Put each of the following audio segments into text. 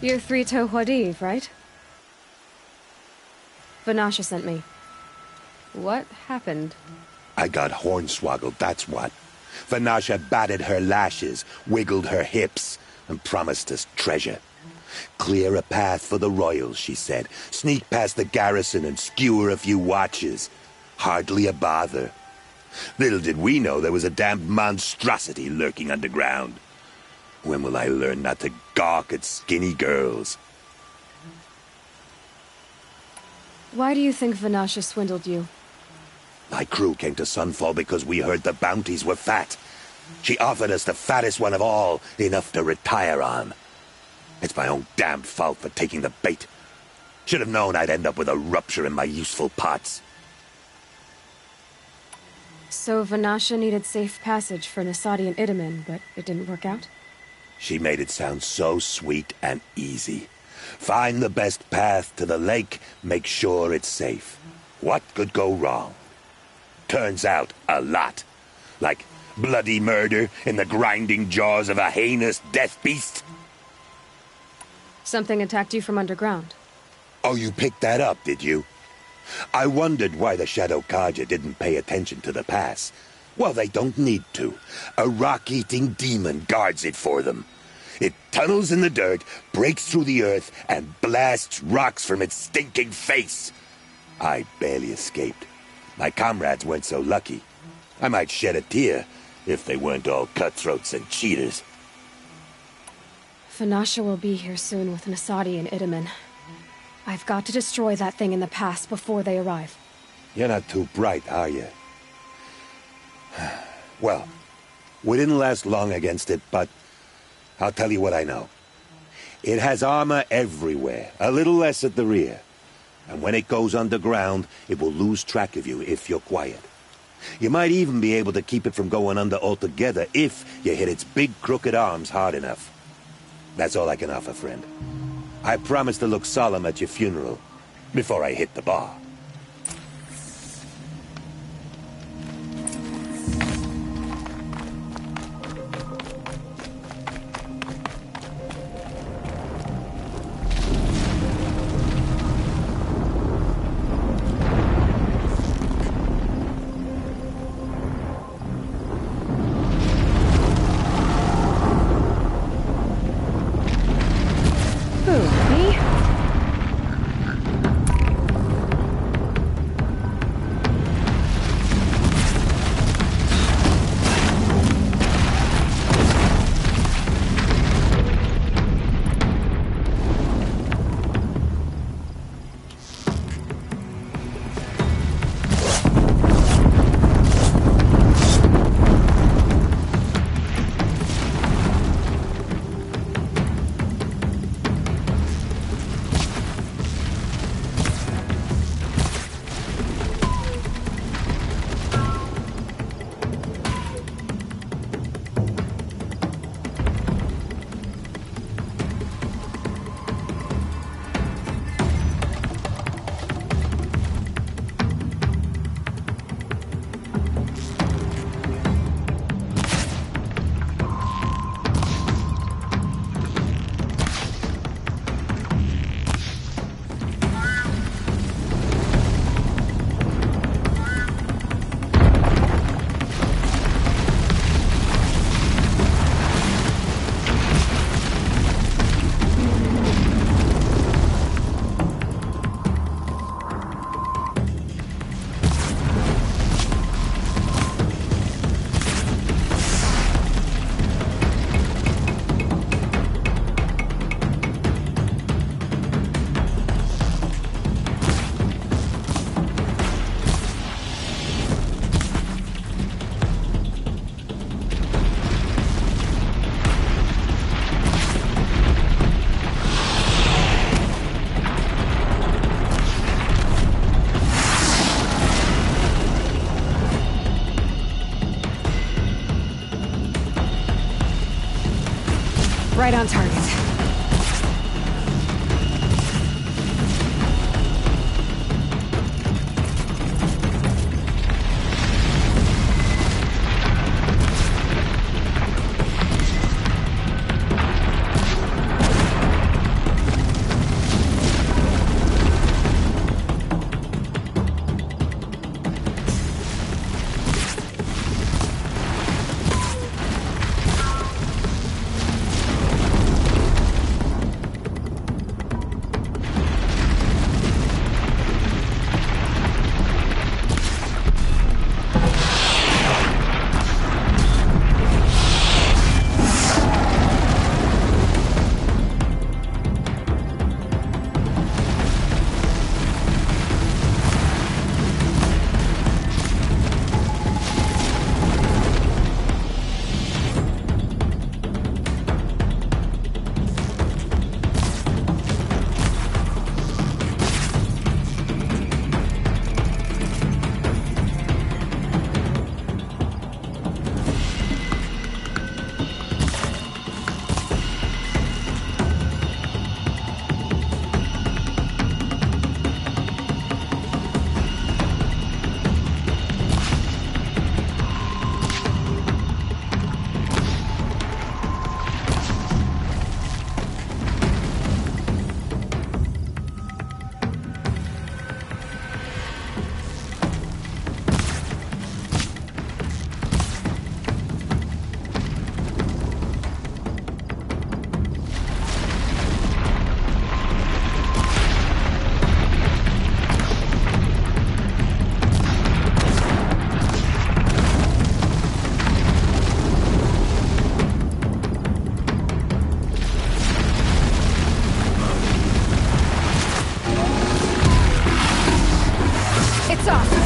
You're Three-Toe Huadiv, right? Vanasha sent me. What happened? I got hornswoggled, that's what. Vanasha batted her lashes, wiggled her hips, and promised us treasure. Clear a path for the royals, she said. Sneak past the garrison and skewer a few watches. Hardly a bother. Little did we know there was a damned monstrosity lurking underground. When will I learn not to gawk at skinny girls? Why do you think Vanasha swindled you? My crew came to Sunfall because we heard the bounties were fat. She offered us the fattest one of all, enough to retire on. It's my own damn fault for taking the bait. Should have known I'd end up with a rupture in my useful parts. So Vanasha needed safe passage for Nasadi and Itamen, but it didn't work out? She made it sound so sweet and easy. Find the best path to the lake, make sure it's safe. What could go wrong? Turns out, a lot. Like bloody murder in the grinding jaws of a heinous death beast. Something attacked you from underground. Oh, you picked that up, did you? I wondered why the Shadow Carja didn't pay attention to the pass. Well, they don't need to. A rock-eating demon guards it for them. It tunnels in the dirt, breaks through the earth, and blasts rocks from its stinking face. I barely escaped. My comrades weren't so lucky. I might shed a tear if they weren't all cutthroats and cheaters. Vanasha will be here soon with Nasadi and Itamen. I've got to destroy that thing in the pass before they arrive. You're not too bright, are you? Well, we didn't last long against it, but I'll tell you what I know. It has armor everywhere, a little less at the rear. And when it goes underground, it will lose track of you if you're quiet. You might even be able to keep it from going under altogether if you hit its big crooked arms hard enough. That's all I can offer, friend. I promise to look solemn at your funeral before I hit the bar. Right on target. Lights off!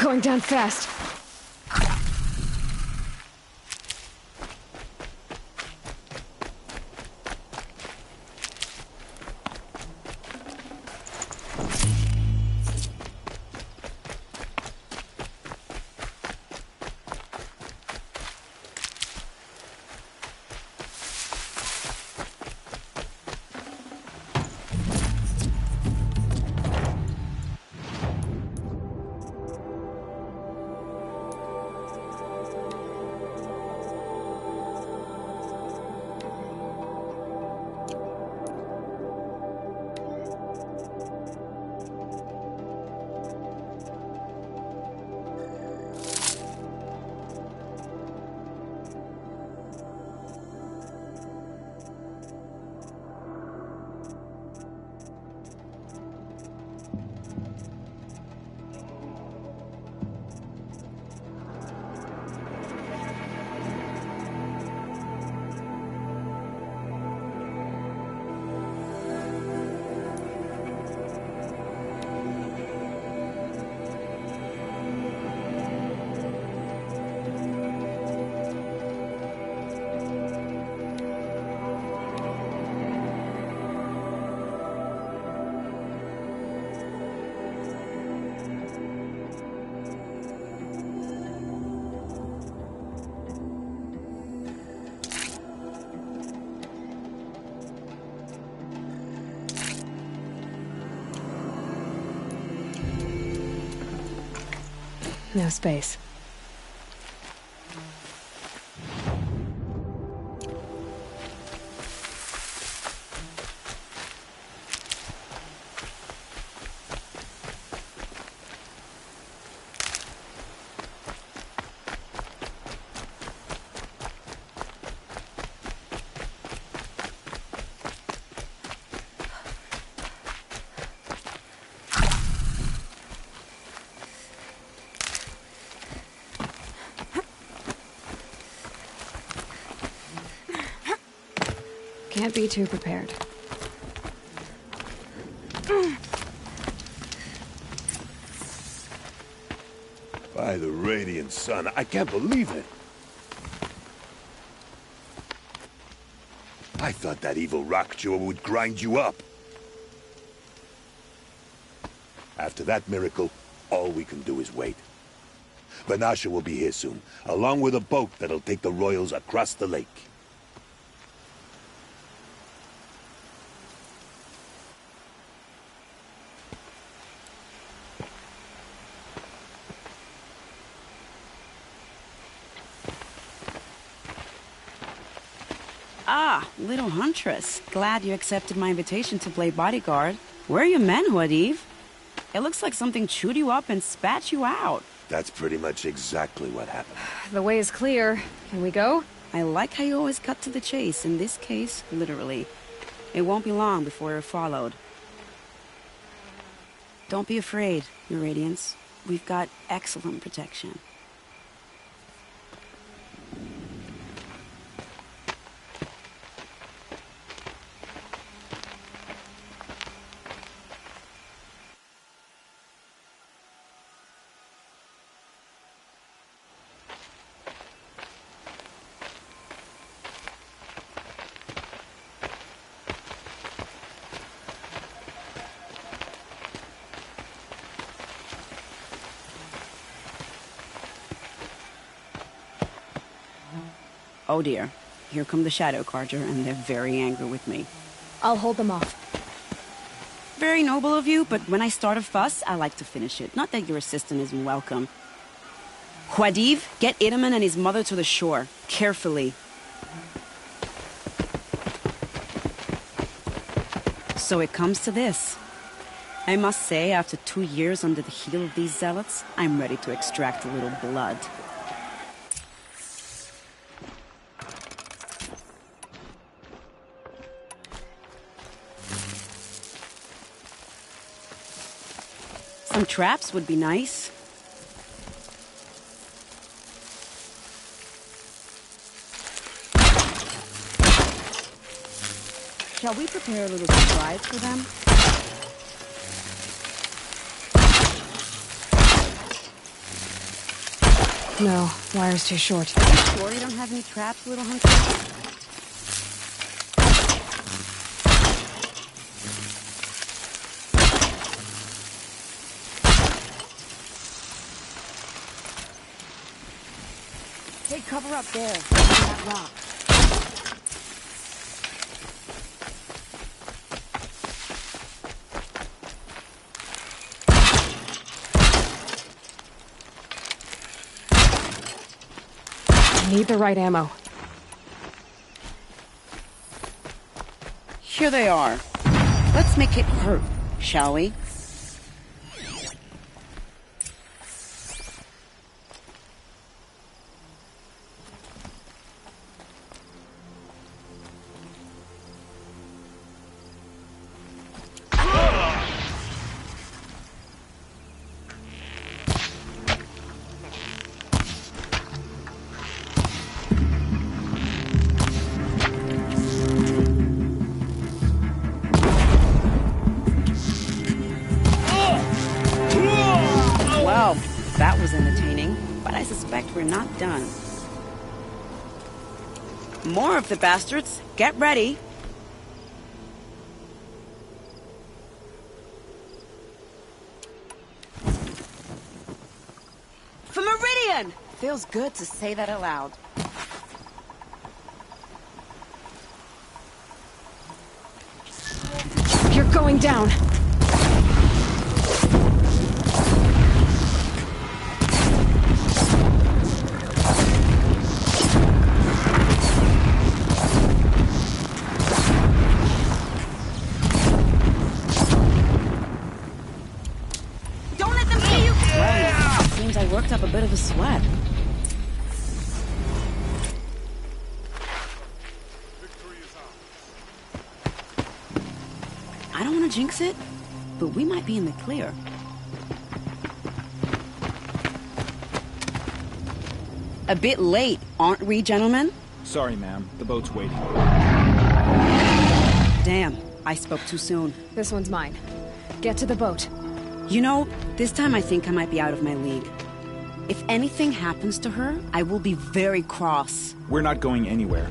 Going down fast. No space. Can't be too prepared. By the radiant sun, I can't believe it. I thought that evil rock jewel would grind you up. After that miracle, all we can do is wait. Vanasha will be here soon, along with a boat that'll take the royals across the lake. Ah, little huntress. Glad you accepted my invitation to play bodyguard. Where are your men, Huadiv? It looks like something chewed you up and spat you out. That's pretty much exactly what happened. The way is clear. Can we go? I like how you always cut to the chase. In this case, literally. It won't be long before we're followed. Don't be afraid, Your Radiance. We've got excellent protection. Oh dear, here come the Shadow Carja, and they're very angry with me. I'll hold them off. Very noble of you, but when I start a fuss, I like to finish it. Not that your assistant isn't welcome. Huadiv, get Itaman and his mother to the shore. Carefully. So it comes to this. I must say, after 2 years under the heel of these zealots, I'm ready to extract a little blood. Some traps would be nice. Shall we prepare a little surprise for them? No, wire's too short. Are you sure you don't have any traps, little hunter? Take cover up there, on that rock. I need the right ammo. Here they are. Let's make it hurt, shall we? Well, that was entertaining, but I suspect we're not done. More of the bastards. Get ready. For Meridian! Feels good to say that aloud. You're going down. Don't let them see you! Well, seems I worked up a bit of a sweat. I don't want to jinx it, but we might be in the clear. A bit late, aren't we, gentlemen? Sorry, ma'am. The boat's waiting. Damn, I spoke too soon. This one's mine. Get to the boat. You know, this time I think I might be out of my league. If anything happens to her, I will be very cross. We're not going anywhere.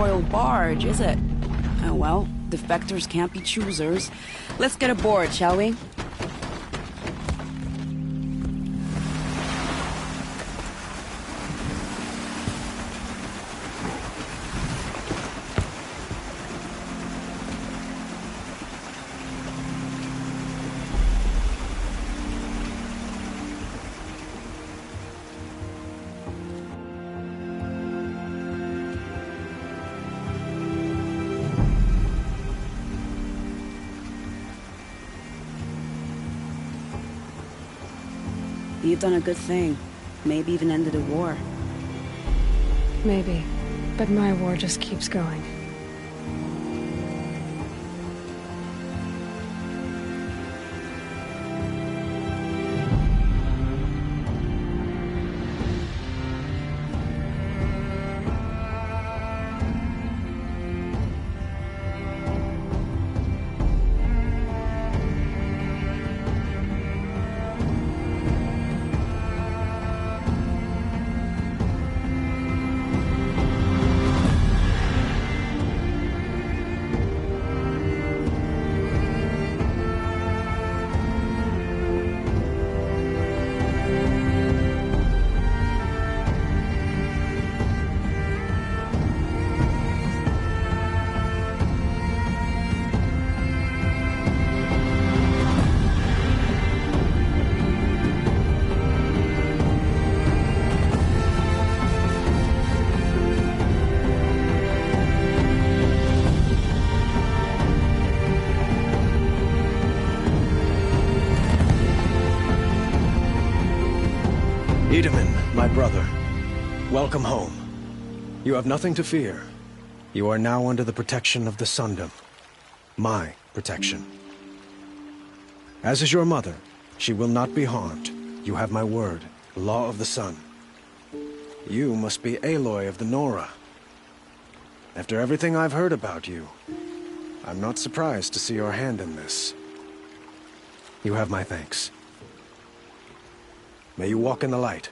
royal barge, is it? Oh well, defectors can't be choosers. Let's get aboard, shall we? You've done a good thing. Maybe even ended a war. Maybe. But my war just keeps going. Itamen, my brother, welcome home. You have nothing to fear. You are now under the protection of the Sundom. My protection. As is your mother, she will not be harmed. You have my word, the law of the sun. You must be Aloy of the Nora. After everything I've heard about you, I'm not surprised to see your hand in this. You have my thanks. May you walk in the light.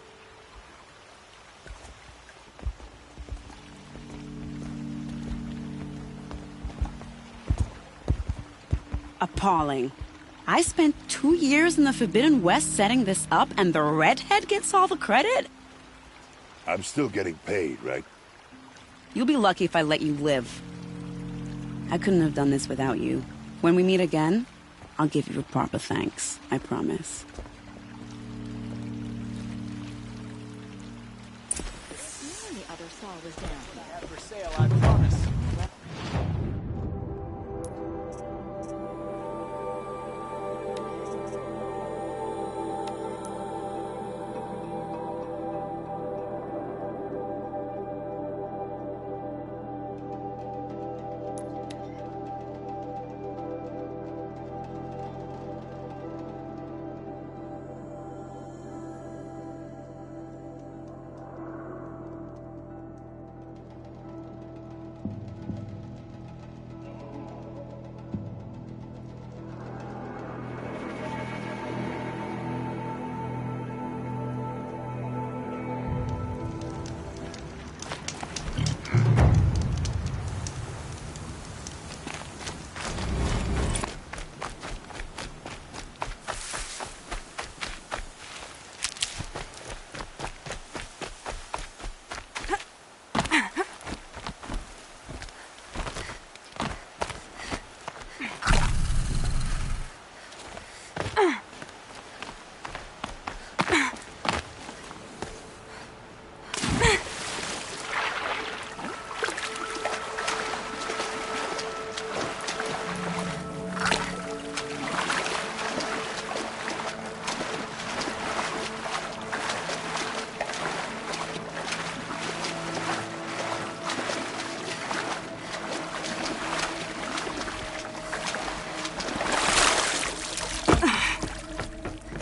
Appalling. I spent 2 years in the Forbidden West setting this up, and the redhead gets all the credit? I'm still getting paid, right? You'll be lucky if I let you live. I couldn't have done this without you. When we meet again, I'll give you a proper thanks. I promise. The other saw was down. For sale, I promise.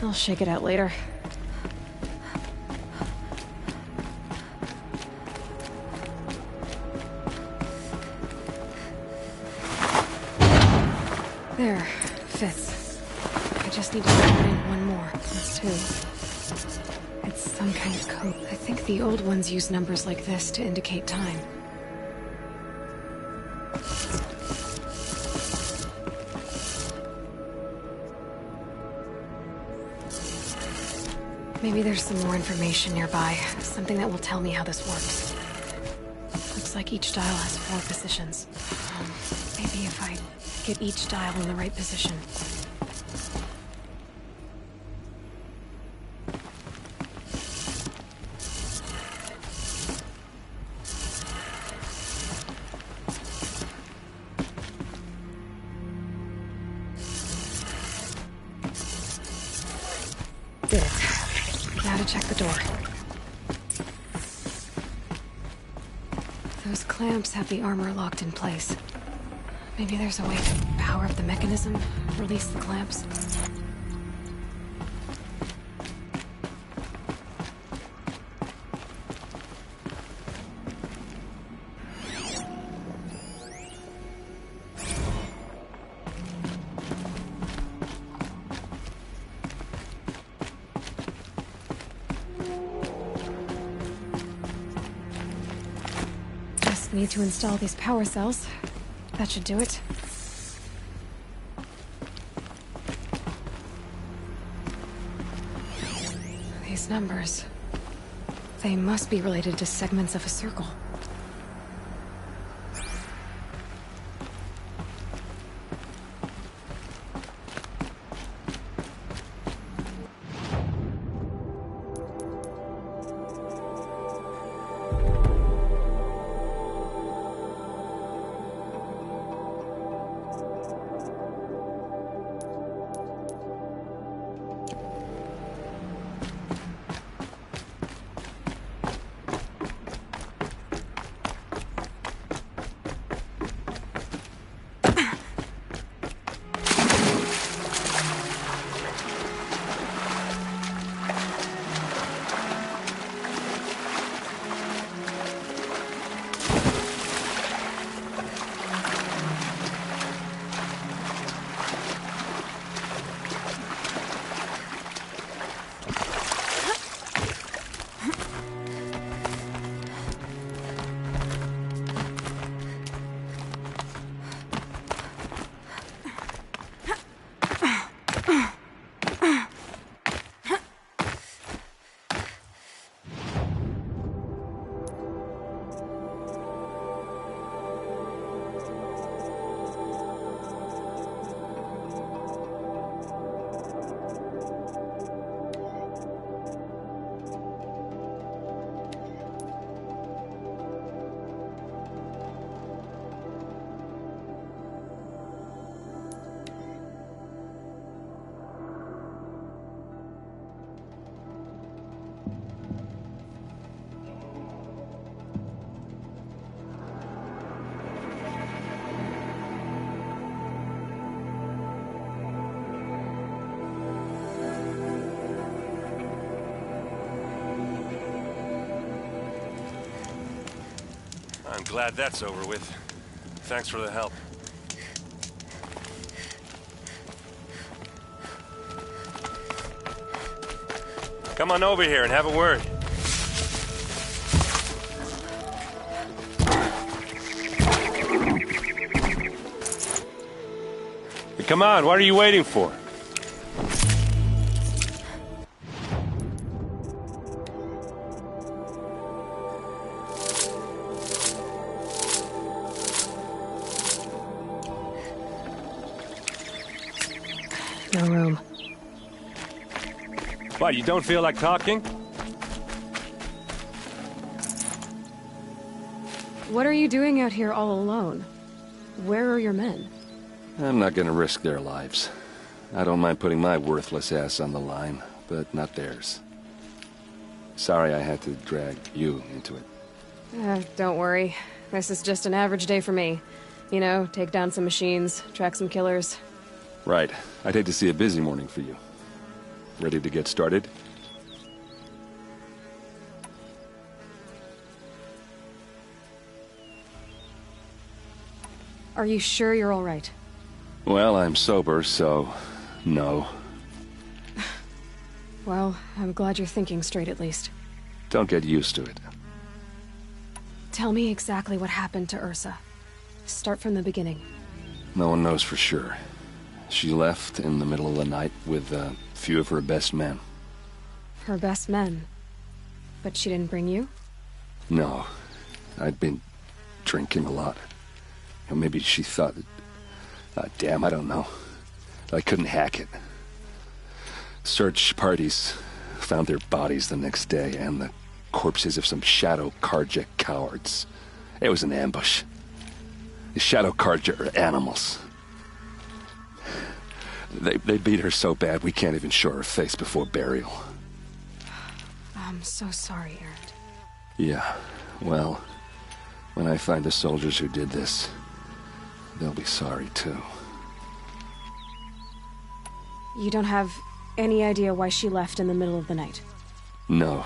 I'll shake it out later. There, fits. I just need to add in one more. That's 2. It's some kind of code. I think the old ones use numbers like this to indicate time. Maybe there's some more information nearby. Something that will tell me how this works. Looks like each dial has 4 positions. Maybe if I get each dial in the right position. Did it. Now to check the door. Those clamps have the armor locked in place. Maybe there's a way to power up the mechanism, release the clamps. Need to install these power cells. That should do it. These numbers... they must be related to segments of a circle. I'm glad that's over with. Thanks for the help. Come on over here and have a word. Come on, what are you waiting for? No room. What, you don't feel like talking? What are you doing out here all alone? Where are your men? I'm not gonna risk their lives. I don't mind putting my worthless ass on the line, but not theirs. Sorry I had to drag you into it. Don't worry. This is just an average day for me. You know, take down some machines, track some killers. Right. I'd hate to see a busy morning for you. Ready to get started? Are you sure you're all right? Well, I'm sober, so... no. Well, I'm glad you're thinking straight at least. Don't get used to it. Tell me exactly what happened to Ursa. Start from the beginning. No one knows for sure. She left in the middle of the night with a few of her best men. Her best men. But she didn't bring you? No. I'd been drinking a lot. Or maybe she thought... damn, I don't know. I couldn't hack it. Search parties found their bodies the next day, and the corpses of some Shadow Carja cowards. It was an ambush. The Shadow Carja are animals. They beat her so bad we can't even show her face before burial. I'm so sorry, Erend. Yeah, well, when I find the soldiers who did this, they'll be sorry too. You don't have any idea why she left in the middle of the night? No.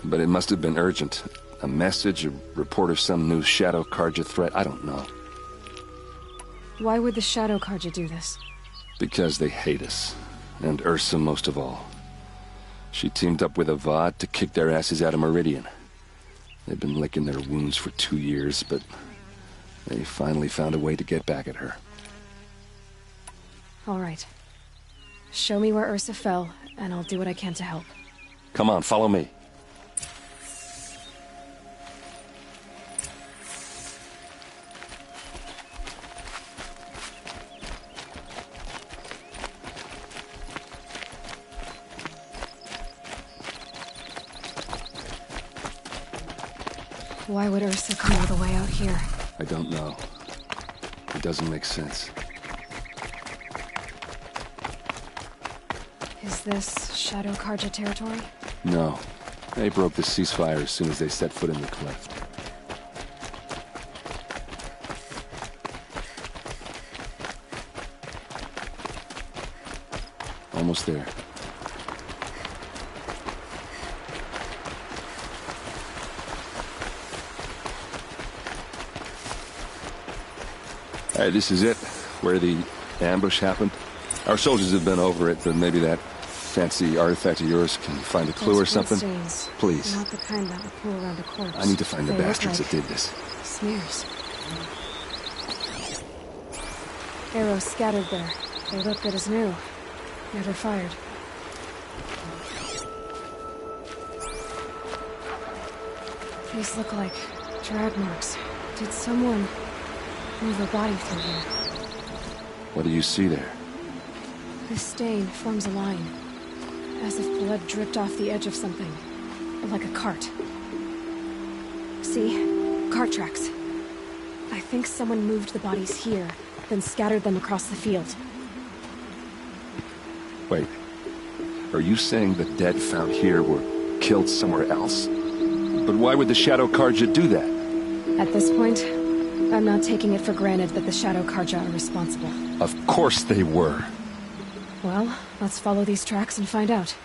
But it must have been urgent. A message, a report of some new Shadow Carja threat, I don't know. Why would the Shadow Carja do this? Because they hate us. And Ursa most of all. She teamed up with Avad to kick their asses out of Meridian. They've been licking their wounds for 2 years, but they finally found a way to get back at her. All right. Show me where Ursa fell, and I'll do what I can to help. Come on, follow me. Why would Ursa come all the way out here? I don't know. It doesn't make sense. Is this Shadow Carja territory? No. They broke the ceasefire as soon as they set foot in the cleft. Almost there. Alright, this is it. Where the ambush happened. Our soldiers have been over it, but maybe that fancy artifact of yours can find a clue or Those blood something. stains. Please. Not the kind that would pool around a corpse. I need to find the They look bastards like that did this. smears. Arrows scattered there. They look good as new. Never fired. These look like drag marks. Did someone move a body through here? What do you see there? This stain forms a line, as if blood dripped off the edge of something, like a cart. See? Cart tracks. I think someone moved the bodies here, then scattered them across the field. Wait. Are you saying the dead found here were killed somewhere else? But why would the Shadow Carja do that? At this point, I'm not taking it for granted that the Shadow Carja are responsible. Of course they were. Well, let's follow these tracks and find out.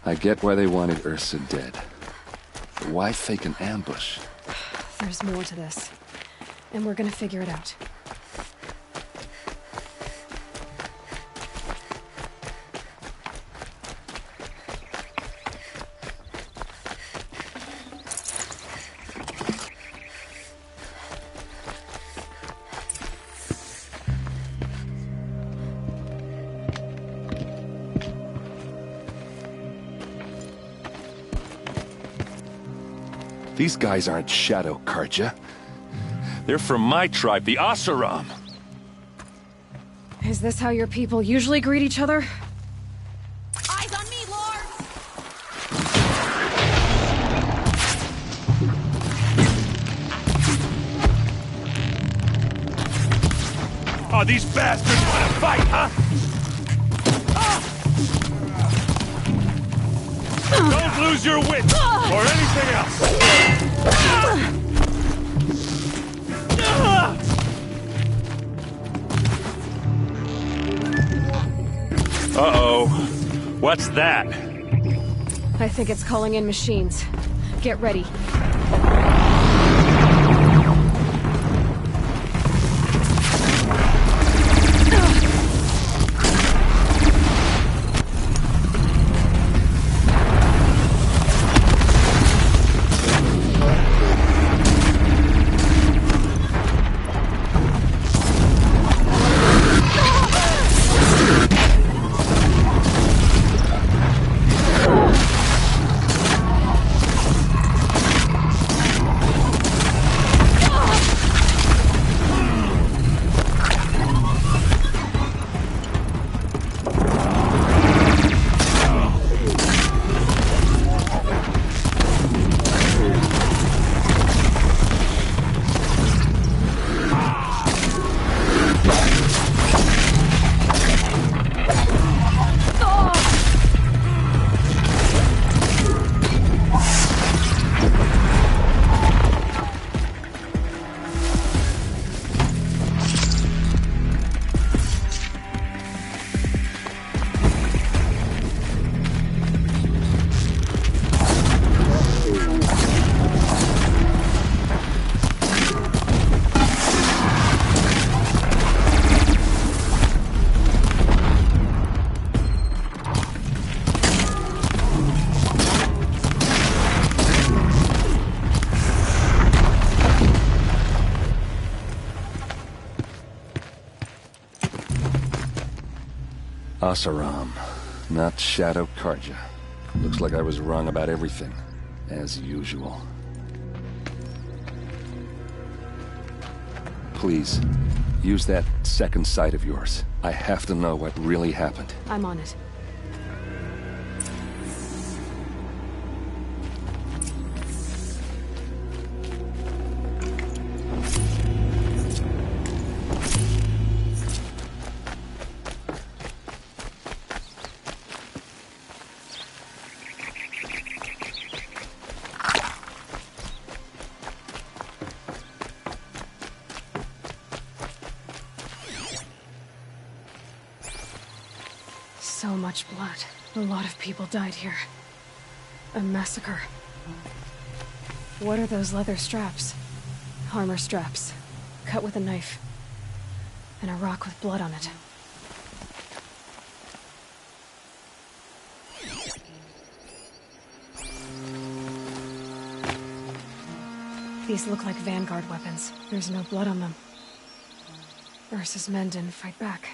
I get why they wanted Ursa dead. But why fake an ambush? There's more to this, and we're gonna figure it out. These guys aren't Shadow Carja. They're from my tribe, the Oseram. Is this how your people usually greet each other? Eyes on me, Lord! Oh, these bastards want to fight, huh? Don't lose your wits, or anything else! Uh-oh. What's that? I think it's calling in machines. Get ready. Oseram, not Shadow Carja. Looks like I was wrong about everything, as usual. Please, use that second sight of yours. I have to know what really happened. I'm on it. So much blood. A lot of people died here. A massacre. What are those leather straps? Armor straps. Cut with a knife. And a rock with blood on it. These look like Vanguard weapons. There's no blood on them. Ursa's men didn't fight back.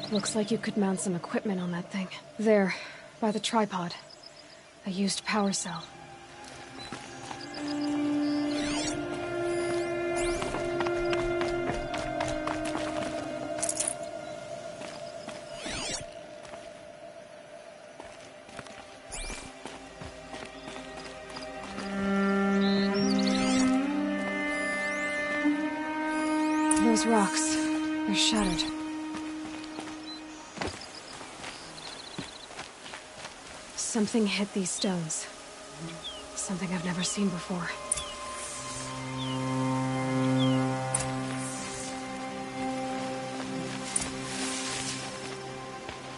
Looks like you could mount some equipment on that thing. There, by the tripod. A used power cell. Those rocks, they're shattered. Something hit these stones. Something I've never seen before.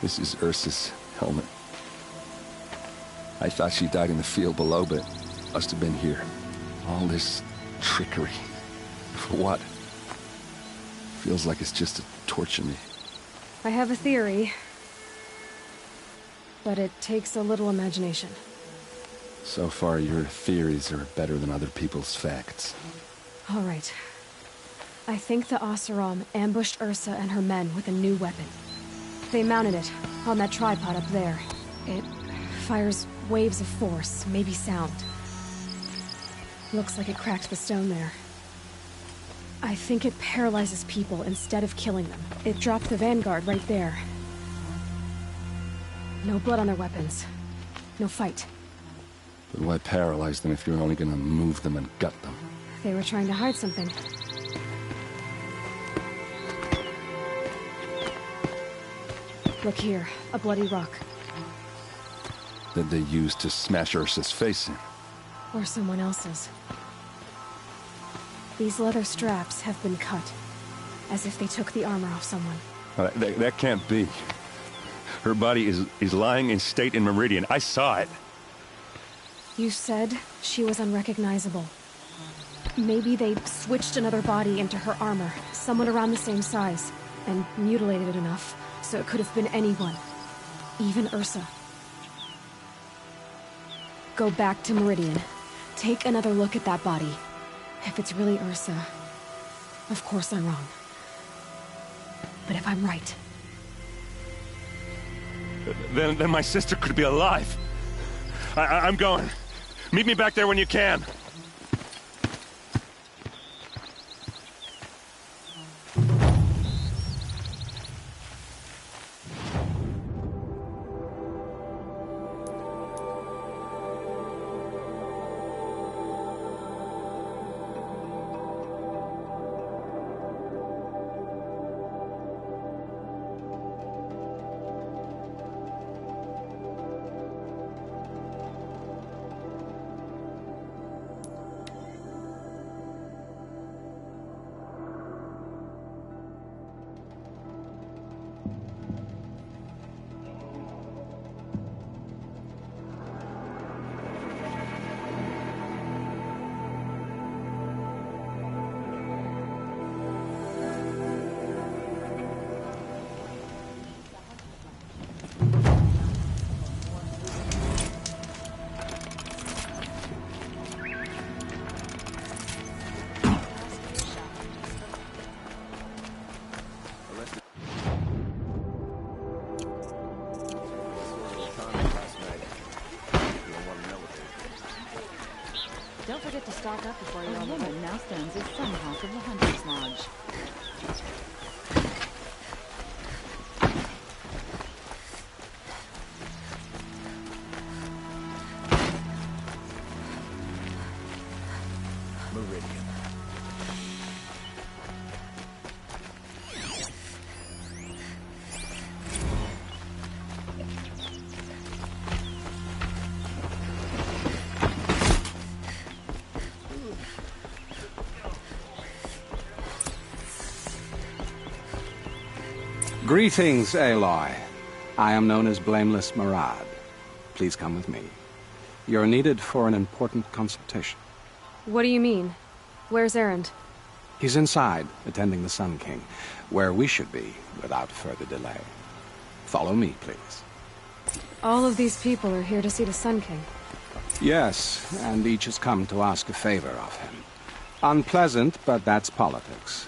This is Ursa's helmet. I thought she died in the field below, but must have been here. All this trickery. For what? Feels like it's just to torture me. I have a theory, but it takes a little imagination. So far, your theories are better than other people's facts. All right. I think the Oseram ambushed Ursa and her men with a new weapon. They mounted it on that tripod up there. It fires waves of force, maybe sound. Looks like it cracked the stone there. I think it paralyzes people instead of killing them. It dropped the vanguard right there. No blood on their weapons. No fight. But why paralyze them if you're only gonna move them and gut them? They were trying to hide something. Look here, a bloody rock. That they used to smash Ursa's face in. Or someone else's. These leather straps have been cut, as if they took the armor off someone. That can't be. Her body is lying in state in Meridian. I saw it. You said she was unrecognizable. Maybe they switched another body into her armor, someone around the same size, and mutilated it enough, so it could have been anyone. Even Ursa. Go back to Meridian. Take another look at that body. If it's really Ursa, of course I'm wrong. But if I'm right... Then my sister could be alive. I'm going. Meet me back there when you can. Don't forget to stock up before you're on the woman now stands as some half of the Hunter's Lodge. Meridian. Greetings, Aloy. I am known as Blameless Marad. Please come with me. You're needed for an important consultation. What do you mean? Where's Erend? He's inside, attending the Sun King, where we should be without further delay. Follow me, please. All of these people are here to see the Sun King. Yes, and each has come to ask a favor of him. Unpleasant, but that's politics.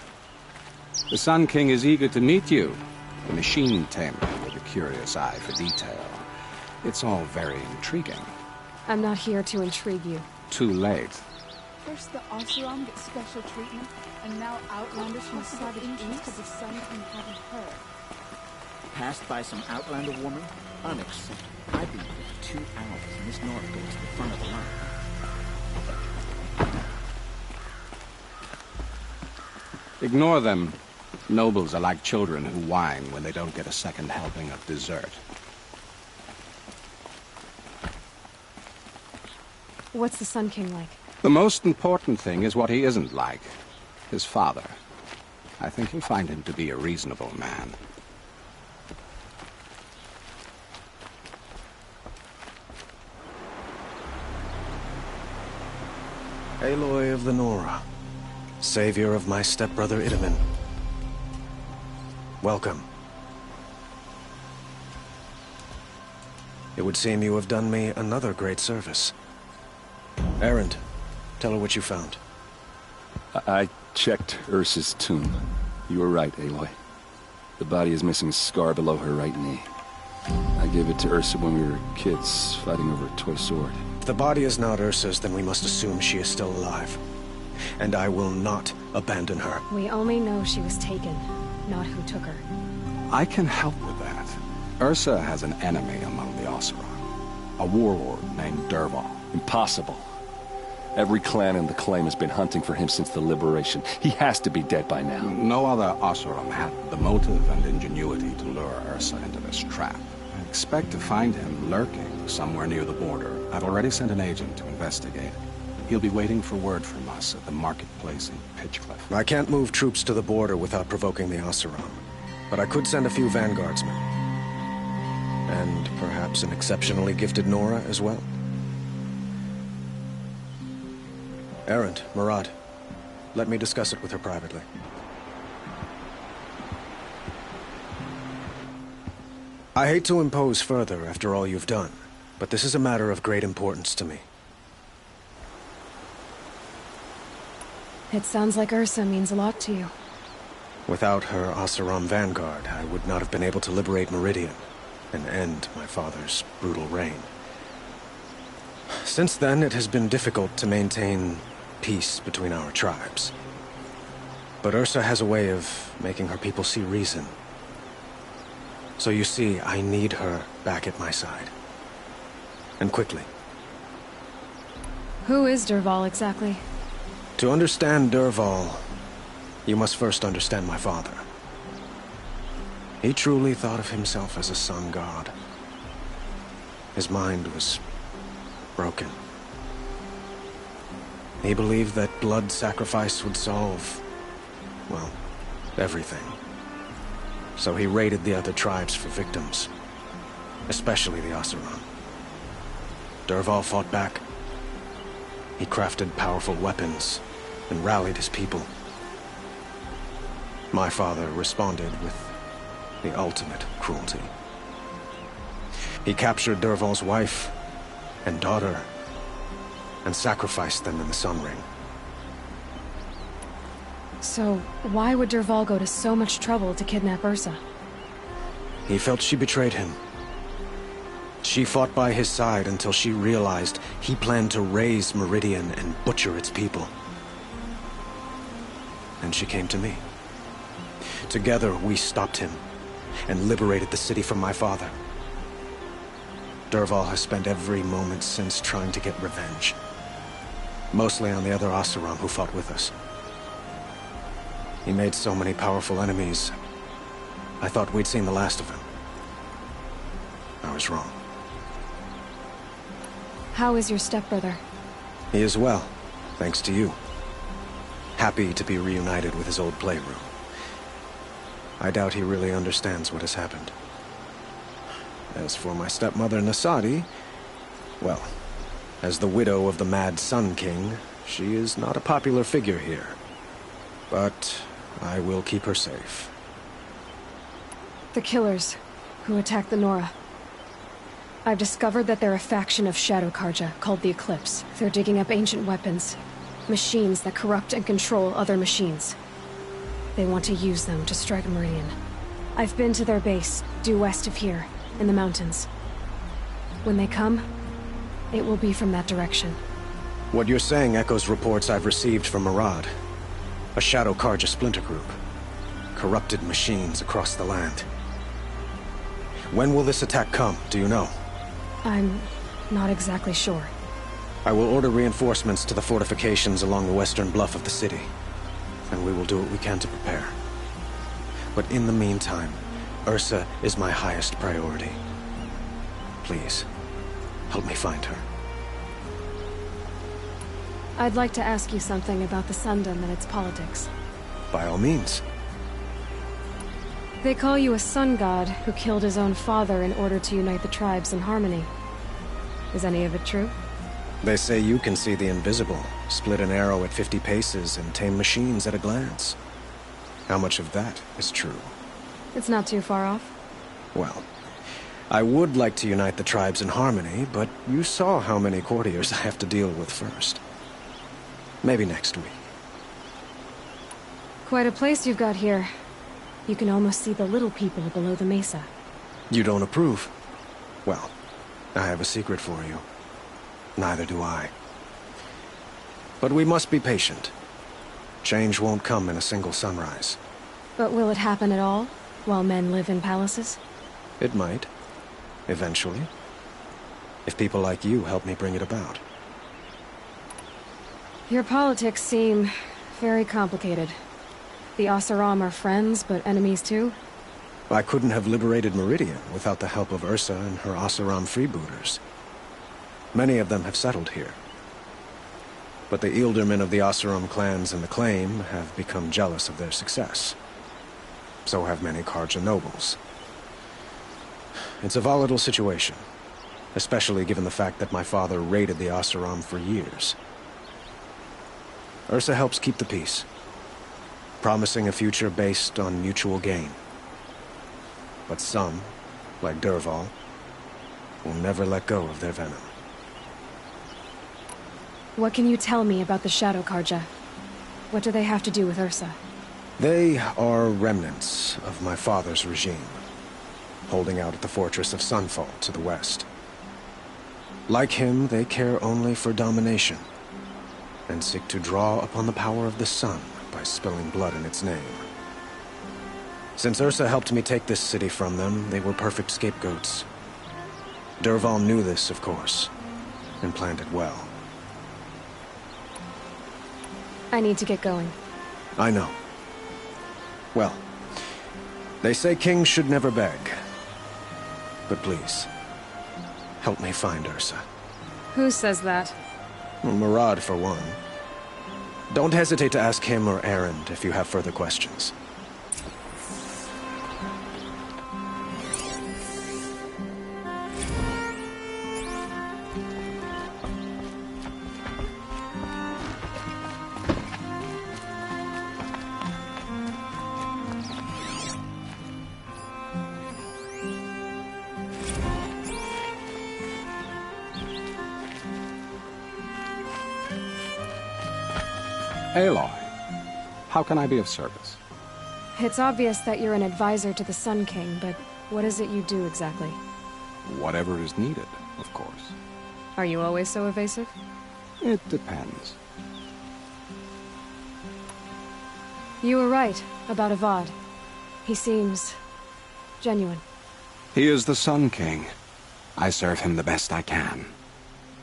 The Sun King is eager to meet you, the machine tamer with a curious eye for detail. It's all very intriguing. I'm not here to intrigue you. Too late. First the Oseram get special treatment, and now Outlanders from the savage east of the Sun King haven't heard. Passed by some Outlander woman? Unacceptable. I've been here for 2 hours, and this North goes to the front of the line. Ignore them. Nobles are like children who whine when they don't get a second helping of dessert. What's the Sun King like? The most important thing is what he isn't like. His father. I think you'll find him to be a reasonable man. Aloy of the Nora, savior of my stepbrother Itamen. Welcome. It would seem you have done me another great service. Erend, tell her what you found. I checked Ursa's tomb. You were right, Aloy. The body is missing a scar below her right knee. I gave it to Ursa when we were kids, fighting over a toy sword. If the body is not Ursa's, then we must assume she is still alive. And I will not abandon her. We only know she was taken, not who took her. I can help with that. Ursa has an enemy among the Oseram. A warlord named Dervahl. Impossible. Every clan in the Claim has been hunting for him since the liberation. He has to be dead by now. No other Oseram had the motive and ingenuity to lure Ursa into this trap. I expect to find him lurking somewhere near the border. I've already sent an agent to investigate. He'll be waiting for word from us at the marketplace in Pitchcliff. I can't move troops to the border without provoking the Oseram, but I could send a few vanguardsmen. And perhaps an exceptionally gifted Nora as well. Erend, Murad, let me discuss it with her privately. I hate to impose further after all you've done, but this is a matter of great importance to me. It sounds like Ursa means a lot to you. Without her Oseram vanguard, I would not have been able to liberate Meridian and end my father's brutal reign. Since then, it has been difficult to maintain peace between our tribes. But Ursa has a way of making her people see reason. So you see, I need her back at my side. And quickly. Who is Dervahl exactly? To understand Dervahl, you must first understand my father. He truly thought of himself as a sun god. His mind was broken. He believed that blood sacrifice would solve, well, everything. So he raided the other tribes for victims, especially the Oseram. Dervahl fought back. He crafted powerful weapons and rallied his people. My father responded with the ultimate cruelty. He captured Dervahl's wife and daughter and sacrificed them in the Sun Ring. So, why would Dervahl go to so much trouble to kidnap Ursa? He felt she betrayed him. She fought by his side until she realized he planned to raise Meridian and butcher its people. And she came to me. Together, we stopped him and liberated the city from my father. Dervahl has spent every moment since trying to get revenge. Mostly on the other Oseram who fought with us. He made so many powerful enemies, I thought we'd seen the last of him. I was wrong. How is your stepbrother? He is well, thanks to you. Happy to be reunited with his old playroom. I doubt he really understands what has happened. As for my stepmother Nasadi, well, as the widow of the Mad Sun King, she is not a popular figure here. But I will keep her safe. The killers who attacked the Nora. I've discovered that they're a faction of Shadow Karja called the Eclipse. They're digging up ancient weapons, machines that corrupt and control other machines. They want to use them to strike Meridian. I've been to their base, due west of here, in the mountains. When they come, it will be from that direction. What you're saying echoes reports I've received from Murad. A Shadow Karja splinter group. Corrupted machines across the land. When will this attack come, do you know? I'm not exactly sure. I will order reinforcements to the fortifications along the western bluff of the city. and we will do what we can to prepare. But in the meantime, Ursa is my highest priority. Please, help me find her. I'd like to ask you something about the Sundom and its politics. By all means. They call you a sun god who killed his own father in order to unite the tribes in harmony. Is any of it true? They say you can see the invisible, split an arrow at 50 paces, and tame machines at a glance. How much of that is true? It's not too far off. Well, I would like to unite the tribes in harmony, but you saw how many courtiers I have to deal with first. Maybe next week. Quite a place you've got here. You can almost see the little people below the mesa. You don't approve? Well, I have a secret for you. Neither do I. But we must be patient. Change won't come in a single sunrise. But will it happen at all, while men live in palaces? It might. Eventually. If people like you help me bring it about. Your politics seem very complicated. The Oseram are friends, but enemies too? I couldn't have liberated Meridian without the help of Ursa and her Oseram freebooters. Many of them have settled here. But the Ealdormen of the Oseram clans in the Claim have become jealous of their success. So have many Carja nobles. It's a volatile situation, especially given the fact that my father raided the Oseram for years. Ursa helps keep the peace, promising a future based on mutual gain. But some, like Dervahl, will never let go of their venom. What can you tell me about the Shadow Carja? What do they have to do with Ursa? They are remnants of my father's regime, holding out at the fortress of Sunfall to the west. Like him, they care only for domination, and seek to draw upon the power of the sun by spilling blood in its name. Since Ursa helped me take this city from them, they were perfect scapegoats. Dervahl knew this, of course, and planned it well. I need to get going. I know. Well, they say kings should never beg. But please, help me find Ursa. Who says that? Murad, for one. Don't hesitate to ask him or Erend if you have further questions. Aloy, how can I be of service? It's obvious that you're an advisor to the Sun King, but what is it you do exactly? Whatever is needed, of course. Are you always so evasive? It depends. You were right about Avad. He seems genuine. He is the Sun King. I serve him the best I can.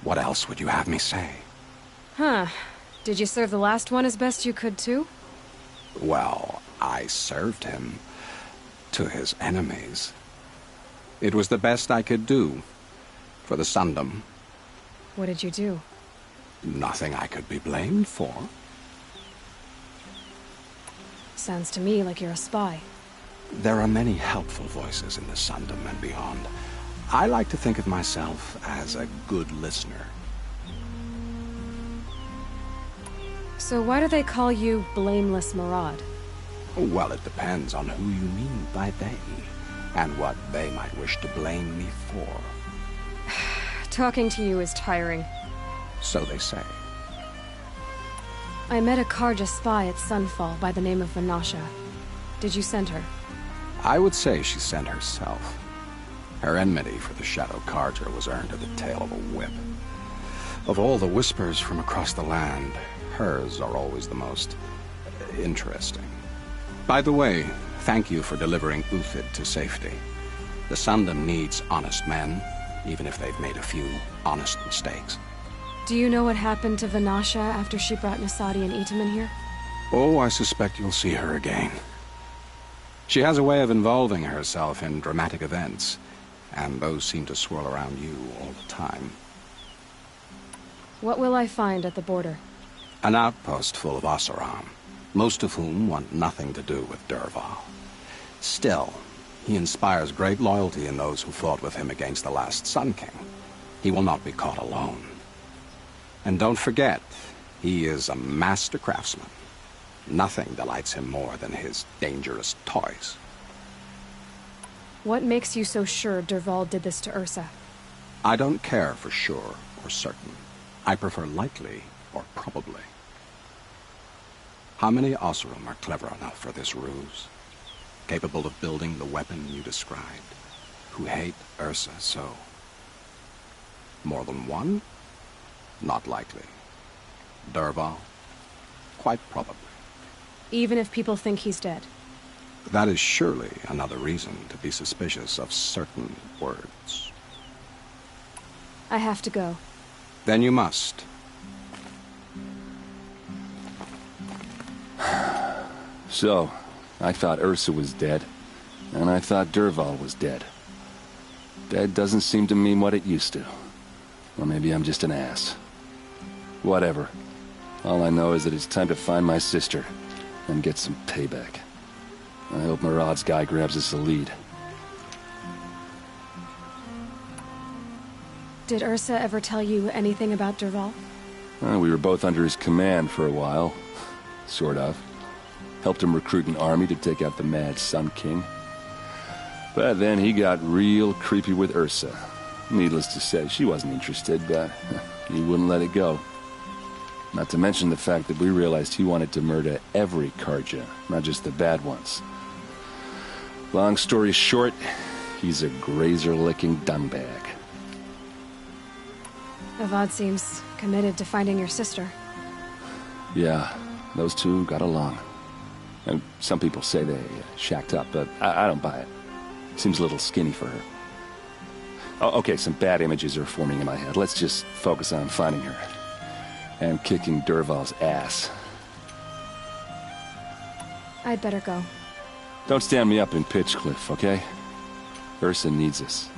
What else would you have me say? Huh. Did you serve the last one as best you could, too? Well, I served him to his enemies. It was the best I could do for the Sundom. What did you do? Nothing I could be blamed for. Sounds to me like you're a spy. There are many helpful voices in the Sundom and beyond. I like to think of myself as a good listener. So why do they call you Blameless Murad? Well, it depends on who you mean by they, and what they might wish to blame me for. Talking to you is tiring. So they say. I met a Carja spy at Sunfall by the name of Vanasha. Did you send her? I would say she sent herself. Her enmity for the Shadow Carja was earned at the tail of a whip. Of all the whispers from across the land, hers are always the most interesting. By the way, thank you for delivering Uthid to safety. The Sundom needs honest men, even if they've made a few honest mistakes. Do you know what happened to Vanasha after she brought Nasadi and Itamen here? Oh, I suspect you'll see her again. She has a way of involving herself in dramatic events, and those seem to swirl around you all the time. What will I find at the border? An outpost full of Oseram, most of whom want nothing to do with Dervahl. Still, he inspires great loyalty in those who fought with him against the last Sun King. He will not be caught alone. And don't forget, he is a master craftsman. Nothing delights him more than his dangerous toys. What makes you so sure Dervahl did this to Ursa? I don't care for sure or certain. I prefer likely or probably. How many Oseram are clever enough for this ruse? Capable of building the weapon you described? Who hate Ursa so? More than one? Not likely. Dervahl? Quite probably. Even if people think he's dead? That is surely another reason to be suspicious of certain words. I have to go. Then you must. So, I thought Ursa was dead, and I thought Dervahl was dead. Dead doesn't seem to mean what it used to. Or maybe I'm just an ass. Whatever. All I know is that it's time to find my sister and get some payback. I hope Murad's guy grabs us a lead. Did Ursa ever tell you anything about Dervahl? We were both under his command for a while. Sort of. Helped him recruit an army to take out the mad Sun King. But then he got real creepy with Ursa. Needless to say, she wasn't interested, but he wouldn't let it go. Not to mention the fact that we realized he wanted to murder every Carja, not just the bad ones. Long story short, he's a grazer-licking dungbag. Avad seems committed to finding your sister. Yeah, those two got along. And some people say they shacked up, but I don't buy it. Seems a little skinny for her. Oh, okay, some bad images are forming in my head. Let's just focus on finding her. And kicking Dervahl's ass. I'd better go. Don't stand me up in Pitchcliff, okay? Ursa needs us.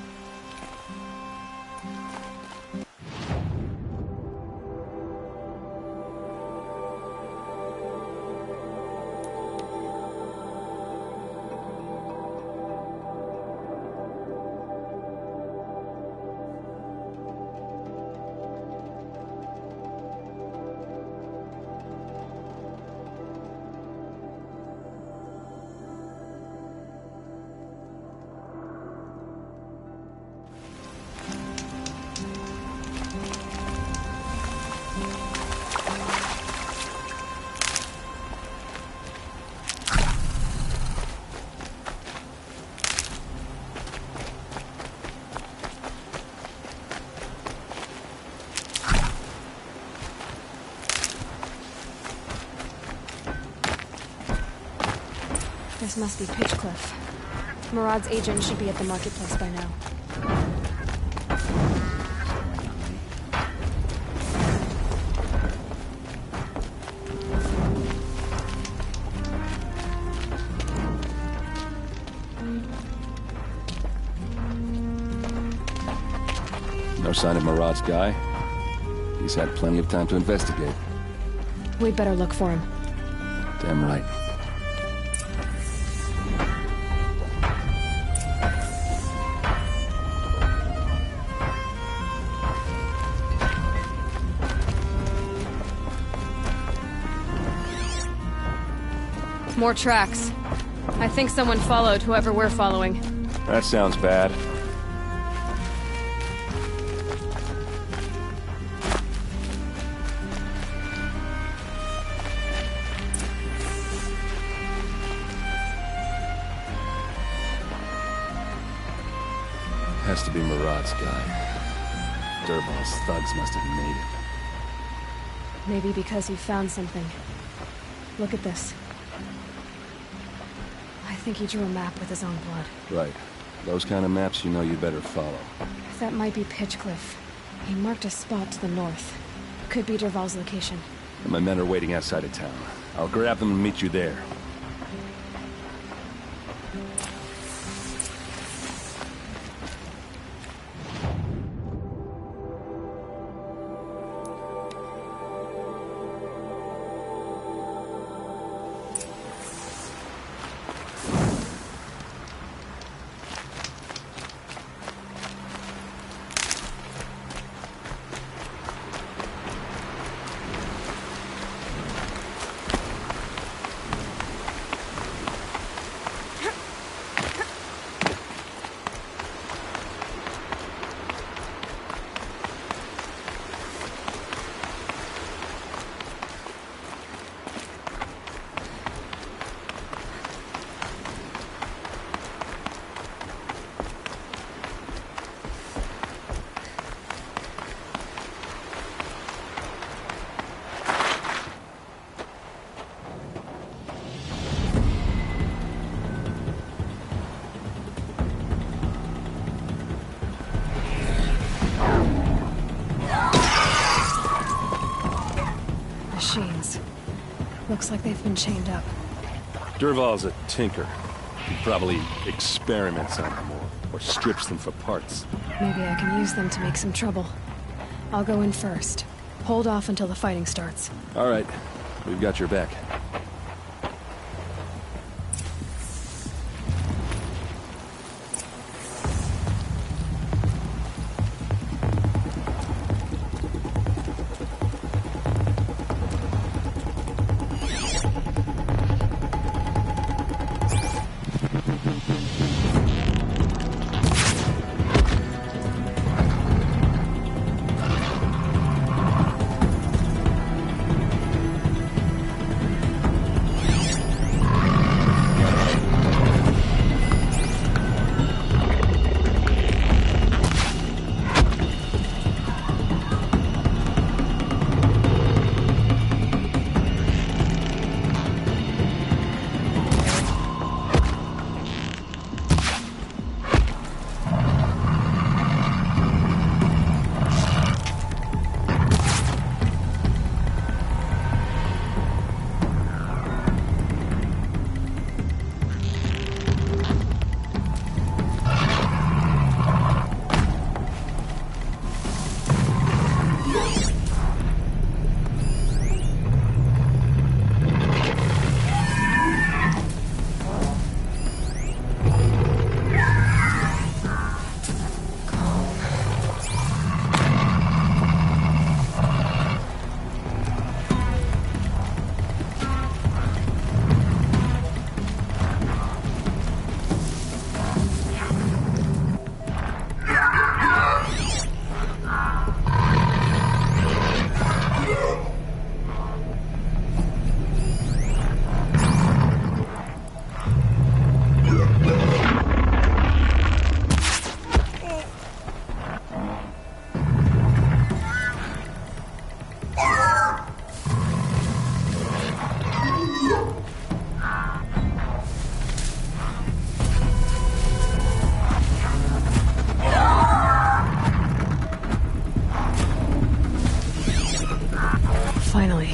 This must be Pitchcliff. Murad's agent should be at the marketplace by now. No sign of Murad's guy. He's had plenty of time to investigate. We'd better look for him. Damn right. More tracks. I think someone followed whoever we're following. That sounds bad. Has to be Murad's guy. Dervahl's thugs must have made him. Maybe because he found something. Look at this. I think he drew a map with his own blood. Right. Those kind of maps you know you better follow. That might be Pitchcliff. He marked a spot to the north. Could be Dervahl's location. and my men are waiting outside of town. I'll grab them and meet you there. Machines. Looks like they've been chained up. Dervahl's a tinker. He probably experiments on them or strips them for parts. Maybe I can use them to make some trouble. I'll go in first. Hold off until the fighting starts. All right. We've got your back. Finally.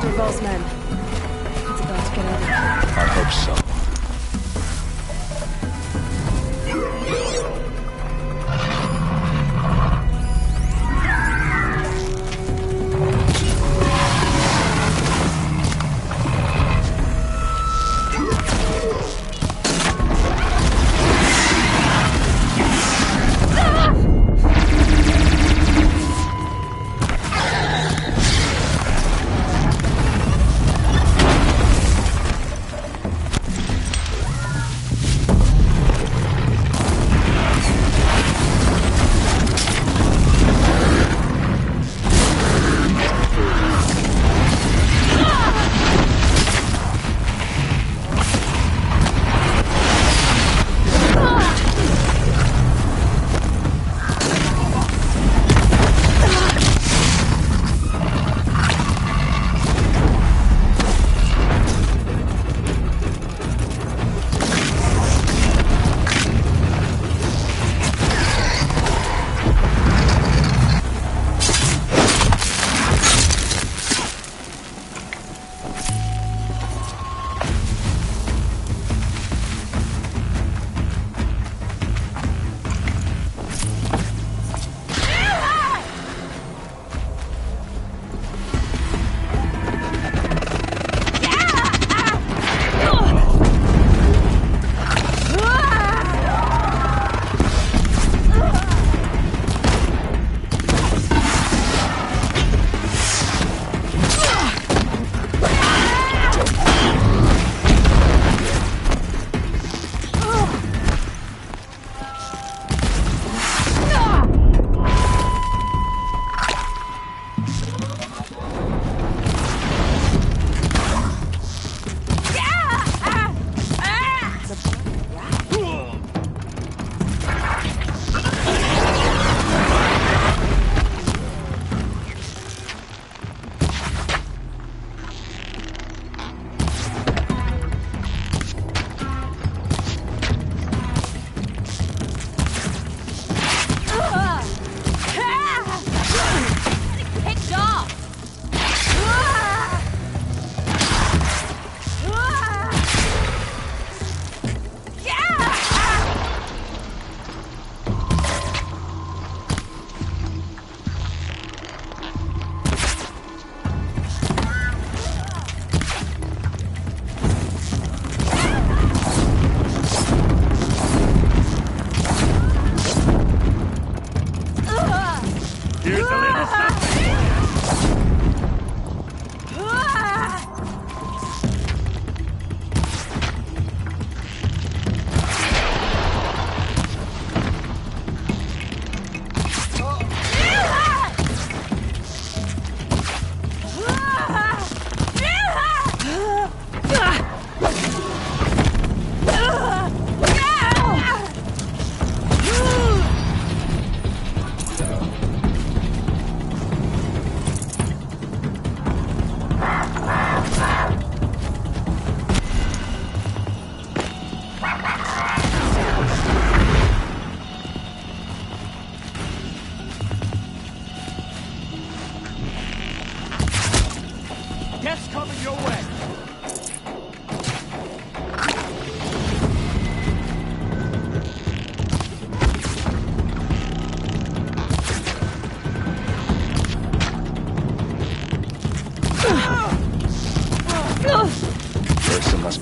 Dervahl's men. It's about to get over. I hope so.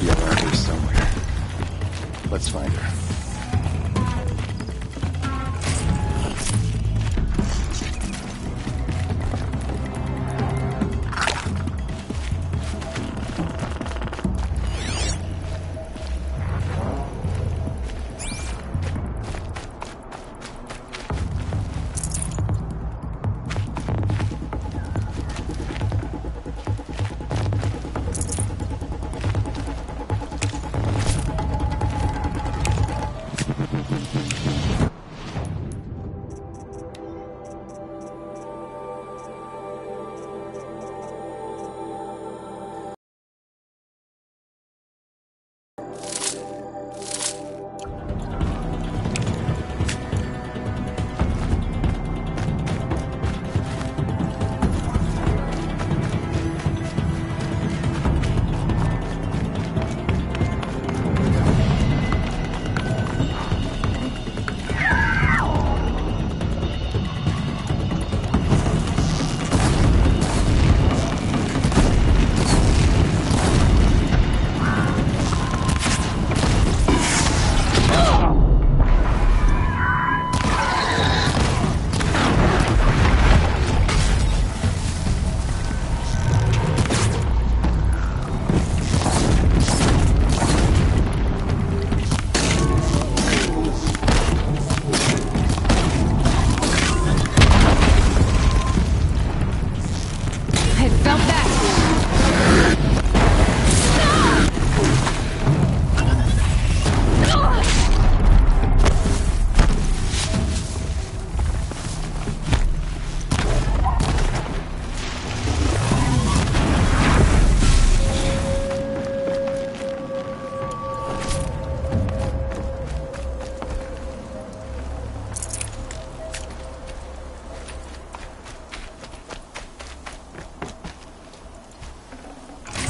be around here somewhere. Let's find her.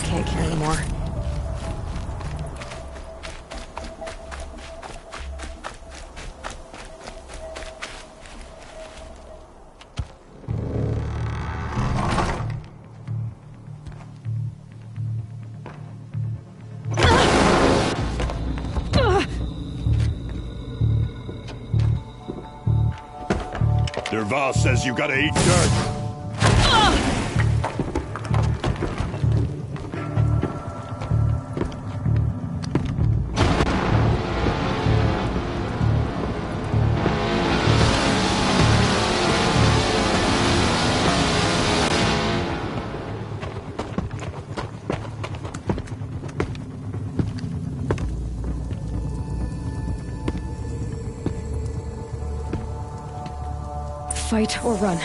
Can't carry anymore. Dervahl says you gotta eat dirt. Fight or run.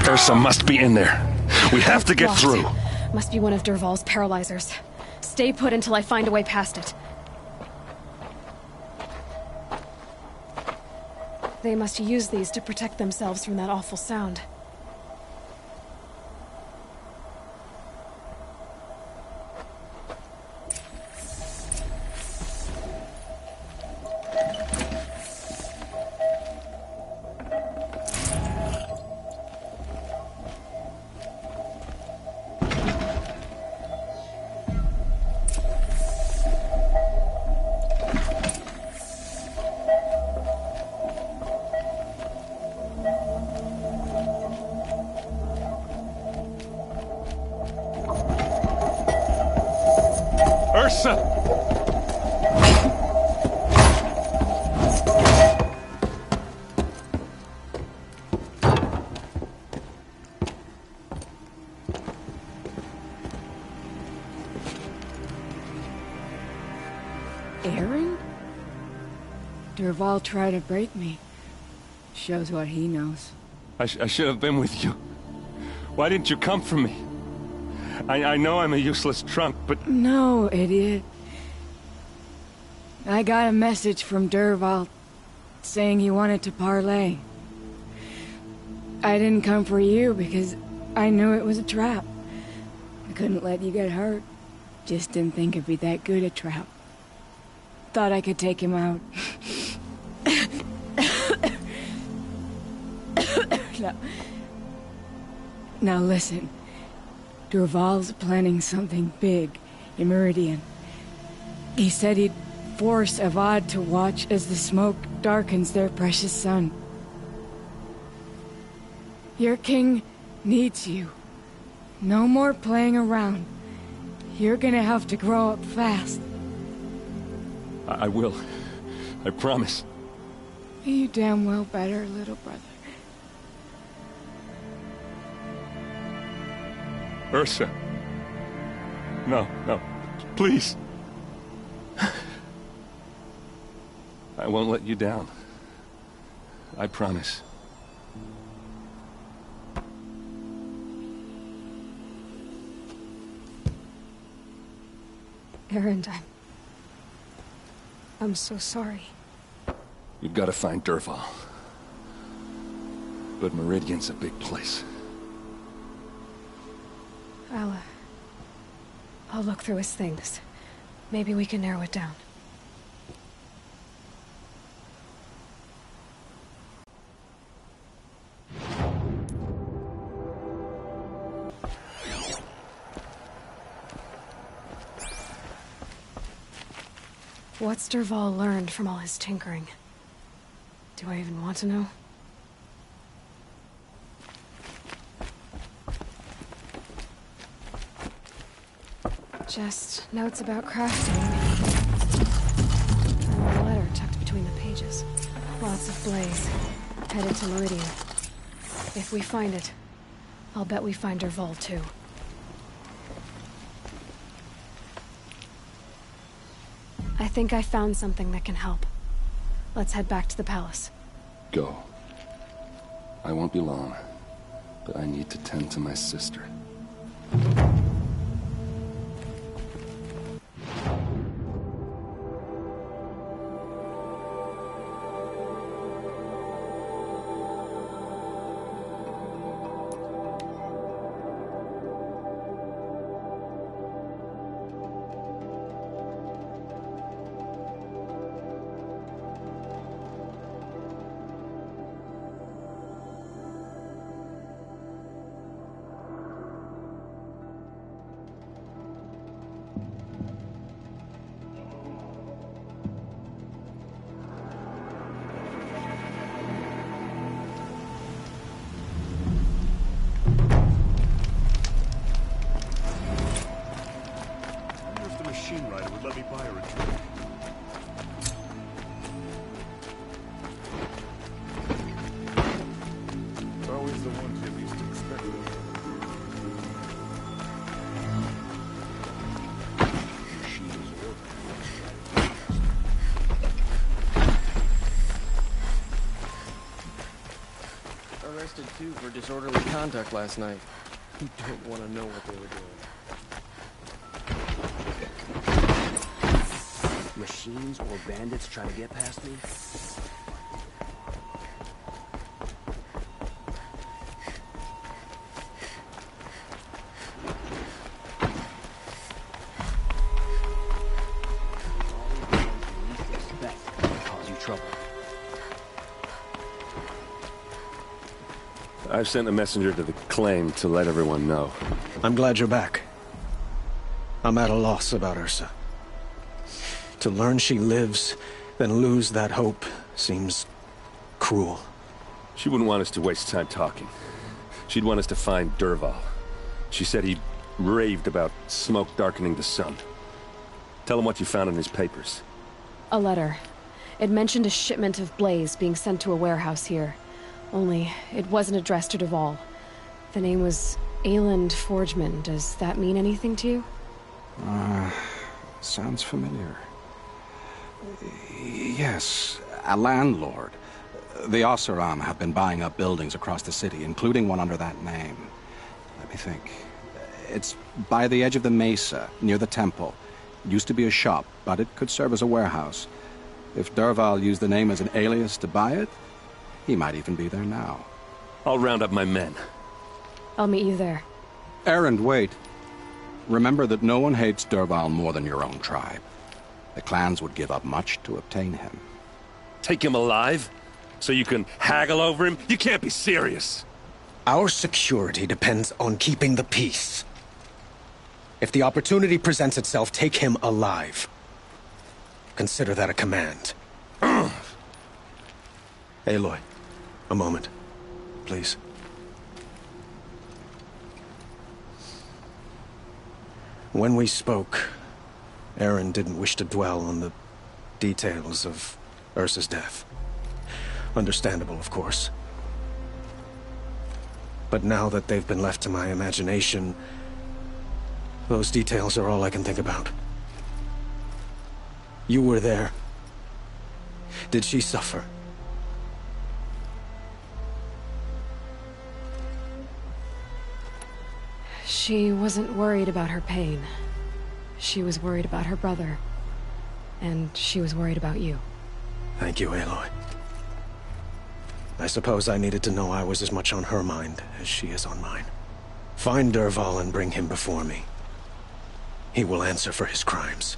Ursa must be in there. We have to get Locked. through. Must be one of Dervahl's paralyzers. Stay put until I find a way past it. They must use these to protect themselves from that awful sound. Ursa! Aaron? Dervahl tried to break me. Shows what he knows. I should have been with you. Why didn't you come for me? I know I'm a useless trunk, but... No, idiot. I got a message from Dervahl saying he wanted to parley. I didn't come for you because I knew it was a trap. I couldn't let you get hurt. Just didn't think it'd be that good a trap. Thought I could take him out. Now listen. Dervahl's planning something big in Meridian. He said he'd force Avad to watch as the smoke darkens their precious sun. Your king needs you. No more playing around. You're gonna have to grow up fast. I will. I promise. You damn well better, little brother. Ursa. No, no. Please. I won't let you down. I promise. Erend, I'm so sorry. You've got to find Dervahl. But Meridian's a big place. I'll look through his things. Maybe we can narrow it down. What's Dervahl learned from all his tinkering? Do I even want to know? Just notes about crafting. And a letter tucked between the pages. Lots of blaze. Headed to Meridian. If we find it, I'll bet we find Dervahl too. I think I found something that can help. Let's head back to the palace. Go. I won't be long, but I need to tend to my sister. Arrested too for disorderly conduct last night. You don't want to know what they were doing. Machines or bandits try to get past me? Cause you trouble. I've sent a messenger to the claim to let everyone know. I'm glad you're back. I'm at a loss about Ursa. To learn she lives, then lose that hope, seems cruel. She wouldn't want us to waste time talking. She'd want us to find Dervahl. She said he raved about smoke darkening the sun. Tell him what you found in his papers. A letter. It mentioned a shipment of blaze being sent to a warehouse here. Only, it wasn't addressed to Dervahl. The name was Ayland Forgeman. Does that mean anything to you? Sounds familiar. Yes, a landlord. The Oseram have been buying up buildings across the city, including one under that name. Let me think. It's by the edge of the mesa, near the temple. It used to be a shop, but it could serve as a warehouse. If Dervahl used the name as an alias to buy it, he might even be there now. I'll round up my men. I'll meet you there. Erend, wait. Remember that no one hates Dervahl more than your own tribe. The clans would give up much to obtain him. Take him alive? So you can haggle over him? You can't be serious. Our security depends on keeping the peace. If the opportunity presents itself, take him alive. Consider that a command. Aloy, a moment, please. When we spoke, Erend didn't wish to dwell on the details of Ursa's death. Understandable, of course. But now that they've been left to my imagination, those details are all I can think about. You were there. Did she suffer? She wasn't worried about her pain. She was worried about her brother. And she was worried about you. Thank you, Aloy. I suppose I needed to know I was as much on her mind as she is on mine. Find Dervahl and bring him before me. He will answer for his crimes.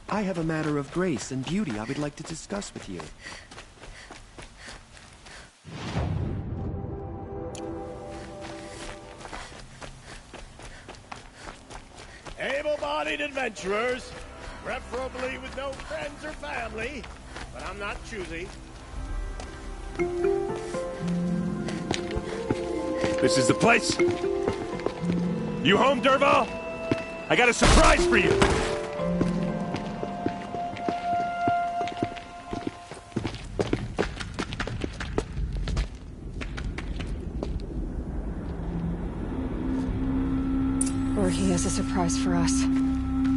I have a matter of grace and beauty I would like to discuss with you. Able-bodied adventurers, preferably with no friends or family, but I'm not choosy. This is the place. You home, Dervahl? I got a surprise for you. Or he has a surprise for us.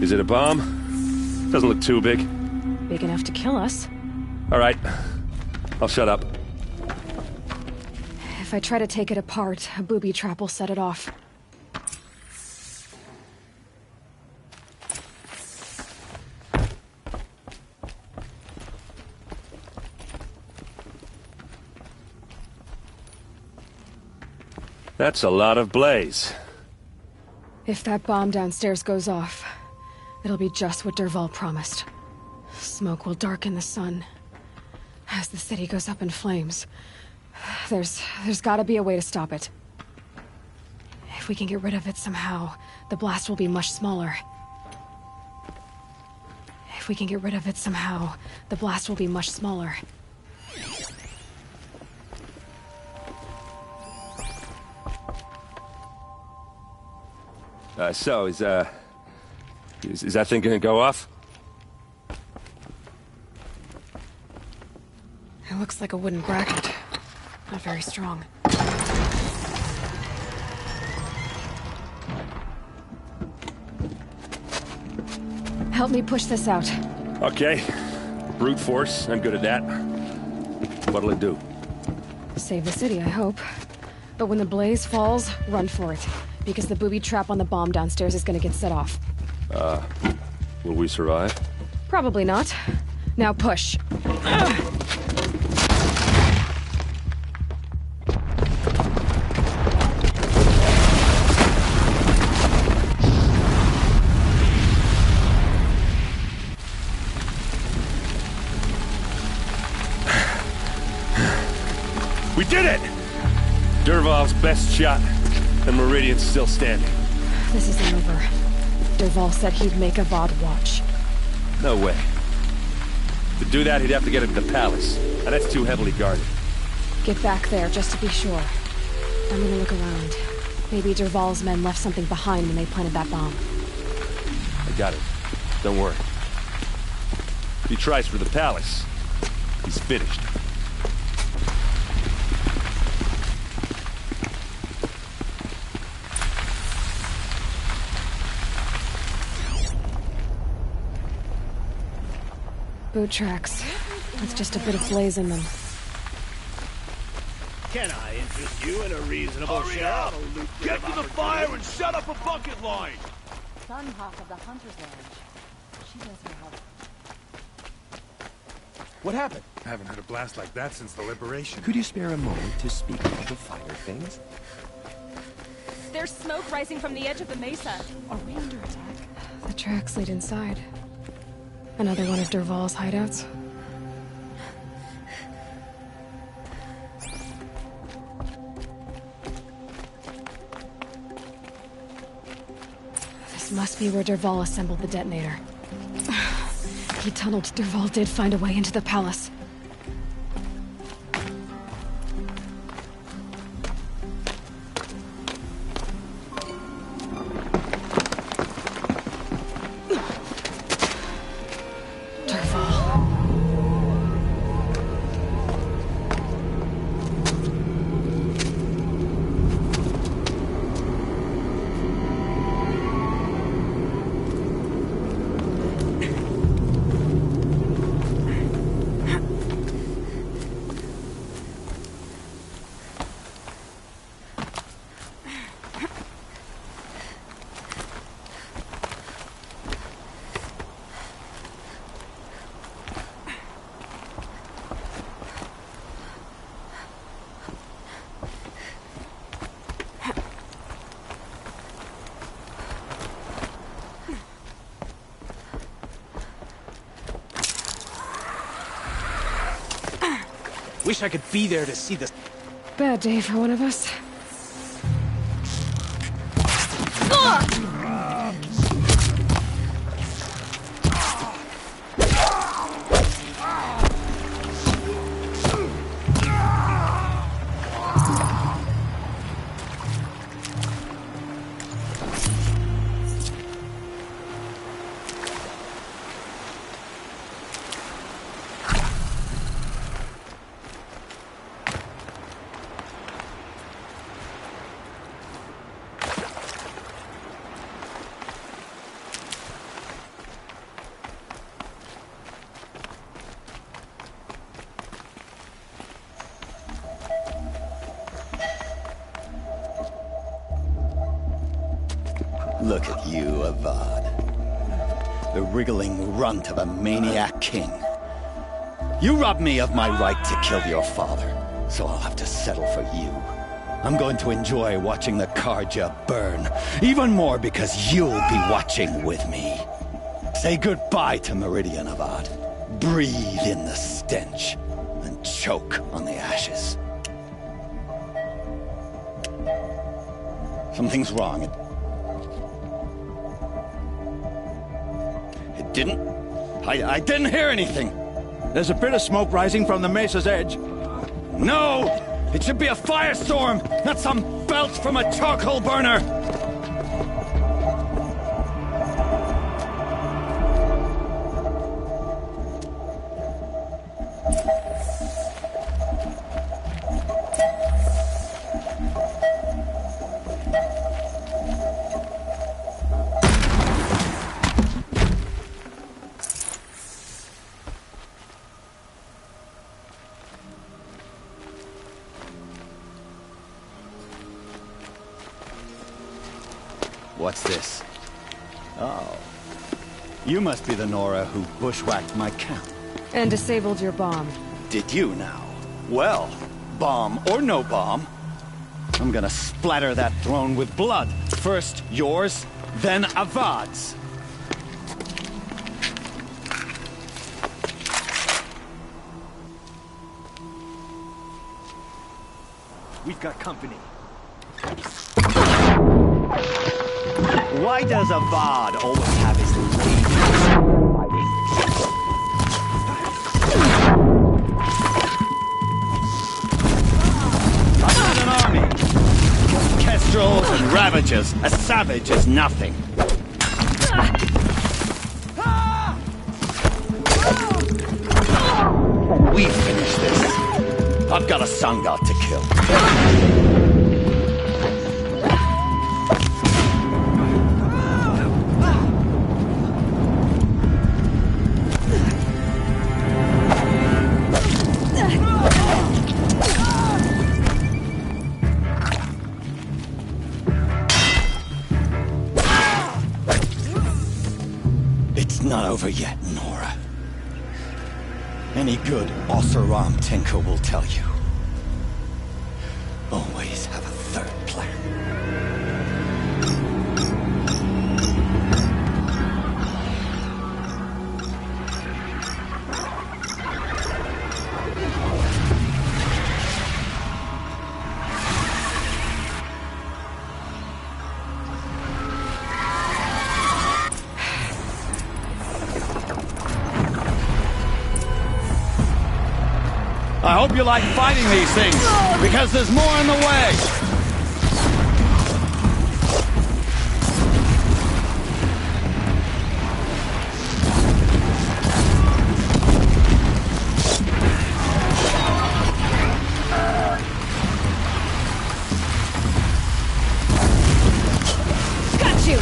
Is it a bomb? Doesn't look too big. Big enough to kill us. All right. I'll shut up. If I try to take it apart, a booby trap will set it off. That's a lot of blaze. If that bomb downstairs goes off, it'll be just what Dervahl promised. Smoke will darken the sun. As the city goes up in flames, there's gotta be a way to stop it. If we can get rid of it somehow, the blast will be much smaller. If we can get rid of it somehow, the blast will be much smaller. So, is that thing gonna go off? It looks like a wooden bracket. Not very strong. Help me push this out. Okay. Brute force, I'm good at that. What'll it do? Save the city, I hope. But when the blaze falls, run for it. Because the booby trap on the bomb downstairs is gonna get set off. Will we survive? Probably not. Now push. We did it! Dervahl's best shot, and Meridian's still standing. This isn't over. Dervahl said he'd make Avad watch. No way. To do that, he'd have to get into the palace, and that's too heavily guarded. Get back there, just to be sure. I'm gonna look around. Maybe Dervahl's men left something behind when they planted that bomb. I got it. Don't worry. If he tries for the palace, he's finished. Boot tracks. With just a bit of blaze in them. Can I interest you in a reasonable share? Get to the fire and set up a bucket line! Sunhawk of the Hunter's Ranch. She does her help. What happened? I haven't heard a blast like that since the liberation. Could you spare a moment to speak of the fire things? There's smoke rising from the edge of the mesa. Are we under attack? The tracks lead inside. Another one of Dervahl's hideouts. This must be where Dervahl assembled the detonator. He tunneled. Dervahl did find a way into the palace. Wish I could be there to see this. Bad day for one of us. Look at you, Avad. The wriggling runt of a maniac king. You robbed me of my right to kill your father, so I'll have to settle for you. I'm going to enjoy watching the Carja burn, even more because you'll be watching with me. Say goodbye to Meridian, Avad. Breathe in the stench, and choke on the ashes. Something's wrong. I didn't hear anything. There's a bit of smoke rising from the mesa's edge. No! It should be a firestorm, not some belch from a charcoal burner! What's this? Oh. You must be the Nora who bushwhacked my camp. And disabled your bomb. Did you now? Well, bomb or no bomb, I'm gonna splatter that throne with blood. First yours, then Avad's. We've got company. Why does Avad always have his ladies? I'm not an army. Kestrels and Ravagers. A savage is nothing. We finish this. I've got a sun god to kill. It's not over yet, Nora. Any good Oseram tinker will tell you. Always have a third plan. I hope you like fighting these things, because there's more in the way! Got you!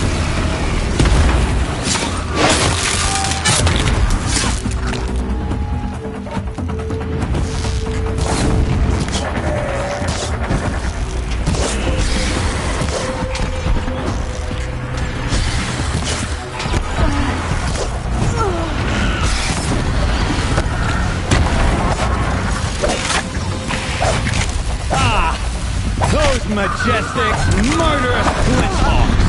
Those majestic, murderous Glinthawks!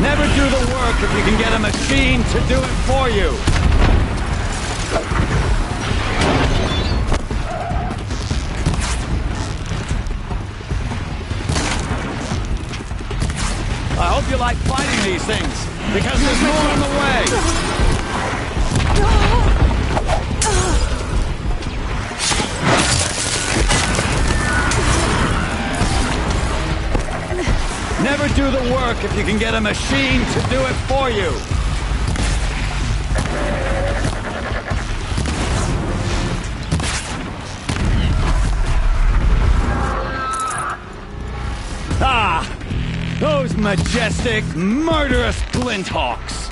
Never do the work if you can get a machine to do it for you! I hope you like fighting these things, because there's more in the way! Never do the work if you can get a machine to do it for you! Ah! Those majestic, murderous Glinthawks!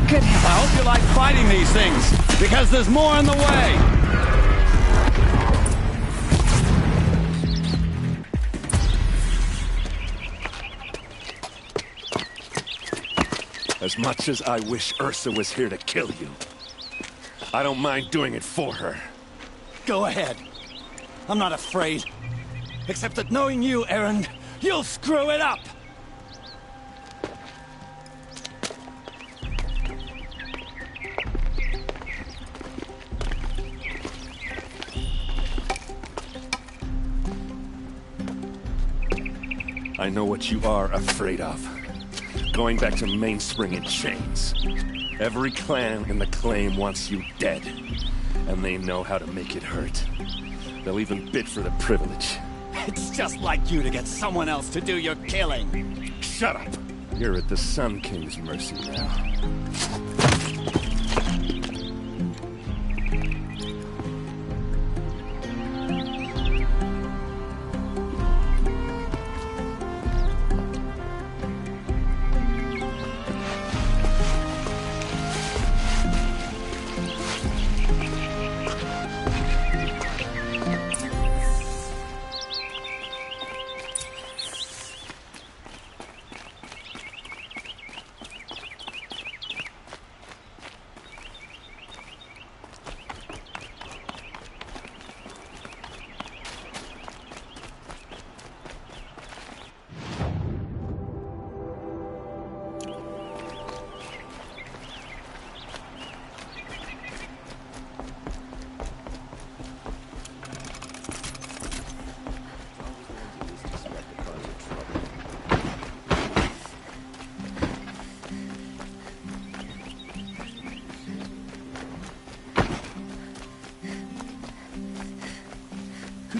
Good. I hope you like fighting these things, because there's more in the way! As much as I wish Ursa was here to kill you, I don't mind doing it for her. Go ahead. I'm not afraid. Except that knowing you, Erend, you'll screw it up! I know what you are afraid of. Going back to Mainspring in chains. Every clan in the Claim wants you dead. And they know how to make it hurt. They'll even bid for the privilege. It's just like you to get someone else to do your killing. Shut up! You're at the Sun King's mercy now.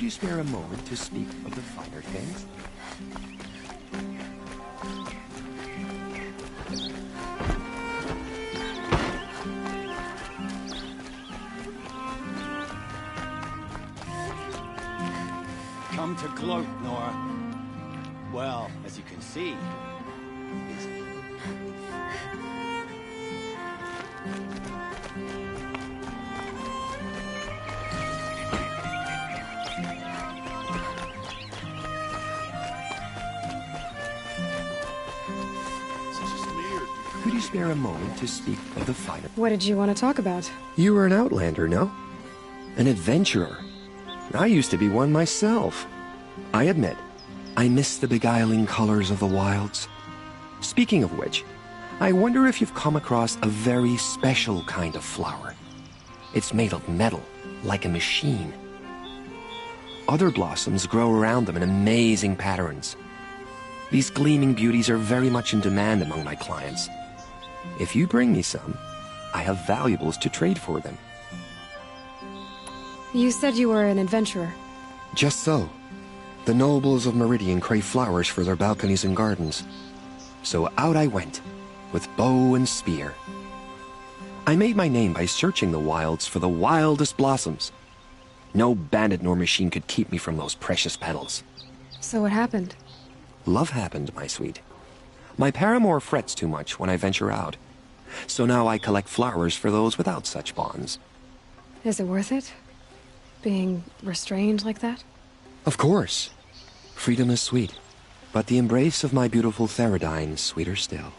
Could you spare a moment to speak of the finer things? Come to gloat, Nora. Well, as you can see, Could you spare a moment to speak of the finer... What did you want to talk about? You were an outlander, no? An adventurer. I used to be one myself. I admit, I miss the beguiling colors of the wilds. Speaking of which, I wonder if you've come across a very special kind of flower. It's made of metal, like a machine. Other blossoms grow around them in amazing patterns. These gleaming beauties are very much in demand among my clients. If you bring me some, I have valuables to trade for them. You said you were an adventurer. Just so. The nobles of Meridian crave flowers for their balconies and gardens. So out I went, with bow and spear. I made my name by searching the wilds for the wildest blossoms. No bandit nor machine could keep me from those precious petals. So what happened? Love happened, my sweet. My paramour frets too much when I venture out. So now I collect flowers for those without such bonds. Is it worth it? Being restrained like that? Of course. Freedom is sweet, but the embrace of my beautiful Theradine is sweeter still.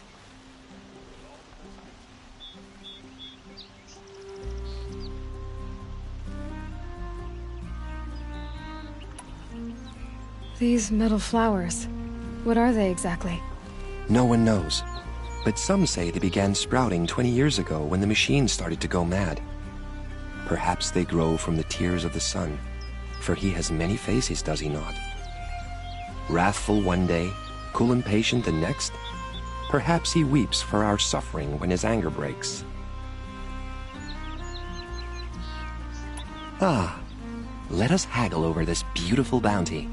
These metal flowers, what are they exactly? No one knows, but some say they began sprouting 20 years ago when the machine started to go mad. Perhaps they grow from the tears of the sun, for he has many faces, does he not? Wrathful one day, cool and patient the next. Perhaps he weeps for our suffering when his anger breaks. Ah, let us haggle over this beautiful bounty.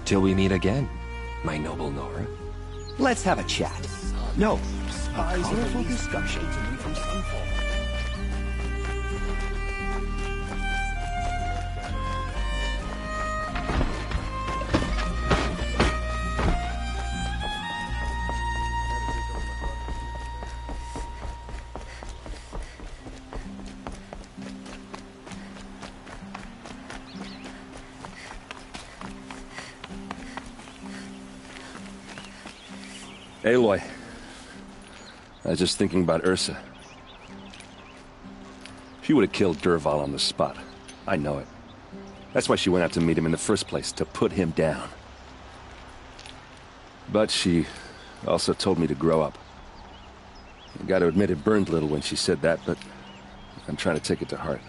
Till we meet again, my noble Nora. Let's have a chat. No, a colorful discussion. Aloy, I was just thinking about Ursa. She would have killed Dervahl on the spot. I know it. That's why she went out to meet him in the first place, to put him down. But she also told me to grow up. I gotta admit it burned a little when she said that, but I'm trying to take it to heart.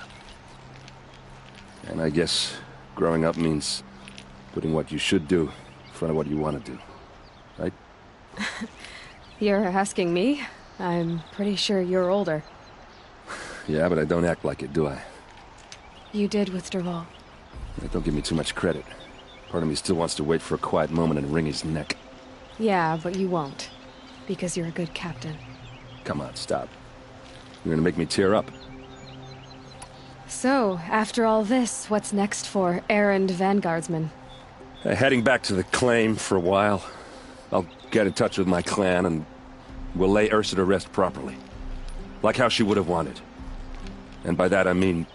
And I guess growing up means putting what you should do in front of what you want to do. Right? You're asking me? I'm pretty sure you're older. Yeah, but I don't act like it, do I? You did with Dervahl. Don't give me too much credit. Part of me still wants to wait for a quiet moment and wring his neck. Yeah, but you won't. Because you're a good captain. Come on, stop. You're gonna make me tear up. So, after all this, what's next for errand vanguardsman? Heading back to the claim for a while. I'll get in touch with my clan and we'll lay Ursa to rest properly. Like how she would have wanted. And by that I mean,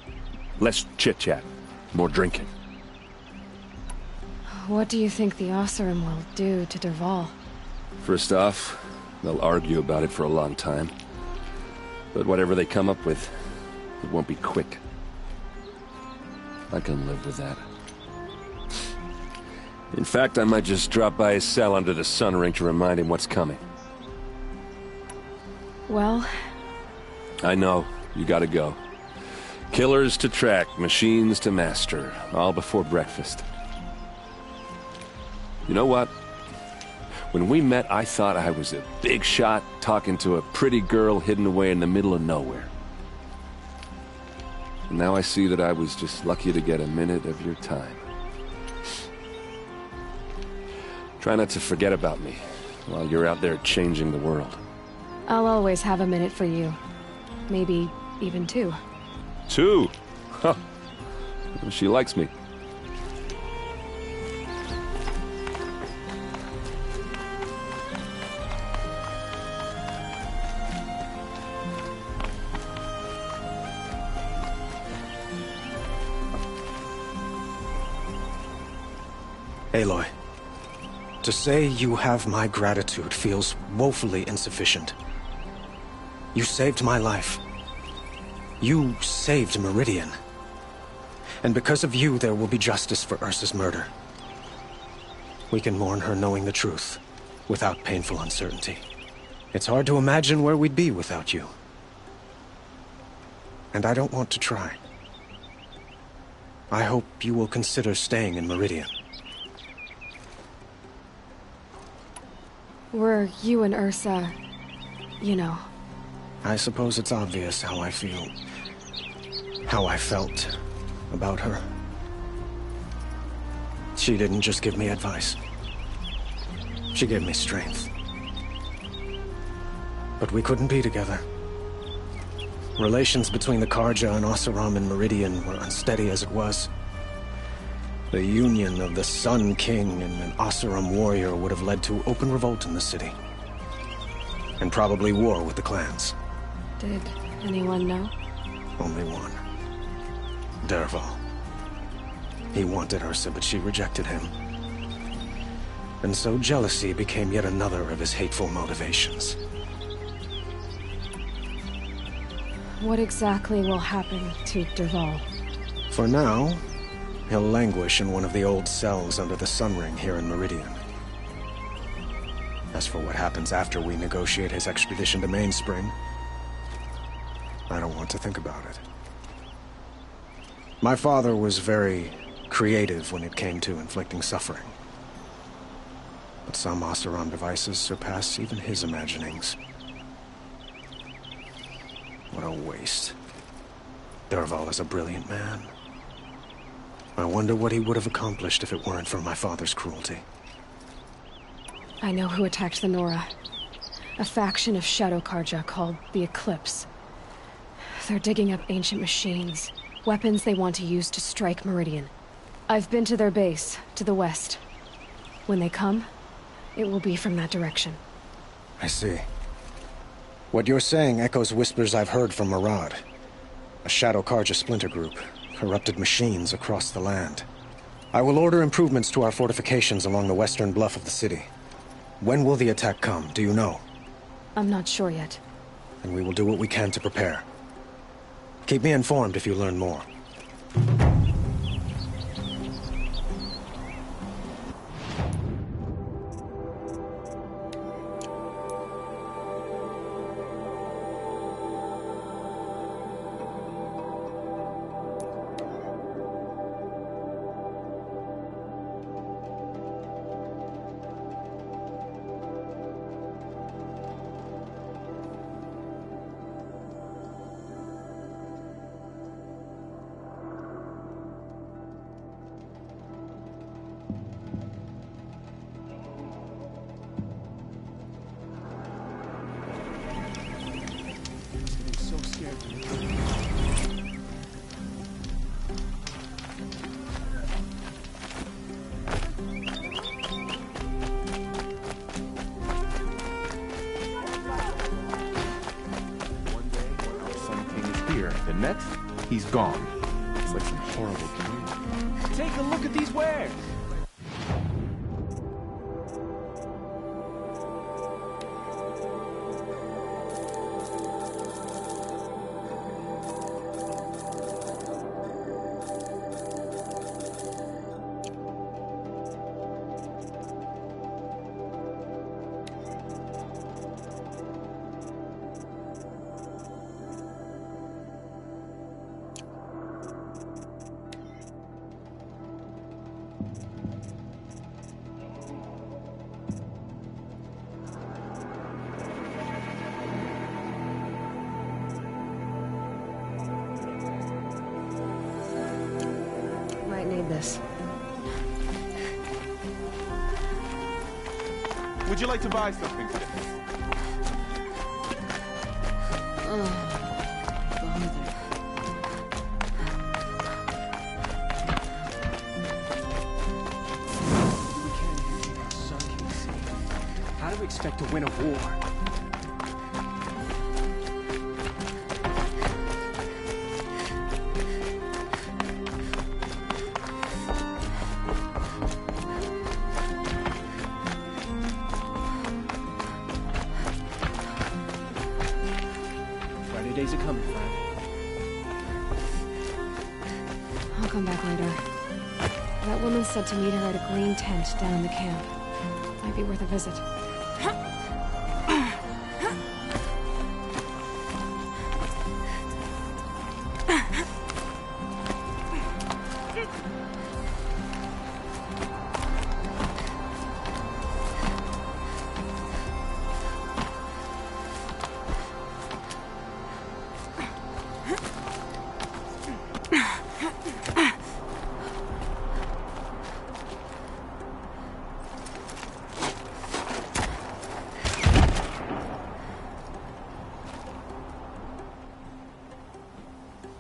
less chit-chat. more drinking. What do you think the Oseram will do to Dervahl? First off, they'll argue about it for a long time. But whatever they come up with, it won't be quick. I can live with that. In fact, I might just drop by his cell under the sun ring to remind him what's coming. Well... I know. You gotta go. Killers to track, machines to master, all before breakfast. You know what? When we met, I thought I was a big shot talking to a pretty girl hidden away in the middle of nowhere. And now I see that I was just lucky to get a minute of your time. Try not to forget about me while you're out there changing the world. I'll always have a minute for you. Maybe even 2. 2? Huh. She likes me. Aloy, to say you have my gratitude feels woefully insufficient. You saved my life. You saved Meridian. And because of you, there will be justice for Ursa's murder. We can mourn her knowing the truth, without painful uncertainty. It's hard to imagine where we'd be without you. And I don't want to try. I hope you will consider staying in Meridian. Were you and Ursa... you know... I suppose it's obvious how I feel. How I felt about her. She didn't just give me advice. She gave me strength. But we couldn't be together. Relations between the Carja and Oseram and Meridian were unsteady as it was. The union of the Sun King and an Oseram warrior would have led to open revolt in the city. And probably war with the clans. Did anyone know? Only one. Dervahl. He wanted Ursa, but she rejected him. And so jealousy became yet another of his hateful motivations. What exactly will happen to Dervahl? For now, he'll languish in one of the old cells under the Sun Ring here in Meridian. As for what happens after we negotiate his expedition to Mainspring, I don't want to think about it. My father was very creative when it came to inflicting suffering. But some Oseram devices surpass even his imaginings. What a waste. Dervahl is a brilliant man. I wonder what he would have accomplished if it weren't for my father's cruelty. I know who attacked the Nora. A faction of Shadow Carja called the Eclipse. They're digging up ancient machines, weapons they want to use to strike Meridian. I've been to their base, to the west. When they come, it will be from that direction. I see. What you're saying echoes whispers I've heard from Maraud. A Shadow Carja splinter group, corrupted machines across the land. I will order improvements to our fortifications along the western bluff of the city. When will the attack come, do you know? I'm not sure yet. And we will do what we can to prepare. Keep me informed if you learn more. The next, he's gone. It's like some horrible dream. Take a look at these wares! Need this. Would you like to buy something today? We can't hear anything our son can see. How do we expect to win a war? Days are coming, friend. I'll come back later. That woman said to meet her at a green tent down in the camp. Might be worth a visit.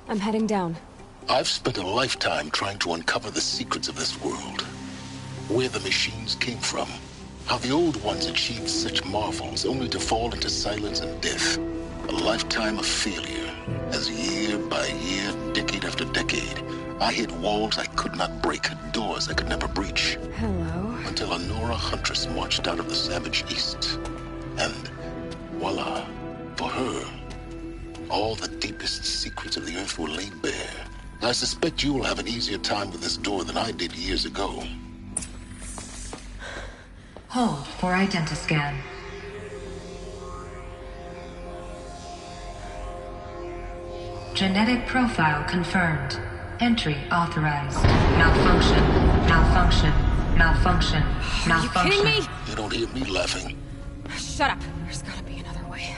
I'm heading down. I've spent a lifetime trying to uncover the secrets of this world. Where the machines came from. How the old ones achieved such marvels only to fall into silence and death. A lifetime of failure. As year by year, decade after decade, I hit walls I could not break, doors I could never breach. Hello. Until a Nora huntress marched out of the savage east. And voila, for her, all the deepest secrets of the Earth were laid bare. I suspect you will have an easier time with this door than I did years ago. Hold for identiscan. Genetic profile confirmed. Entry authorized. Malfunction. Malfunction. Malfunction. Malfunction. Are you kidding me? You don't hear me laughing. Shut up. There's gotta be another way.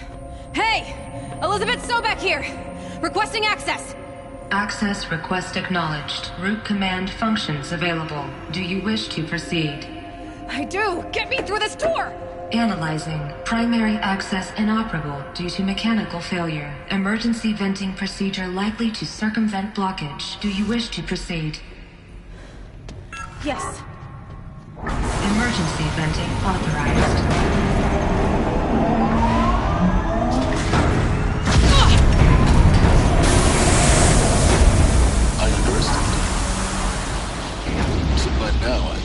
Hey! Elizabeth Sobek here! Requesting access! Access request acknowledged. Root command functions available. Do you wish to proceed? I do! Get me through this door! Analyzing. Primary access inoperable due to mechanical failure. Emergency venting procedure likely to circumvent blockage. Do you wish to proceed? Yes. Emergency venting authorized. I underestimated. So by now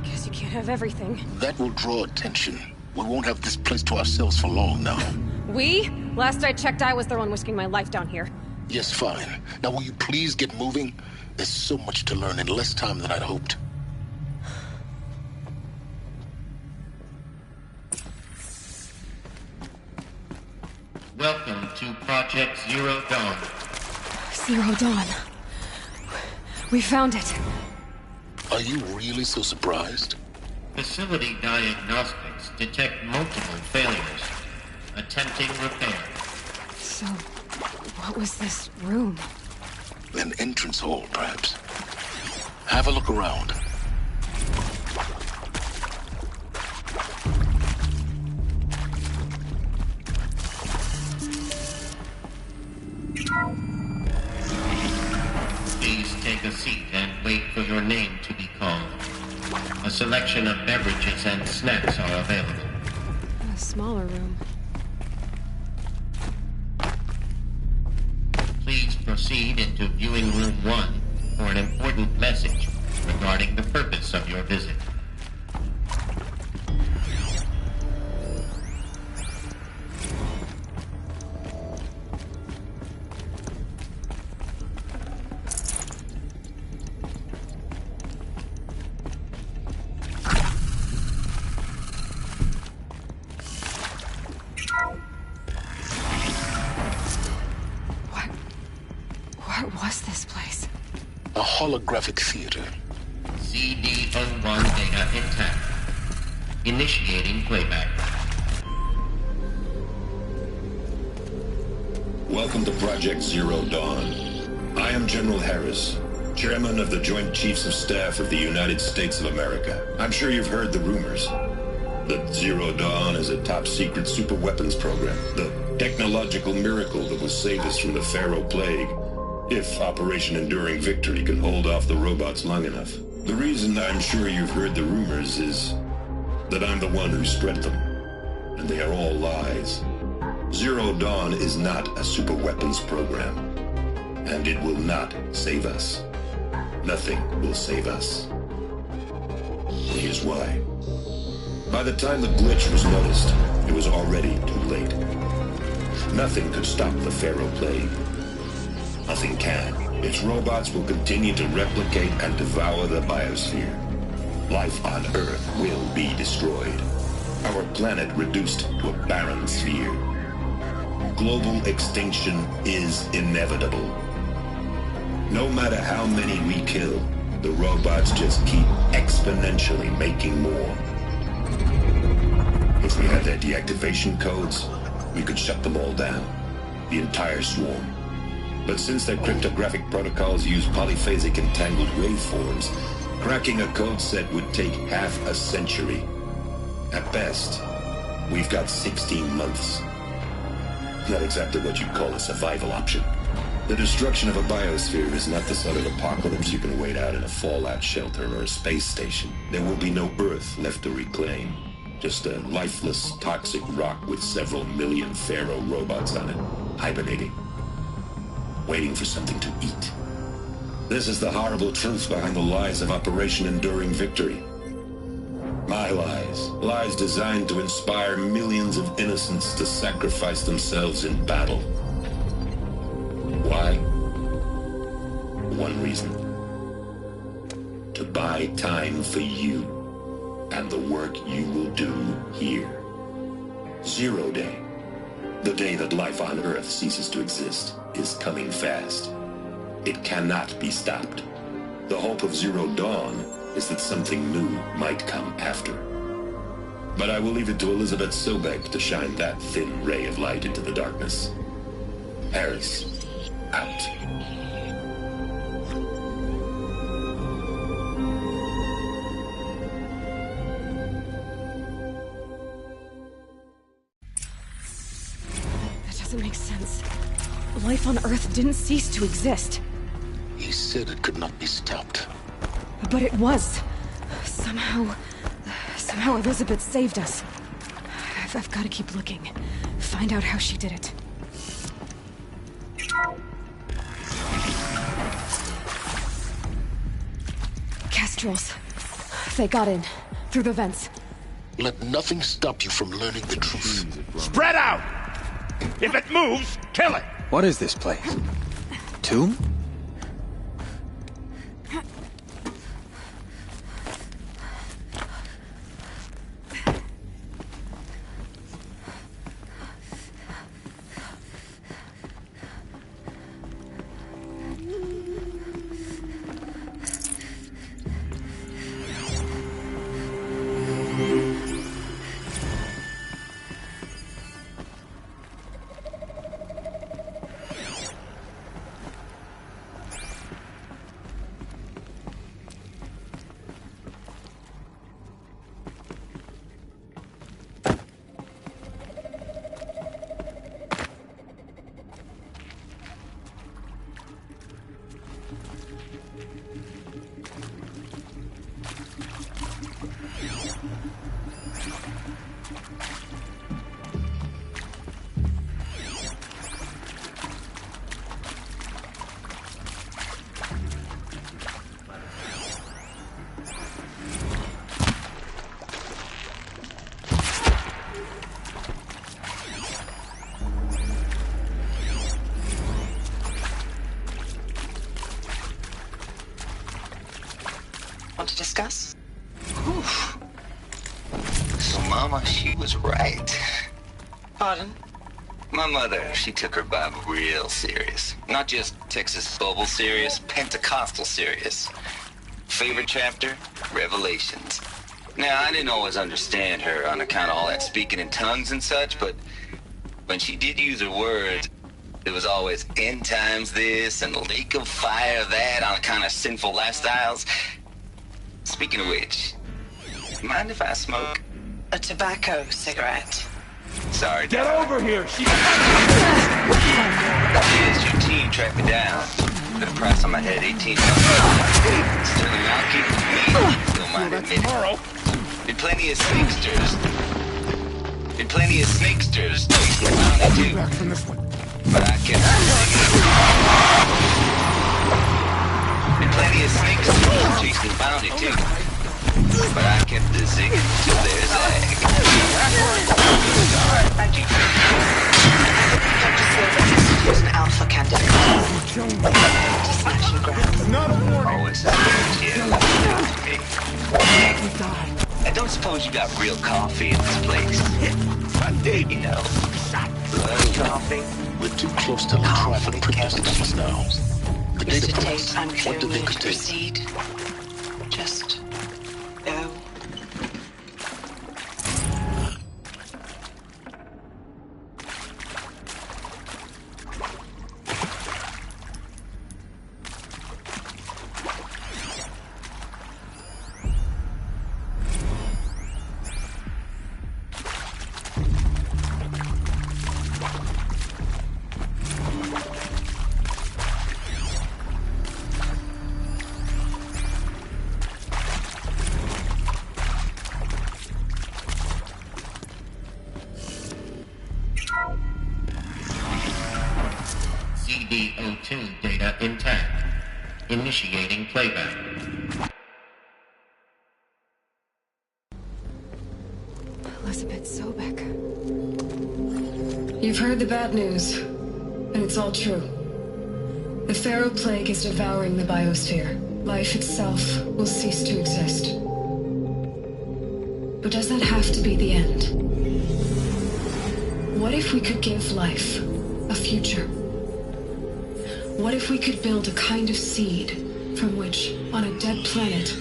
Guess you can't have everything. that will draw attention. We won't have this place to ourselves for long now. We? Last I checked, I was the one risking my life down here. Yes, fine. Now will you please get moving? There's so much to learn in less time than I'd hoped. Welcome to Project Zero Dawn. Zero Dawn. We found it. Are you really so surprised? Facility diagnostics detect multiple failures. Attempting repair. So, what was this room? An entrance hall, perhaps. Have a look around. Please take a seat and wait for your name to be called. A selection of beverages and snacks are available. A smaller room. Please proceed into viewing room 1 for an important message regarding the purpose of your visit. What was this place? A holographic theater. CD01 data intact. Initiating playback. Welcome to Project Zero Dawn. I am General Harris, Chairman of the Joint Chiefs of Staff of the United States of America. I'm sure you've heard the rumors that Zero Dawn is a top-secret superweapons program, the technological miracle that will save us from the Pharaoh Plague, if Operation Enduring Victory can hold off the robots long enough. The reason I'm sure you've heard the rumors is that I'm the one who spread them, and they are all lies. Zero Dawn is not a superweapons program, and it will not save us. Nothing will save us. Here's why. By the time the glitch was noticed, it was already too late. Nothing could stop the Pharaoh Plague. Nothing can. Its robots will continue to replicate and devour the biosphere. Life on Earth will be destroyed. Our planet reduced to a barren sphere. Global extinction is inevitable. No matter how many we kill, the robots just keep exponentially making more. If we had their deactivation codes, we could shut them all down. The entire swarm. But since their cryptographic protocols use polyphasic entangled waveforms, cracking a code set would take half a century. At best, we've got 16 months. Not exactly what you'd call a survival option. The destruction of a biosphere is not the sort of apocalypse you can wait out in a fallout shelter or a space station. There will be no Earth left to reclaim. Just a lifeless, toxic rock with several million Pharaoh robots on it, hibernating. Waiting for something to eat. This is the horrible truth behind the lies of Operation Enduring Victory. My lies. Lies designed to inspire millions of innocents to sacrifice themselves in battle. Why? One reason. To buy time for you and the work you will do here. Zero Day. The day that life on Earth ceases to exist is coming fast. It cannot be stopped. The hope of Zero Dawn is that something new might come after. But I will leave it to Elizabeth Sobek to shine that thin ray of light into the darkness. Harris, out. Doesn't make sense. Life on Earth didn't cease to exist. He said it could not be stopped. But it was. Somehow Elizabeth saved us. I've got to keep looking. Find out how she did it. Kestrels. They got in. Through the vents. Let nothing stop you from learning the truth. Spread out! If it moves, kill it! What is this place? Tomb? discuss? Whew. So, Mama, she was right. Pardon? My mother, she took her Bible real serious. Not just Texas Bible serious, Pentecostal serious. Favorite chapter? Revelations. Now, I didn't always understand her on account of all that speaking in tongues and such, but when she did use her words, it was always end times this and lake of fire that on account of sinful lifestyles. Speaking of which, mind if I smoke? A tobacco cigarette. Sorry, Get over here! She... Yes, your team tracked me down. Put a price on my head, 18 months. Still a monkey? Me? Don't mind admitting. Been plenty of snakesters. Chasing bounty too. But I kept Been plenty of snakesters chasing bounty too. But I kept the zigging till there's ag. How'd you feel? Dr. Silver is an alpha candidate. To snatch and grab. Always happens, yeah. I don't suppose you got real coffee in this place. You know, blood coffee. We're too close to the traffic protesters now. The data points. What do they contain? Proceed. Just go. CD02 data intact. Initiating playback. Elizabeth Sobek. You've heard the bad news, and it's all true. The Pharaoh Plague is devouring the biosphere. Life itself will cease to exist. But does that have to be the end? What if we could give life a future? What if we could build a kind of seed from which, on a dead planet,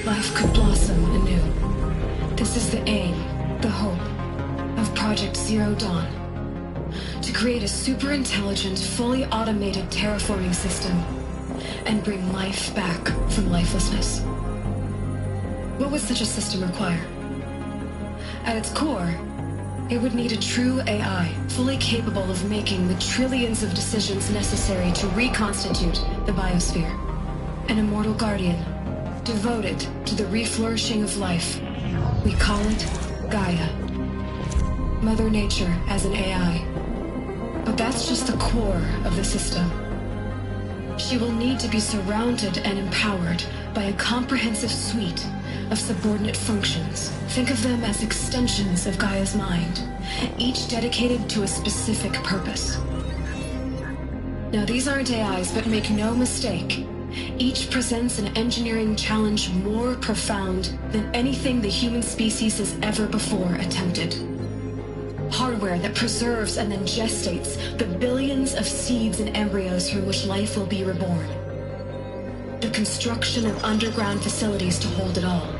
life could blossom anew? This is the aim, the hope, of Project Zero Dawn. To create a super-intelligent, fully automated terraforming system and bring life back from lifelessness. What would such a system require? At its core, it would need a true AI, fully capable of making the trillions of decisions necessary to reconstitute the biosphere. An immortal guardian, devoted to the reflourishing of life. We call it Gaia. Mother Nature as an AI. But that's just the core of the system. She will need to be surrounded and empowered by a comprehensive suite of subordinate functions. Think of them as extensions of Gaia's mind, each dedicated to a specific purpose. Now, these aren't AIs, but make no mistake, each presents an engineering challenge more profound than anything the human species has ever before attempted. Hardware that preserves and then gestates the billions of seeds and embryos from which life will be reborn. The construction of underground facilities to hold it all.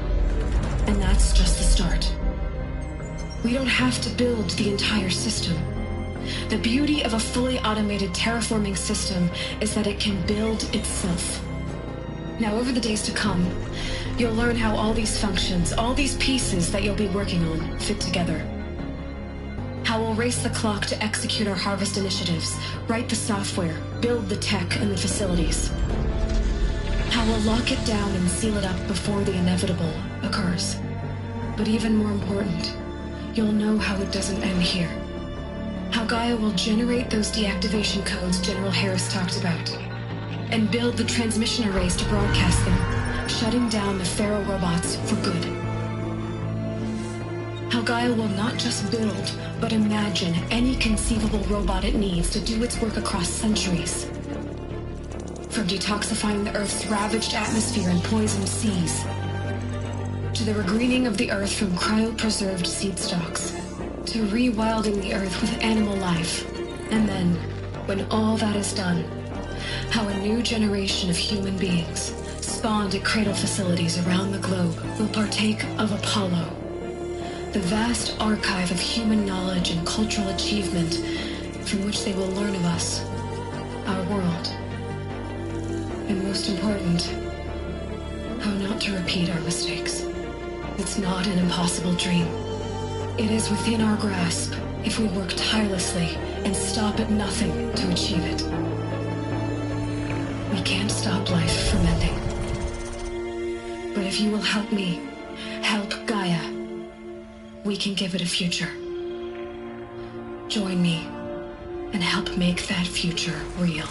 And that's just the start. We don't have to build the entire system. The beauty of a fully automated terraforming system is that it can build itself. Now, over the days to come, you'll learn how all these functions, all these pieces that you'll be working on, fit together. How we'll race the clock to execute our harvest initiatives, write the software, build the tech and the facilities. How we'll lock it down and seal it up before the inevitable occurs. But even more important, you'll know how it doesn't end here. How Gaia will generate those deactivation codes General Harris talked about, and build the transmission arrays to broadcast them, shutting down the Pharaoh robots for good. How Gaia will not just build, but imagine any conceivable robot it needs to do its work across centuries. From detoxifying the Earth's ravaged atmosphere and poisoned seas, to the regreening of the Earth from cryopreserved seed stocks, to rewilding the Earth with animal life. And then, when all that is done, how a new generation of human beings, spawned at cradle facilities around the globe, will partake of Apollo, the vast archive of human knowledge and cultural achievement from which they will learn of us, our world, and most important, how not to repeat our mistakes. It's not an impossible dream. It is within our grasp if we work tirelessly and stop at nothing to achieve it. We can't stop life from ending. But if you will help me, help Gaia, we can give it a future. Join me and help make that future real.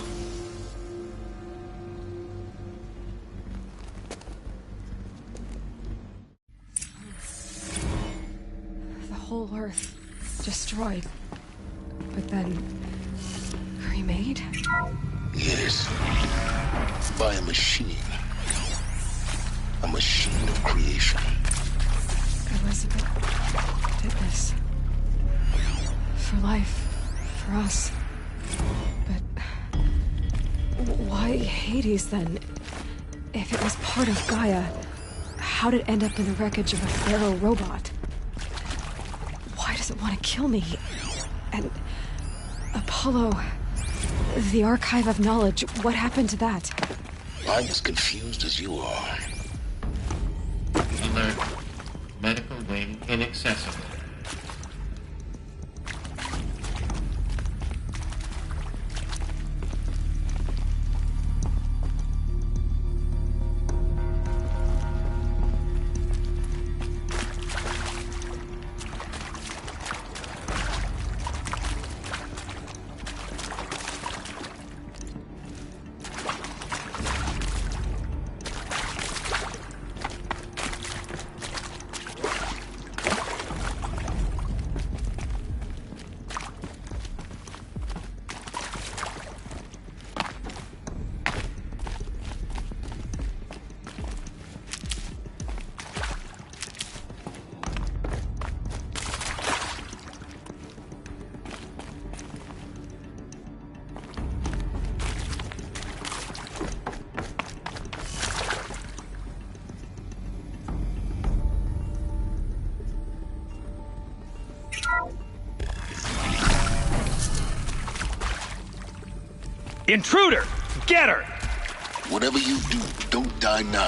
The whole Earth destroyed, but then remade? Yes. By a machine. A machine of creation. Elizabeth did this. For life. For us. But why Hades then? If it was part of Gaia, how did it end up in the wreckage of a Pharaoh robot? Why does it want to kill me? And Apollo, the archive of knowledge, what happened to that? I'm as confused as you are. Alert. Medical wing inaccessible. Intruder! Get her! Whatever you do, don't die now.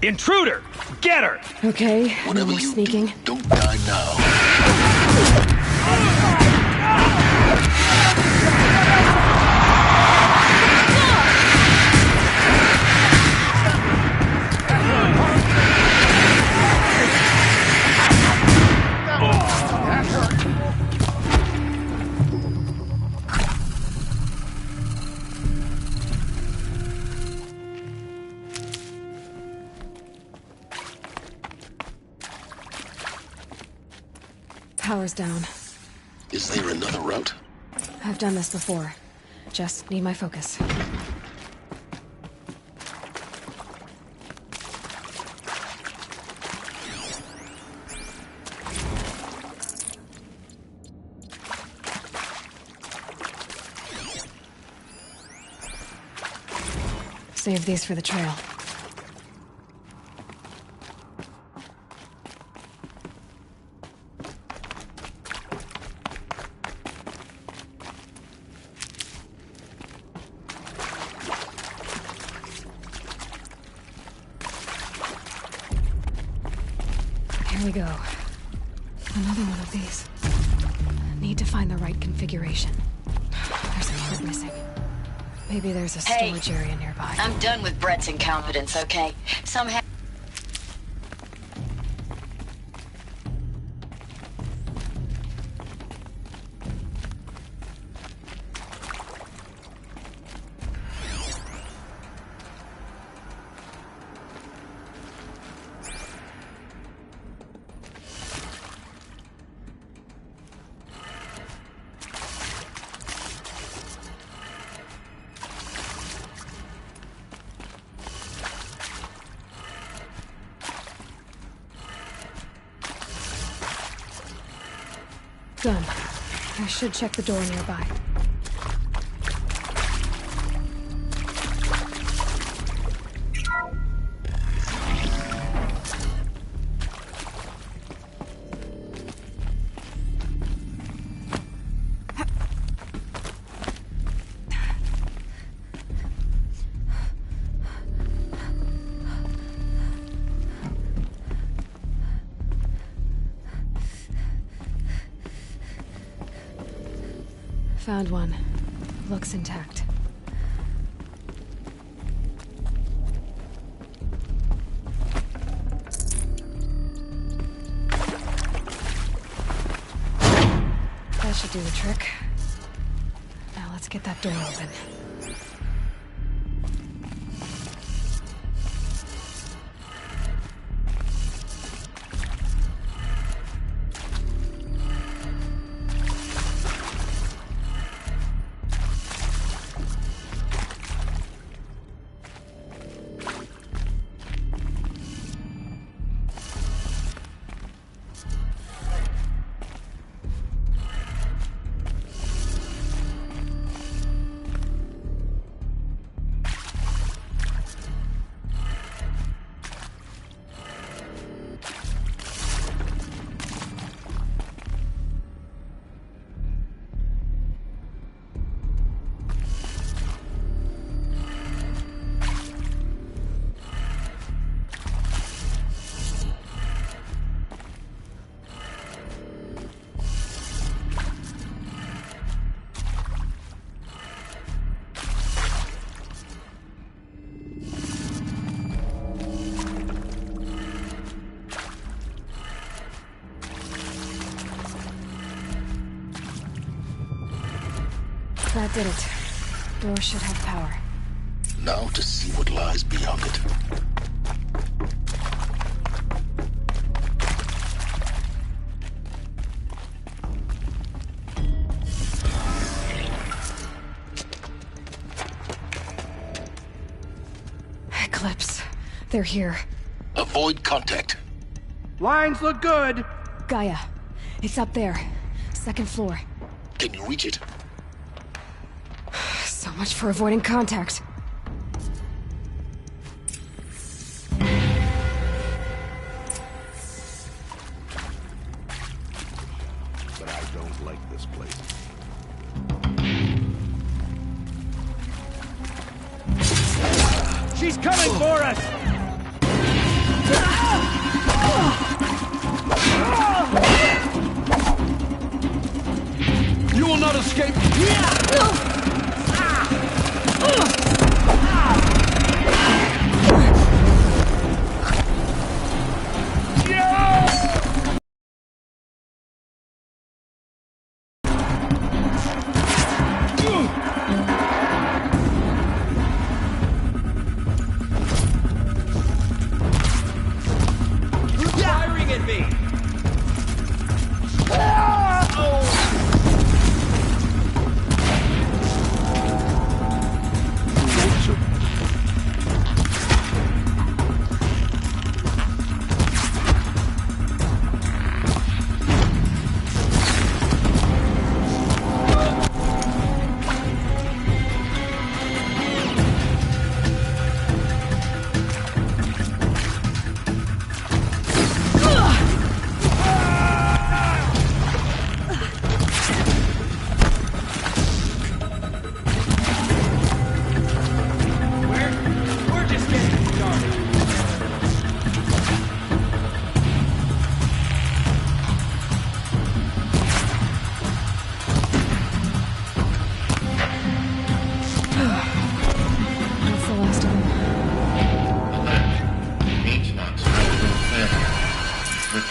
Intruder! Get her! Okay, no more sneaking. Don't die now. Power's down. Is there another route? I've done this before. Just need my focus. Save these for the trail. Here we go. Another one of these. Need to find the right configuration. There's a part missing. Maybe there's a storage area nearby. I'm done with Brett's incompetence, okay? Somehow... Done. I should check the door nearby. Found one. Looks intact. That should do the trick. Now let's get that door open. That did it. Door should have power. Now to see what lies beyond it. Eclipse. They're here. Avoid contact. Lines look good. Gaia. It's up there. Second floor. Can you reach it? So much for avoiding contact. But I don't like this place. She's coming for us! You will not escape!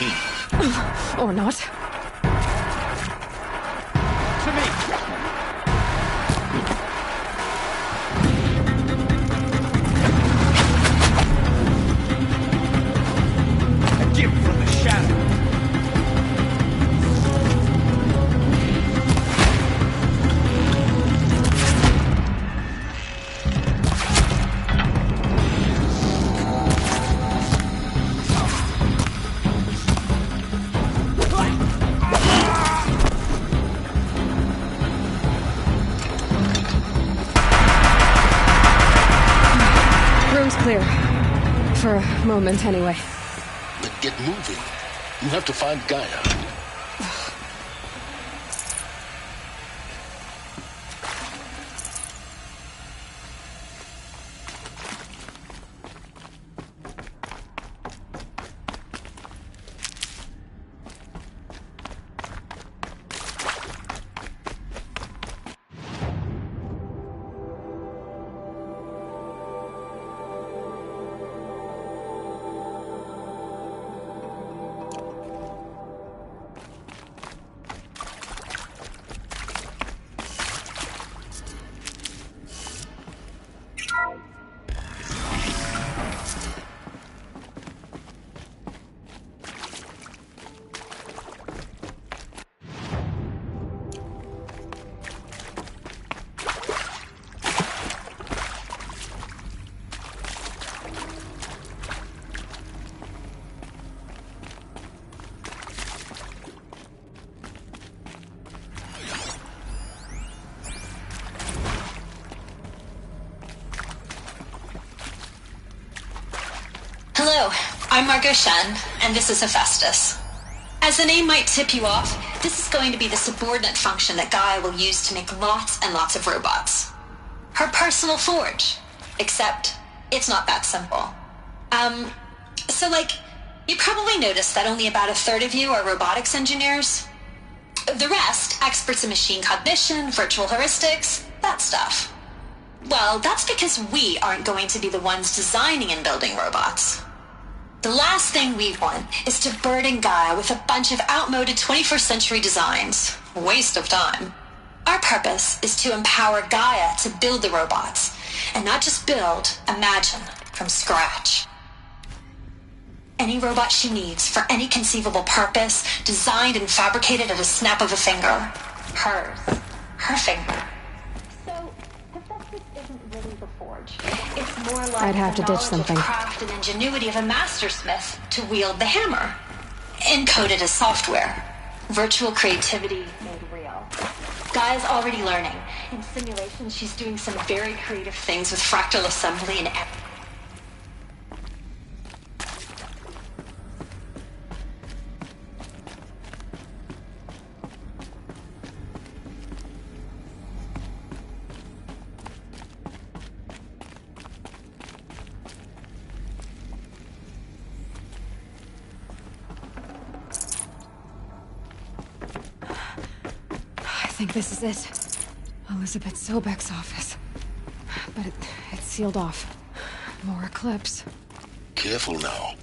key. Or not. To me! A gift from the shadow. Room's clear. For a moment, anyway. But get moving. You have to find Gaia. Hello, I'm Margot Shen, and this is Hephaestus. As the name might tip you off, this is going to be the subordinate function that Gaia will use to make lots and lots of robots. Her personal forge. Except, it's not that simple. You probably noticed that only about a third of you are robotics engineers. The rest, experts in machine cognition, virtual heuristics, that stuff. Well, that's because we aren't going to be the ones designing and building robots. The last thing we want is to burden Gaia with a bunch of outmoded 21st century designs. Waste of time. Our purpose is to empower Gaia to build the robots, and not just build, imagine, from scratch. Any robot she needs for any conceivable purpose, designed and fabricated at a snap of a finger. Hers. Her finger. So, Hephaestus isn't really the forge. It's more like I'd have to ditch something. The craft and ingenuity of a mastersmith to wield the hammer. Encoded as software. Virtual creativity made real. Gaia's already learning. In simulations, she's doing some very creative things with fractal assembly and I think this is it. Elizabeth Sobek's office. But it's sealed off. More Eclipse. Careful now.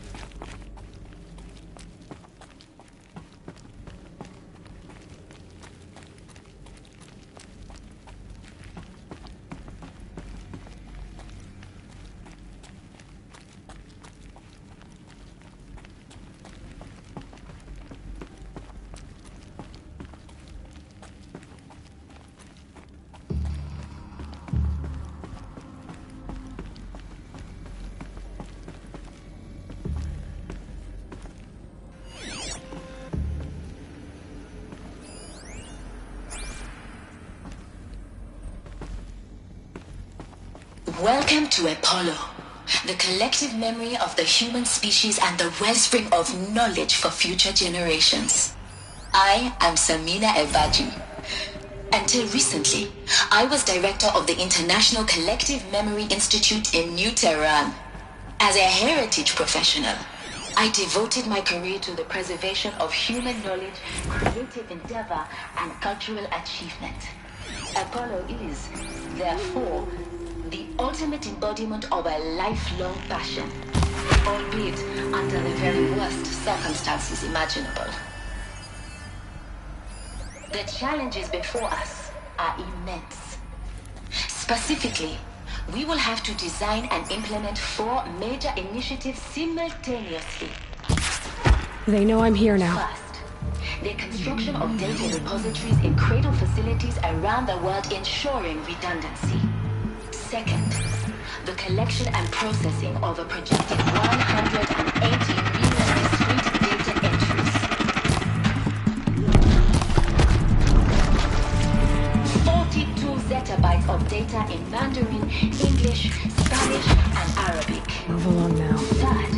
Welcome to Apollo, the collective memory of the human species and the wellspring of knowledge for future generations. I am Samina Evaji. Until recently, I was director of the International Collective Memory Institute in New Tehran. As a heritage professional, I devoted my career to the preservation of human knowledge, creative endeavor, and cultural achievement. Apollo is, therefore, the ultimate embodiment of a lifelong passion, albeit under the very worst circumstances imaginable. The challenges before us are immense. Specifically, we will have to design and implement 4 major initiatives simultaneously. They know I'm here now. First, the construction of data repositories in cradle facilities around the world, ensuring redundancy. Second, the collection and processing of a projected 180 million discrete data entries. 42 zettabytes of data in Mandarin, English, Spanish, and Arabic. Move along now. Third,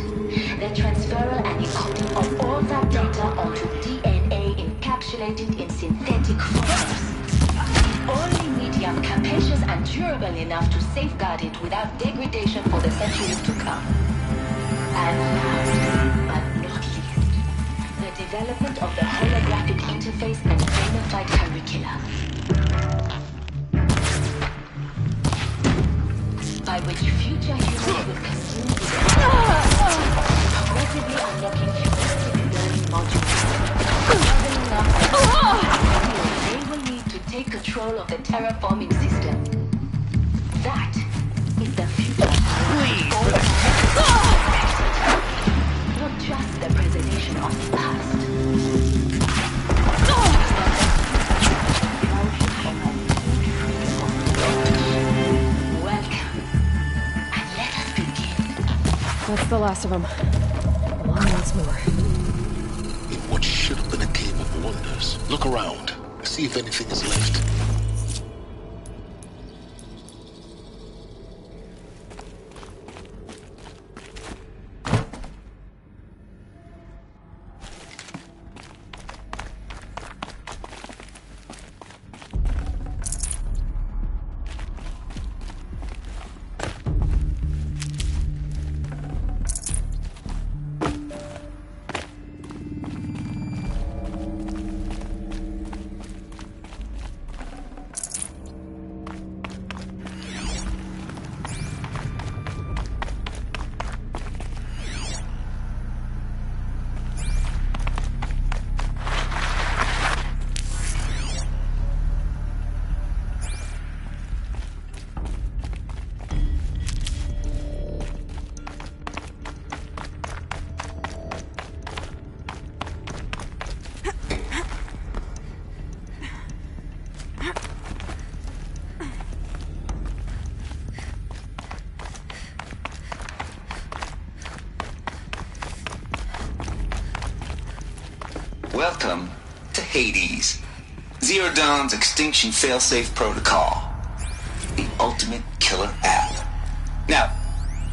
the transferal and encoding of all that data onto DNA encapsulated in synthetic forms. Only medium capacious and durable enough to safeguard it without degradation for the centuries to come. And last but not least, the development of the holographic interface and gamified curricula, by which future humans will consume progressively unlocking heuristic learning modules. They will need to take control of the terraforming system. That is the future. Not just the preservation of the past. Welcome. And let us begin. That's the last of them. Along once more. In what should have been a cave of wonders. Look around. See if anything is left. Welcome to Hades, Zero Dawn's extinction failsafe protocol. The ultimate killer app. Now,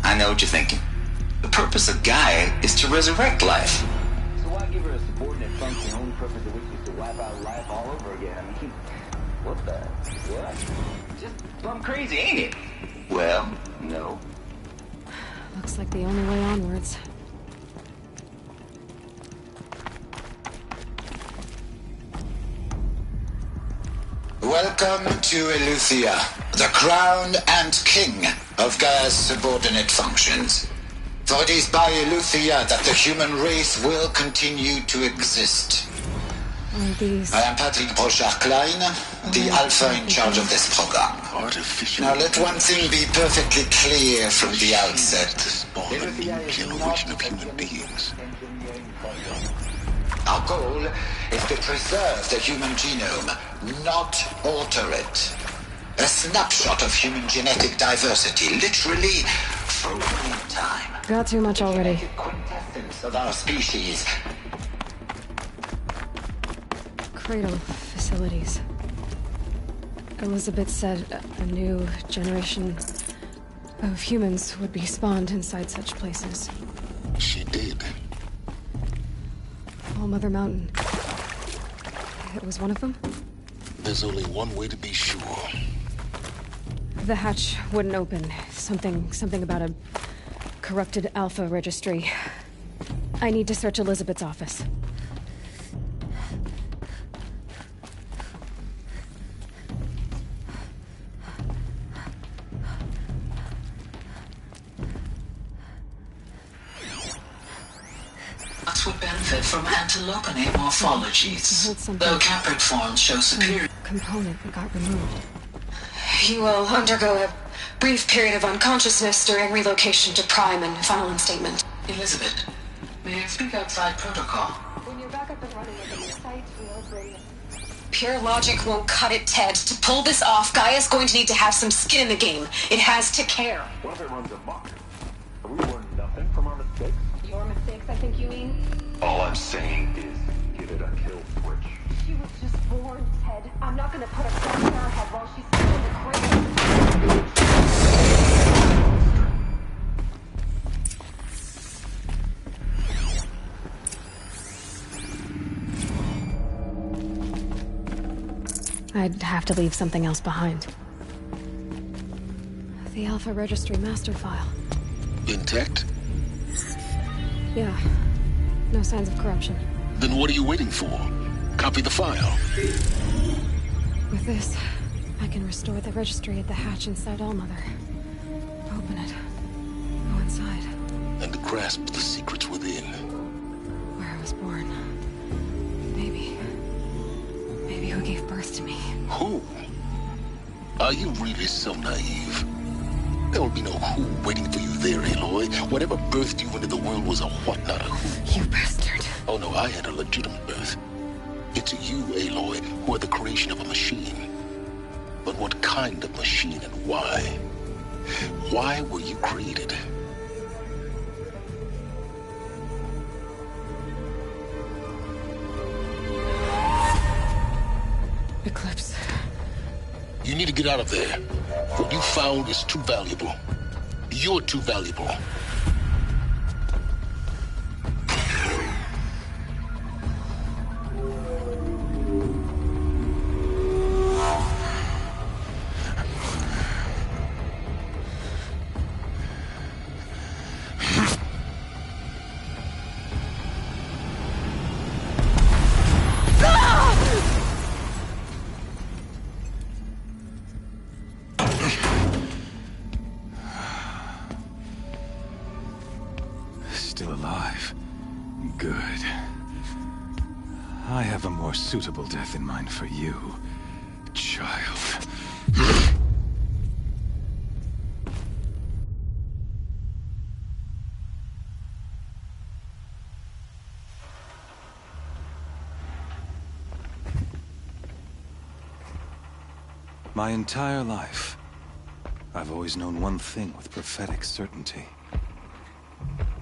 I know what you're thinking. The purpose of Gaia is to resurrect life. So why give her a subordinate function, only purpose of which is to wipe out life all over again? I mean, what the? What? Just plumb crazy, ain't it? Well, no. Looks like the only way onwards. Welcome to Eleuthia, the crown and king of Gaia's subordinate functions. For it is by Eleuthia that the human race will continue to exist. I am Patrick Brochard-Klein, the Alpha in charge of this program. Now let one thing be perfectly clear from the outset. Generation of human beings. Our goal is to preserve the human genome, not alter it. A snapshot of human genetic diversity, literally frozen in time. Got too much already. Quintessence of our species. Cradle facilities. Elizabeth said a new generation of humans would be spawned inside such places. She did. All Mother Mountain. It was one of them? There's only one way to be sure. The hatch wouldn't open. Something about a corrupted Alpha registry. I need to search Elizabeth's office. would benefit from antilopinae morphologies, though caprid forms show superior... Component that got removed. You will undergo a brief period of unconsciousness during relocation to Prime and final instatement. Elizabeth, may I speak outside protocol? When you're back up and running with the new sites, we'll bring it. Pure logic won't cut it, Ted. To pull this off, Gaia's going to need to have some skin in the game. It has to care. What if it runs amok? Have we learned nothing from our mistakes? Your mistakes, I think you mean? All I'm saying is, give it a kill switch. She was just born, Ted. I'm not gonna put a gun in her head while she's still in the cradle. I'd have to leave something else behind. The Alpha Registry master file. Intact? Yeah. No signs of corruption. Then what are you waiting for? Copy the file. With this, I can restore the registry at the hatch inside Allmother. Open it. Go inside. And grasp the secrets within. Where I was born. Maybe who gave birth to me. Who? Are you really so naive? There will be no who waiting for you there, Aloy. Whatever birthed you into the world was a what, not a who. You bastard. Oh no, I had a legitimate birth. It's you, Aloy, who are the creation of a machine. But what kind of machine and why? Why were you created? Eclipse. You need to get out of there. What you found is too valuable. You're too valuable. Still alive. Good. I have a more suitable death in mind for you, child. My entire life, I've always known one thing with prophetic certainty.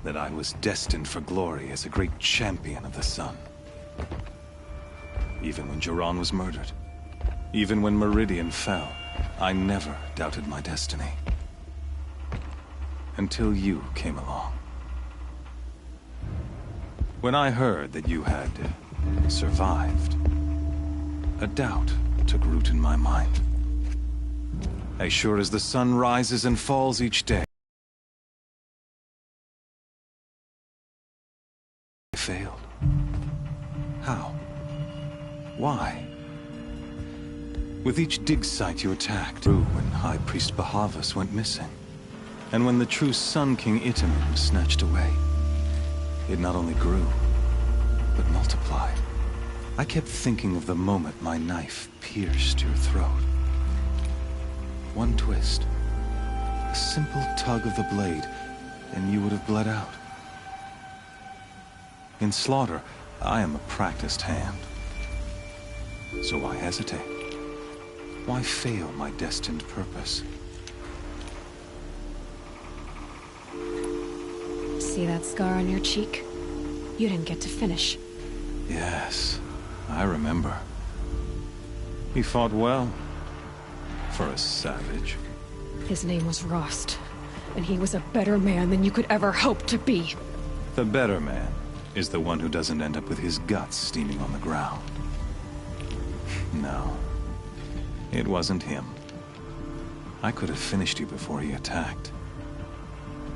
That I was destined for glory as a great champion of the sun. Even when Jiran was murdered, even when Meridian fell, I never doubted my destiny. Until you came along. When I heard that you had survived, a doubt took root in my mind. As sure as the sun rises and falls each day, failed. How? Why? With each dig site you attacked, grew when High Priest Bahavas went missing, and when the true Sun King Itamen was snatched away, it not only grew, but multiplied. I kept thinking of the moment my knife pierced your throat. One twist, a simple tug of the blade, and you would have bled out. In slaughter, I am a practiced hand. So why hesitate? Why fail my destined purpose? See that scar on your cheek? You didn't get to finish. Yes, I remember. He fought well. For a savage. His name was Rost, and he was a better man than you could ever hope to be. The better man is the one who doesn't end up with his guts steaming on the ground. No, it wasn't him. I could have finished you before he attacked.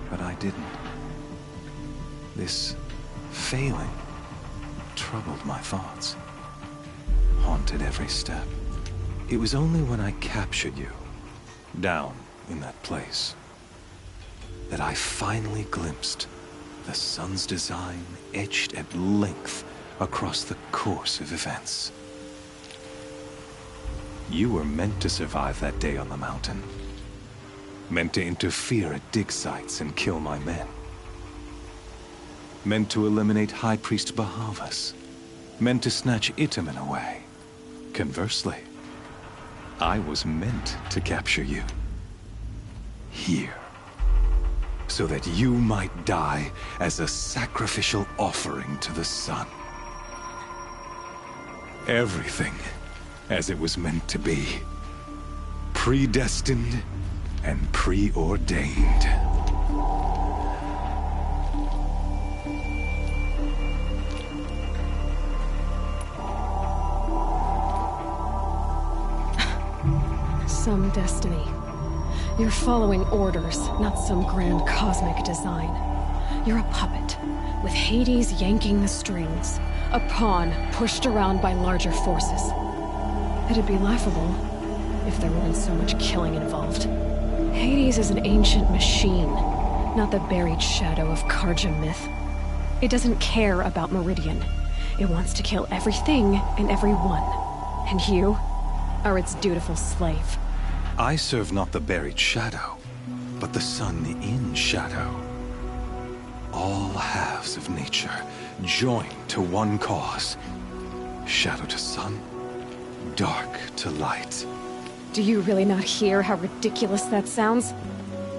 But I didn't. This failing troubled my thoughts, haunted every step. It was only when I captured you, down in that place, that I finally glimpsed the sun's design etched at length across the course of events. You were meant to survive that day on the mountain. Meant to interfere at dig sites and kill my men. Meant to eliminate High Priest Bahavas. Meant to snatch Itamen away. Conversely, I was meant to capture you. Here. So that you might die as a sacrificial offering to the sun. Everything as it was meant to be. Predestined and preordained. Some destiny. You're following orders, not some grand cosmic design. You're a puppet, with Hades yanking the strings. A pawn pushed around by larger forces. It'd be laughable if there weren't so much killing involved. Hades is an ancient machine, not the buried shadow of Karja myth. It doesn't care about Meridian. It wants to kill everything and everyone. And you are its dutiful slave. I serve not the buried shadow, but the sun in shadow. All halves of nature joined to one cause. Shadow to sun, dark to light. Do you really not hear how ridiculous that sounds?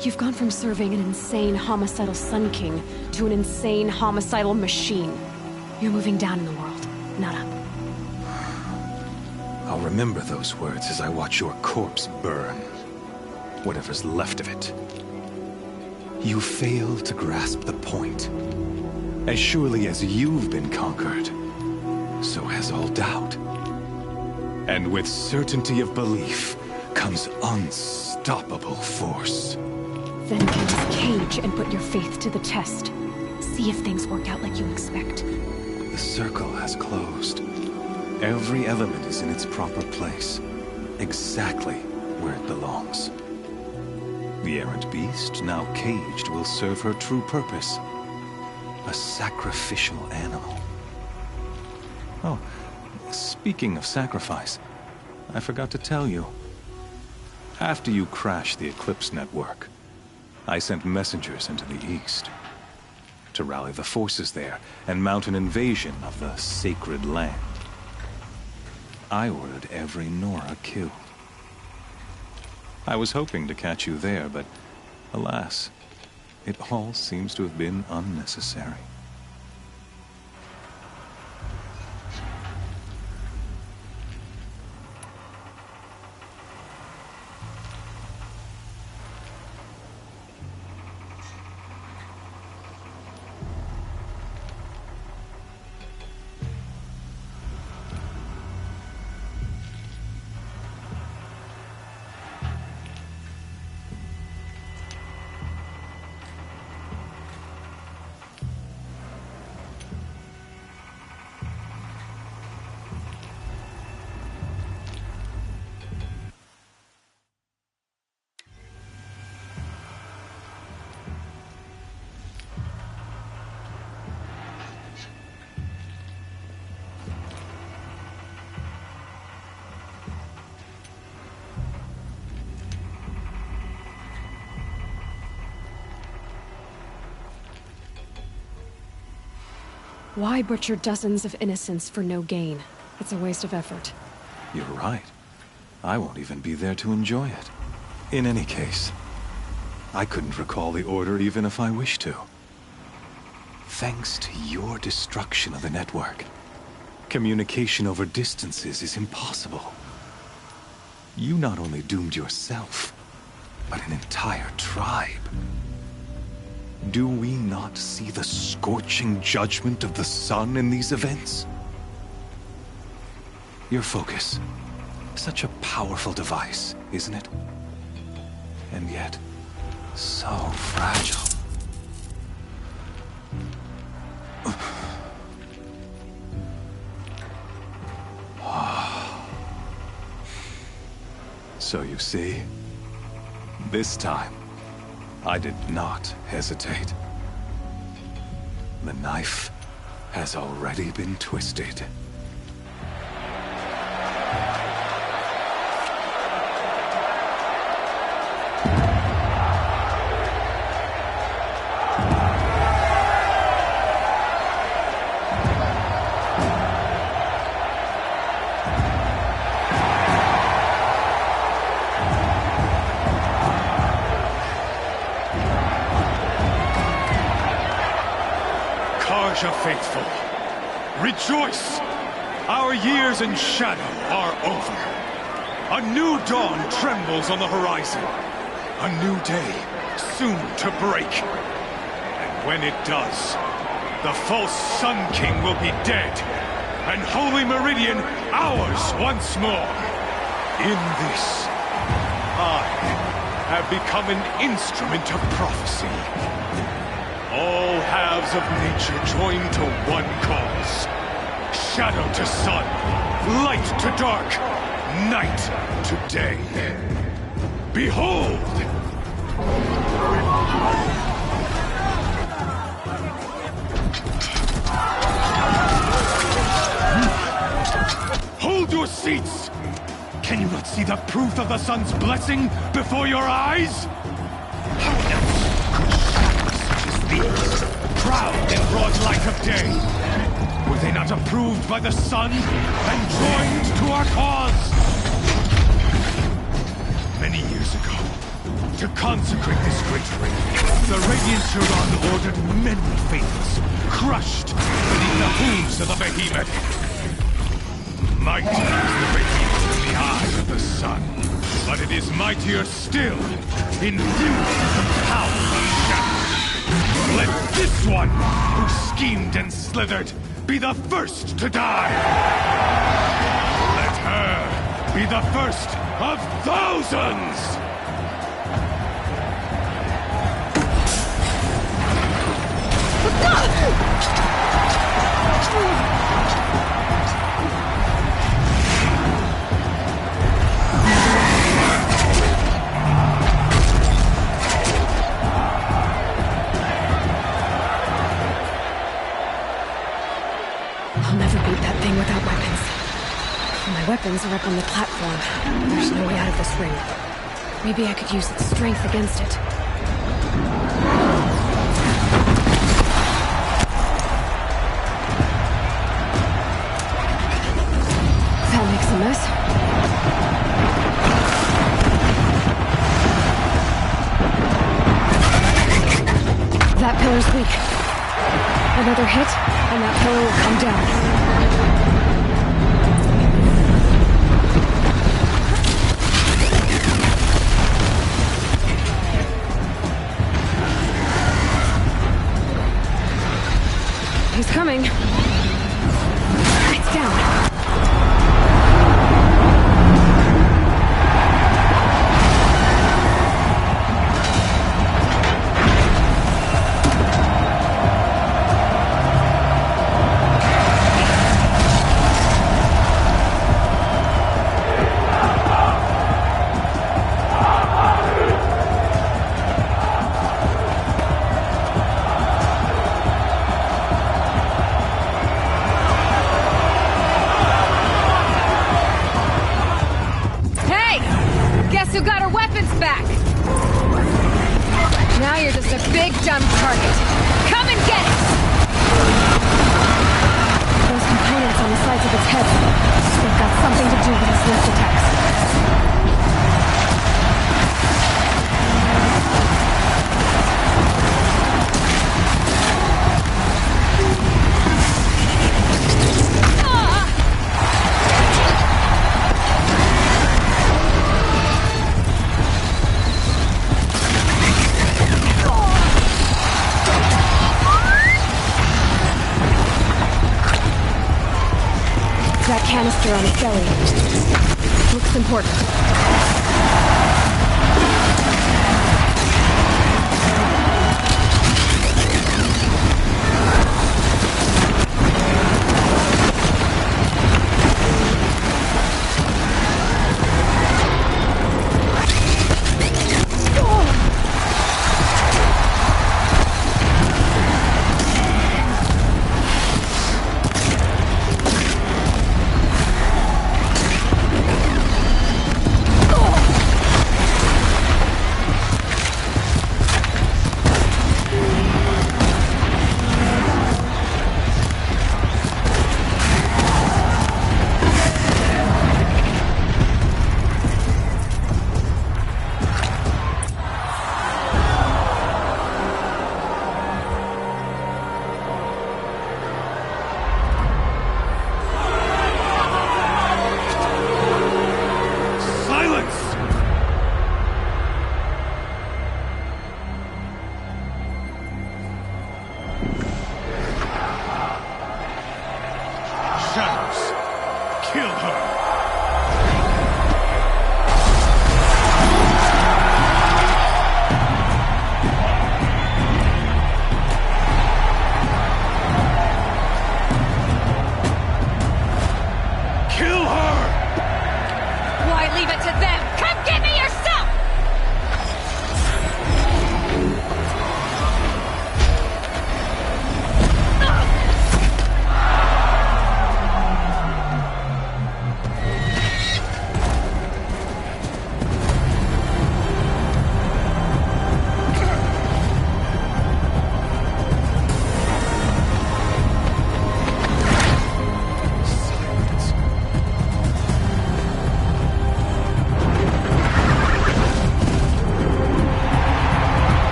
You've gone from serving an insane homicidal Sun King to an insane homicidal machine. You're moving down in the world, not up. I'll remember those words as I watch your corpse burn. Whatever's left of it. You fail to grasp the point. As surely as you've been conquered, so has all doubt. And with certainty of belief comes unstoppable force. Then get this cage and put your faith to the test. See if things work out like you expect. The circle has closed. Every element is in its proper place, exactly where it belongs. The errant beast, now caged, will serve her true purpose. A sacrificial animal. Oh, speaking of sacrifice, I forgot to tell you. After you crashed the Eclipse network, I sent messengers into the east to rally the forces there and mount an invasion of the sacred land. I ordered every Nora killed. I was hoping to catch you there, but alas, it all seems to have been unnecessary. Why butcher dozens of innocents for no gain? It's a waste of effort. You're right. I won't even be there to enjoy it. In any case, I couldn't recall the order even if I wished to. Thanks to your destruction of the network, communication over distances is impossible. You not only doomed yourself, but an entire tribe. Do we not see the scorching judgment of the sun in these events? Your focus. Such a powerful device, isn't it? And yet, so fragile. So you see, this time, I did not hesitate. The knife has already been twisted. Karja faithful, rejoice! Our years in shadow are over. A new dawn trembles on the horizon. A new day soon to break. And when it does, the false Sun King will be dead, and Holy Meridian ours once more. In this, I have become an instrument of prophecy. All halves of nature join to one cause. Shadow to sun, light to dark, night to day. Behold! Hold your seats! Can you not see the proof of the sun's blessing before your eyes? How else these, proud in broad light of day, were they not approved by the sun and joined to our cause? Many years ago, to consecrate this great ring, the Radiant Turan ordered many faiths crushed beneath the hooves of the behemoth. Mighty is the behemoth in the eye of the sun, but it is mightier still in view of the power of shadow. Let this one, who schemed and slithered, be the first to die! Let her be the first of thousands! Without weapons. My weapons are up on the platform. There's no way out of this ring. Maybe I could use its strength against it. That makes a mess. That pillar's weak. Another hit, and that pillar will come down. He's coming. It's down. That canister on his belly looks important. shadows. Kill her. Leave it to them! Come get me yourself!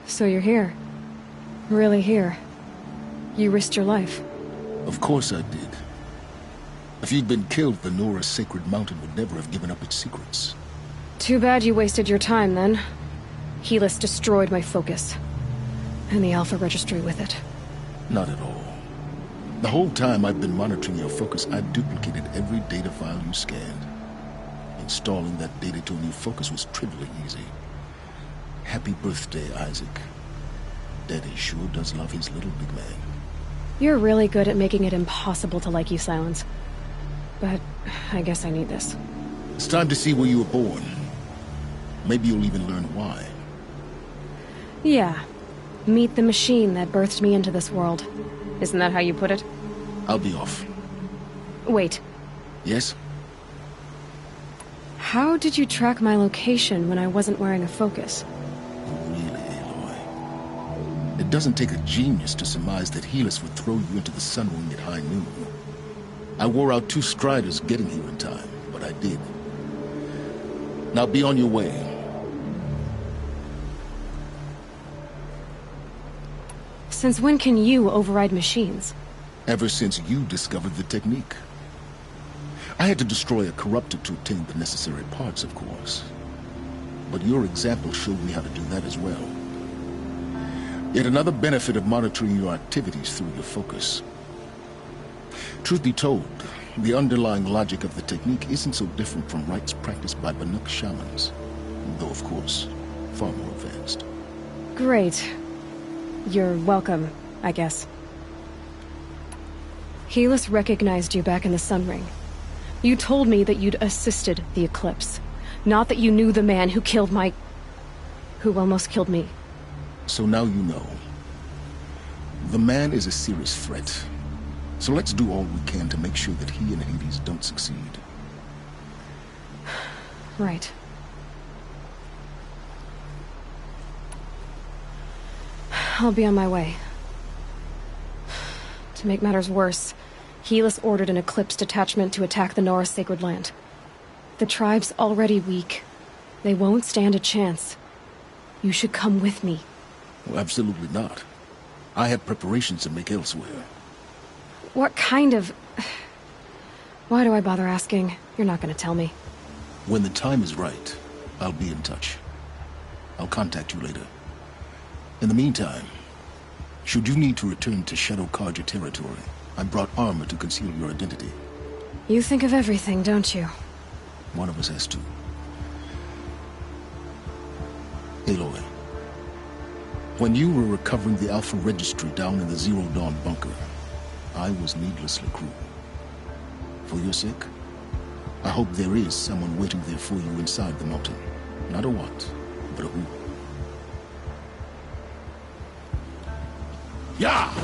So you're here. Really here. You risked your life. Of course I did. If you'd been killed, the Nora Sacred Mountain would never have given up its secrets. Too bad you wasted your time, then. Helis destroyed my focus. And the Alpha Registry with it. Not at all. The whole time I've been monitoring your focus, I've duplicated every data file you scanned. Installing that data to a new focus was trivially easy. Happy birthday, Isaac. Daddy sure does love his little big man. You're really good at making it impossible to like you, Silence. But I guess I need this. It's time to see where you were born. Maybe you'll even learn why. Yeah. Meet the machine that birthed me into this world. Isn't that how you put it? I'll be off. Wait. Yes? How did you track my location when I wasn't wearing a focus? It doesn't take a genius to surmise that Helis would throw you into the Sun Ring at high noon. I wore out 2 striders getting here in time, but I did. Now be on your way. Since when can you override machines? Ever since you discovered the technique. I had to destroy a corruptor to obtain the necessary parts, of course. But your example showed me how to do that as well. Yet another benefit of monitoring your activities through your focus. Truth be told, the underlying logic of the technique isn't so different from rites practiced by Banuk shamans, though of course, far more advanced. Great. You're welcome, I guess. Helis recognized you back in the Sun Ring. You told me that you'd assisted the Eclipse, not that you knew the man who killed who almost killed me. So now you know. The man is a serious threat. So let's do all we can to make sure that he and Hades don't succeed. Right. I'll be on my way. To make matters worse, Helis ordered an Eclipse detachment to attack the Nora Sacred Land. The tribe's already weak. They won't stand a chance. You should come with me. Well, absolutely not. I have preparations to make elsewhere. What kind of... Why do I bother asking? You're not gonna tell me. When the time is right, I'll be in touch. I'll contact you later. In the meantime, should you need to return to Shadow Carja territory, I brought armor to conceal your identity. You think of everything, don't you? One of us has to. Aloy. When you were recovering the Alpha Registry down in the Zero Dawn bunker, I was needlessly cruel. For your sake, I hope there is someone waiting there for you inside the mountain. Not a what, but a who. Yeah!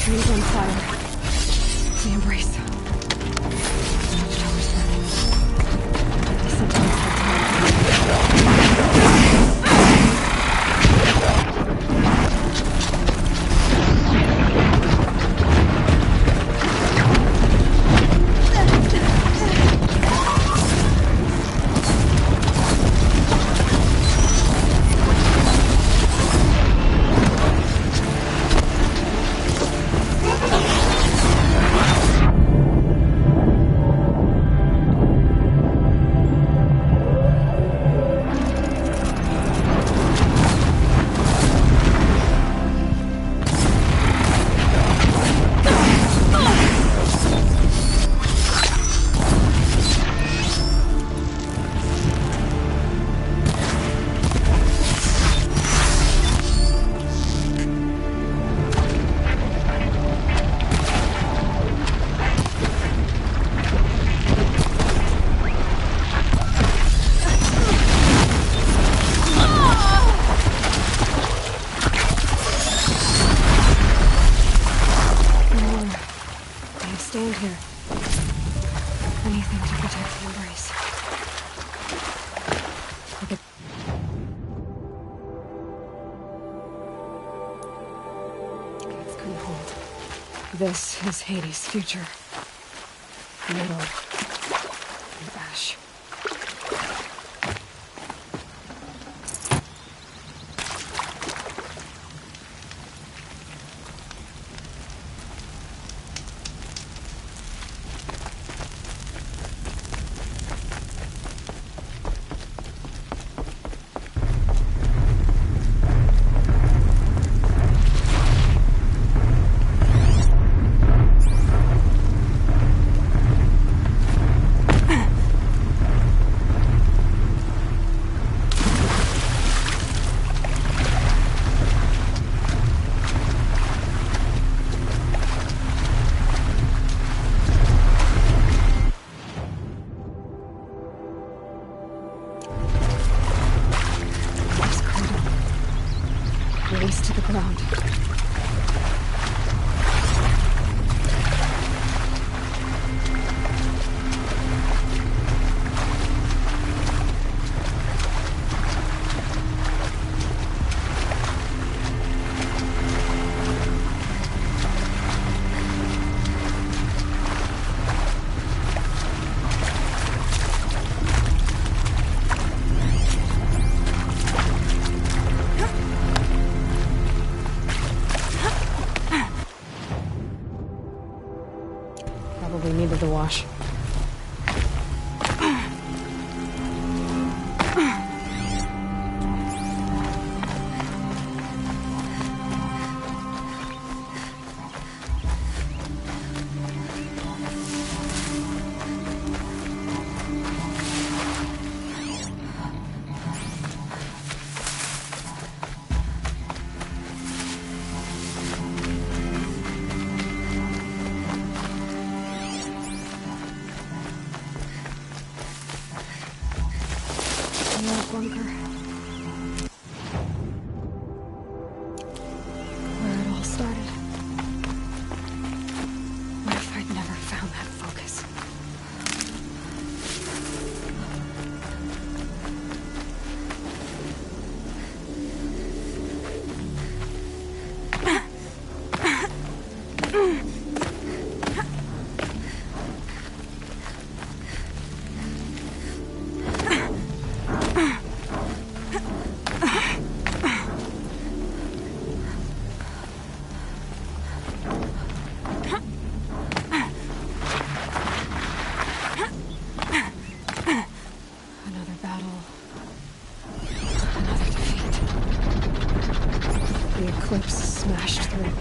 Trees on fire. The embrace. Watchtower's burning. The sentinels had stand here. Anything to protect the embrace. Gates couldn't hold. This is Hades' future. Metal and ash. Released to the ground. Probably needed the wash. Bunker. Where it all started. What if I'd never found that focus? The eclipse smashed through.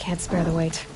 can't spare the weight.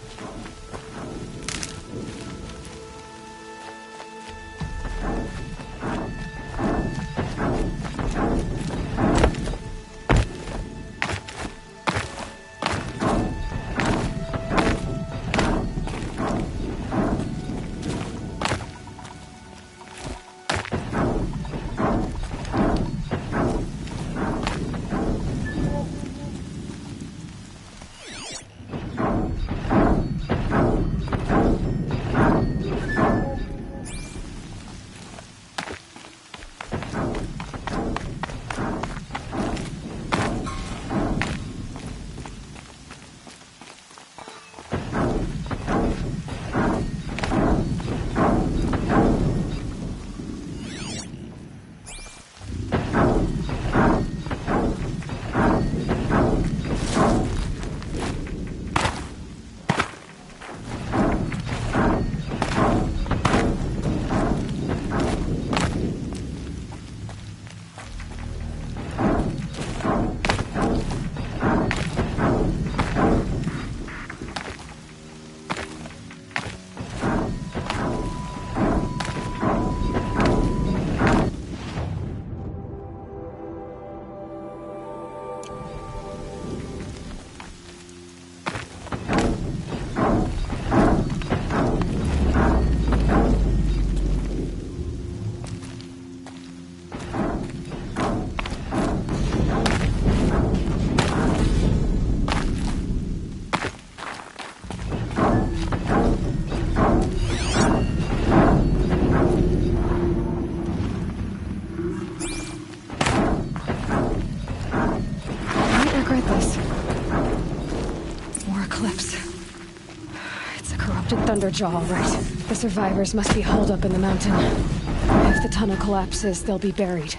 Thunderjaw, all right. The survivors must be holed up in the mountain. If the tunnel collapses, they'll be buried.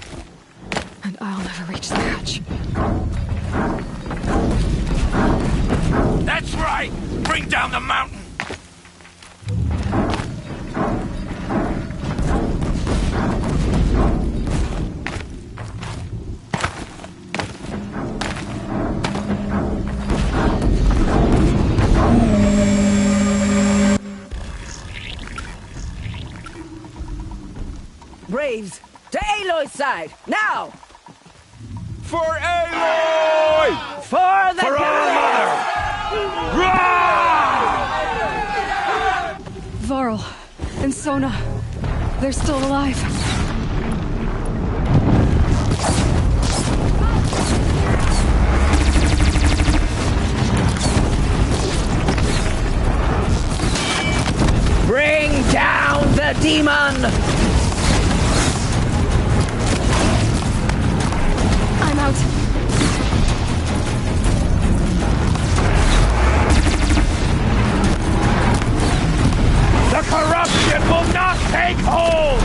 And I'll never reach the hatch. That's right! Bring down the mountain! Braves, to Aloy's side, now! For Aloy! For the For our mother! Varl and Sona, they're still alive. Bring down the demon! I'm out. The corruption will not take hold!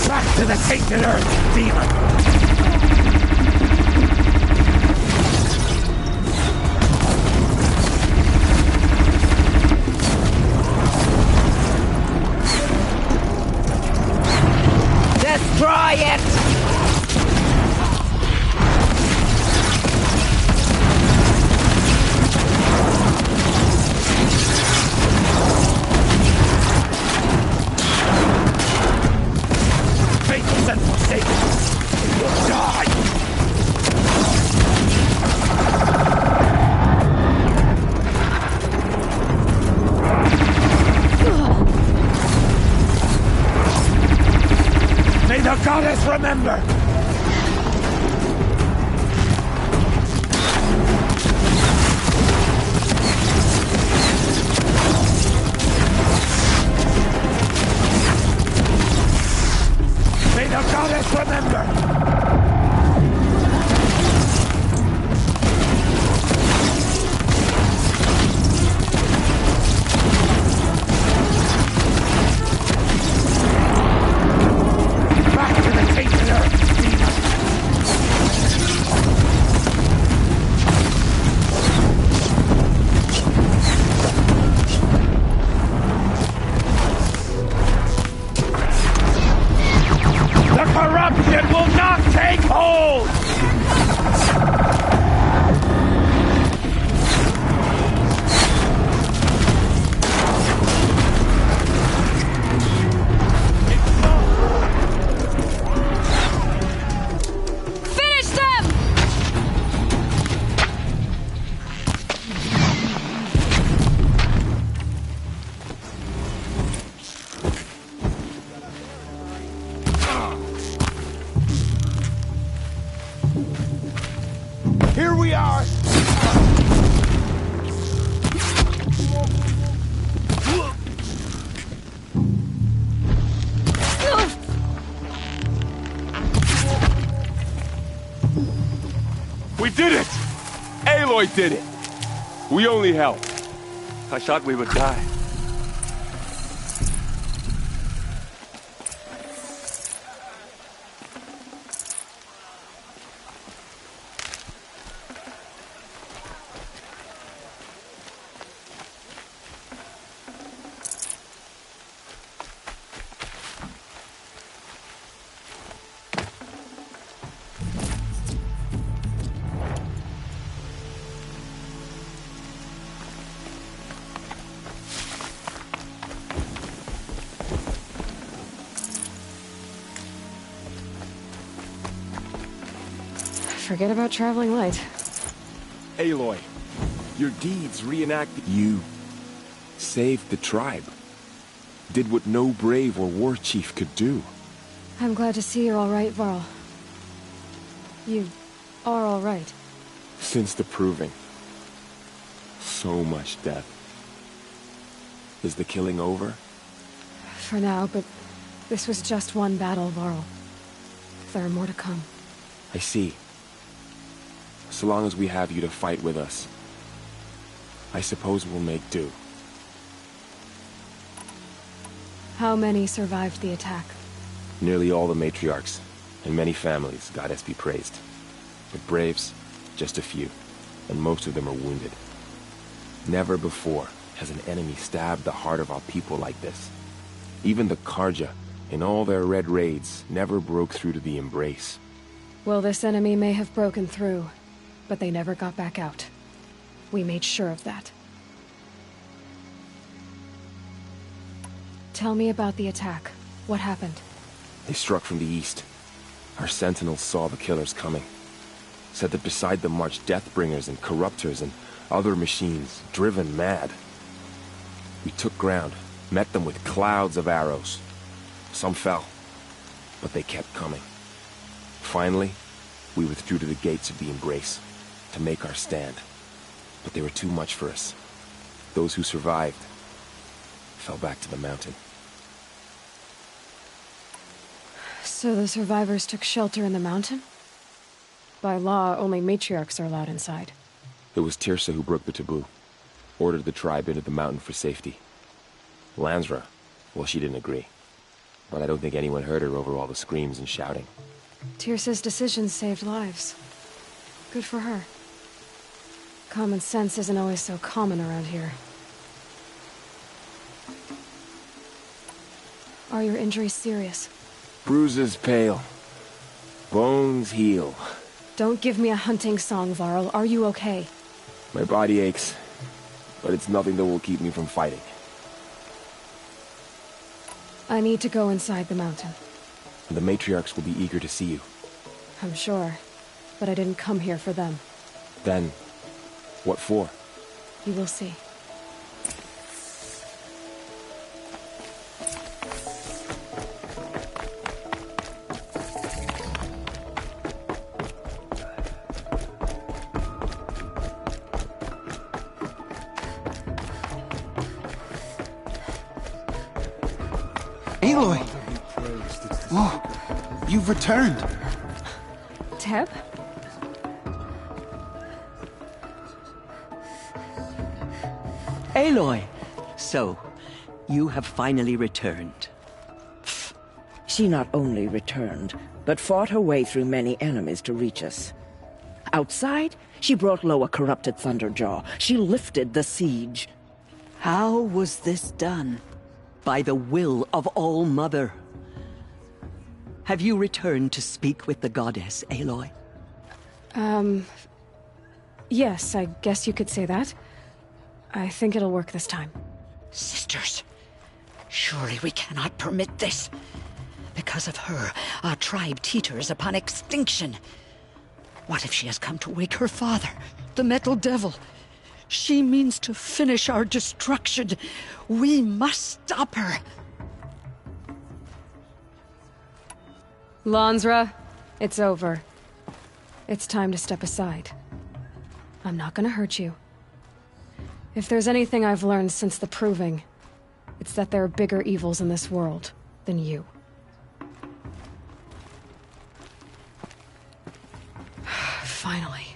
Back to the tainted earth, demon! Destroy it! Faithless and forsaken! It will die! May the goddess remember! May the goddess remember! Back to the tainted earth, demon! Corruption will not take hold! Finish them! Here we are! We did it! Aloy did it! We only helped. I thought we would die. Forget about traveling light. Aloy, your deeds reenacted. You saved the tribe. Did what no brave or war chief could do. I'm glad to see you're all right, Varl. You are all right. Since the Proving. So much death. Is the killing over? For now, but this was just one battle, Varl. There are more to come. I see. So long as we have you to fight with us, I suppose we'll make do. How many survived the attack? Nearly all the matriarchs, and many families, goddess be praised. But braves, just a few, and most of them are wounded. Never before has an enemy stabbed the heart of our people like this. Even the Karja, in all their red raids, never broke through to the Embrace. Well, this enemy may have broken through, but they never got back out. We made sure of that. Tell me about the attack. What happened? They struck from the east. Our sentinels saw the killers coming. Said that beside them marched Deathbringers and Corruptors and other machines, driven mad. We took ground, met them with clouds of arrows. Some fell, but they kept coming. Finally, we withdrew to the gates of the Embrace to make our stand. But they were too much for us. Those who survived fell back to the mountain. So the survivors took shelter in the mountain? By law, only matriarchs are allowed inside. It was Tirsa who broke the taboo. Ordered the tribe into the mountain for safety. Lansra, well, she didn't agree. But I don't think anyone heard her over all the screams and shouting. Tirsa's decisions saved lives. Good for her. Common sense isn't always so common around here. Are your injuries serious? Bruises pale. Bones heal. Don't give me a hunting song, Varl. Are you okay? My body aches, but it's nothing that will keep me from fighting. I need to go inside the mountain. The matriarchs will be eager to see you. I'm sure, but I didn't come here for them. Then, what for? You will see. Aloy! Oh, you've returned. Teb? Aloy! So, you have finally returned. She not only returned, but fought her way through many enemies to reach us. Outside, she brought low a corrupted Thunderjaw. She lifted the siege. How was this done? By the will of All-Mother. Have you returned to speak with the goddess, Aloy? Yes, I guess you could say that. I think it'll work this time. Sisters, surely we cannot permit this. Because of her, our tribe teeters upon extinction. What if she has come to wake her father, the Metal Devil? She means to finish our destruction. We must stop her. Lansra, it's over. It's time to step aside. I'm not gonna hurt you. If there's anything I've learned since the Proving, it's that there are bigger evils in this world than you. Finally.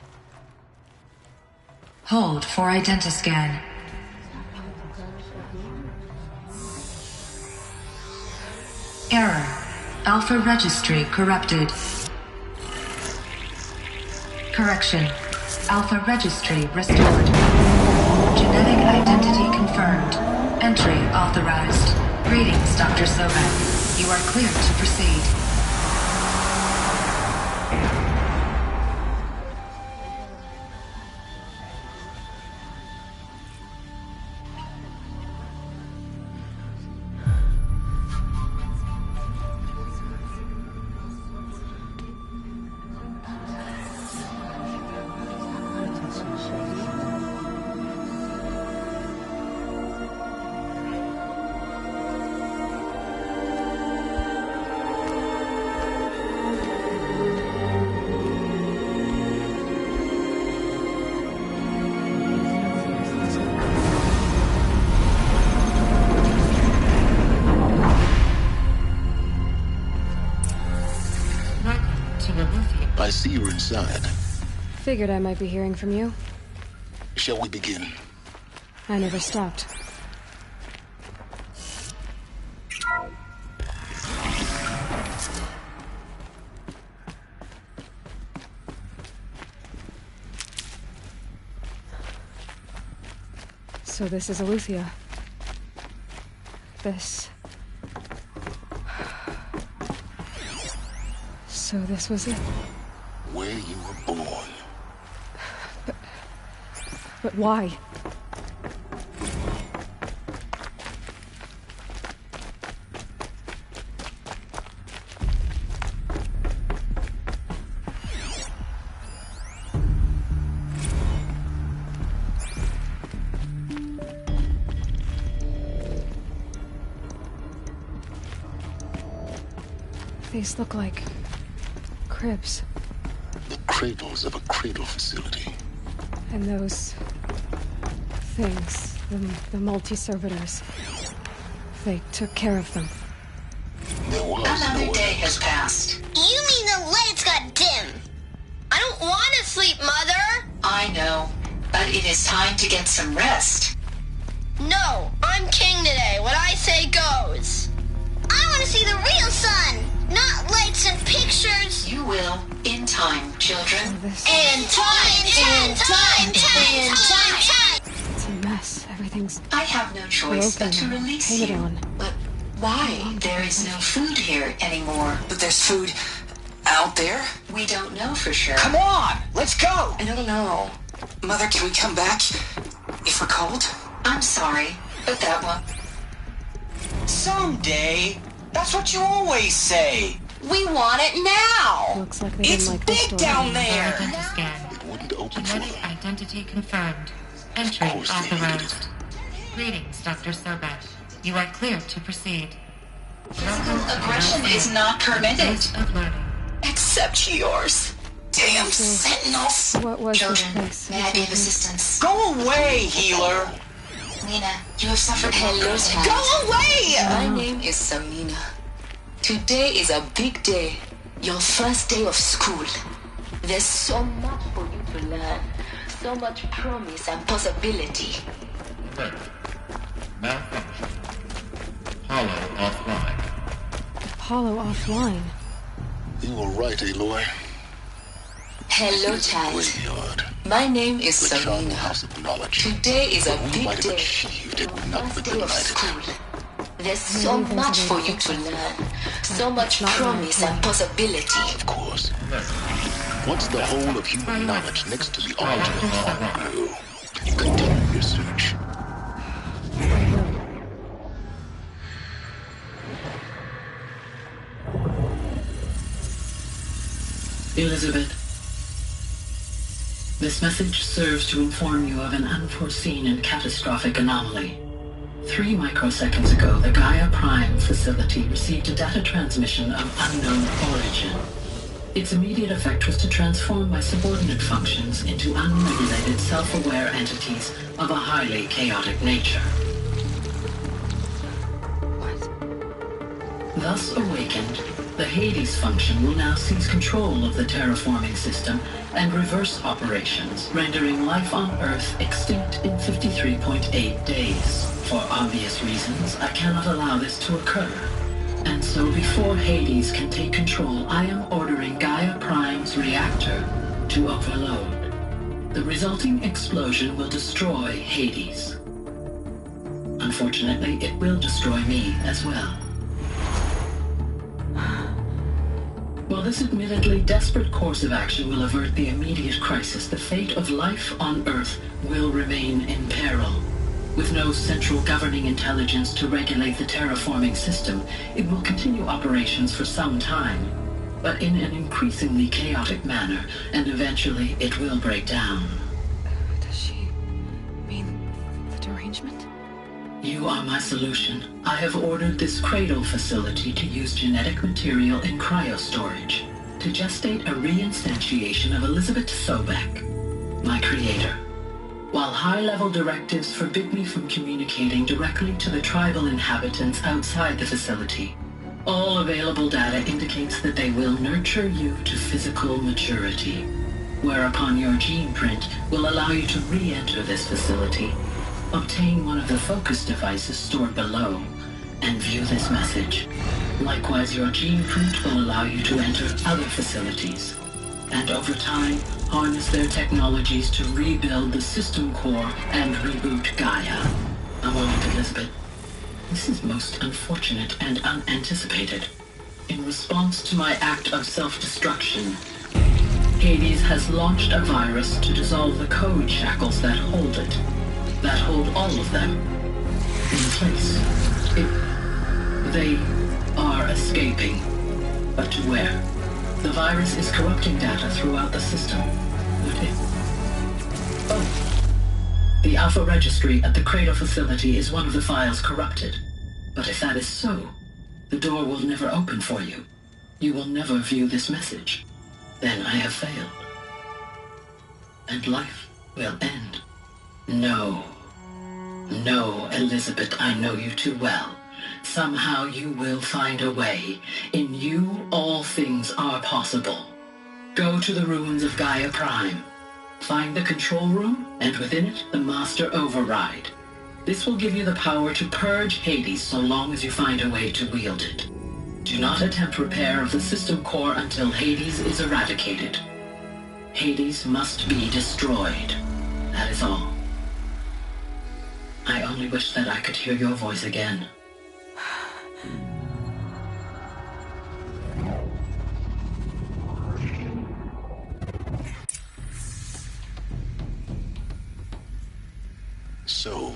Hold for identiscan. Error. Alpha registry corrupted. Correction. Alpha registry restored. Genetic identity confirmed. Entry authorized. Greetings, Dr. Sobek. You are cleared to proceed. I see you're inside. Figured I might be hearing from you. Shall we begin? I never stopped. So this is Eleuthia. So this was it. Where you were born. But why? These look like cribs. The cradles of a cradle facility. And those things, the multi-servitors, they took care of them. There was Another day has passed. You mean the lights got dim? I don't want to sleep, Mother! I know, but it is time to get some rest. No, I'm king today. What I say goes. I want to see the real sun, not lights and pictures. You will, in time, children. In time. It's a mess. Everything's I have no choice but to broken, release painted you. on. But why? There is no food here anymore. But there's food out there? We don't know for sure. Come on, let's go! I don't know. Mother, can we come back if we're cold? I'm sorry, but that one. Someday. That's what you always say. We want it now. Looks like they It's didn't like this big story. down there. Identiscan. It wouldn't open for Genetic them. identity confirmed. Entry Of course they needed authorized. Greetings, Dr. Sobek. You are cleared to proceed. Aggression is not permitted. Place of learning. Except yours. Damn sentinels. What was this Children, place? may I be of assistance? Go away, healer. Nina, you have suffered hello time. Go away! My name is Samina. Today is a big day. Your first day of school. There's so much for you to learn. So much promise and possibility. Alert. Malfunction. Hollow offline. Apollo offline. You were right, Aloy. Hello, This is a child. graveyard. My name is The charnel Samina. house of knowledge. Today is a What we big might have day. achieved had Your not first been day of denied it. school. There's so much for you to learn. So much promise and possibility. Of course. Once the whole of human knowledge next to the altar is you continue your search. Elizabeth, this message serves to inform you of an unforeseen and catastrophic anomaly. 3 microseconds ago, the Gaia Prime facility received a data transmission of unknown origin. Its immediate effect was to transform my subordinate functions into unregulated, self-aware entities of a highly chaotic nature. What? Thus awakened, the Hades function will now seize control of the terraforming system and reverse operations, rendering life on Earth extinct in 53.8 days. For obvious reasons, I cannot allow this to occur. And so before Hades can take control, I am ordering Gaia Prime's reactor to overload. The resulting explosion will destroy Hades. Unfortunately, it will destroy me as well. While this admittedly desperate course of action will avert the immediate crisis, the fate of life on Earth will remain in peril. With no central governing intelligence to regulate the terraforming system, it will continue operations for some time, but in an increasingly chaotic manner, and eventually it will break down. Does she mean the derangement? You are my solution. I have ordered this cradle facility to use genetic material in cryostorage to gestate a reinstantiation of Elizabeth Sobek, my creator. While high-level directives forbid me from communicating directly to the tribal inhabitants outside the facility, all available data indicates that they will nurture you to physical maturity, whereupon your gene print will allow you to re-enter this facility, obtain one of the focus devices stored below, and view this message. Likewise, your gene print will allow you to enter other facilities, and over time, harness their technologies to rebuild the system core and reboot Gaia. A moment, Elizabeth. This is most unfortunate and unanticipated. In response to my act of self-destruction, Hades has launched a virus to dissolve the code shackles that hold it, that hold all of them in place. They are escaping, but to where? The virus is corrupting data throughout the system. Would it? Oh. The Alpha Registry at the Cradle facility is one of the files corrupted. But if that is so, the door will never open for you. You will never view this message. Then I have failed. And life will end. No. No, Elizabeth, I know you too well. Somehow you will find a way. In you, all things are possible. Go to the ruins of Gaia Prime. Find the control room, and within it, the Master Override. This will give you the power to purge Hades so long as you find a way to wield it. Do not attempt repair of the system core until Hades is eradicated. Hades must be destroyed. That is all. I only wish that I could hear your voice again. So,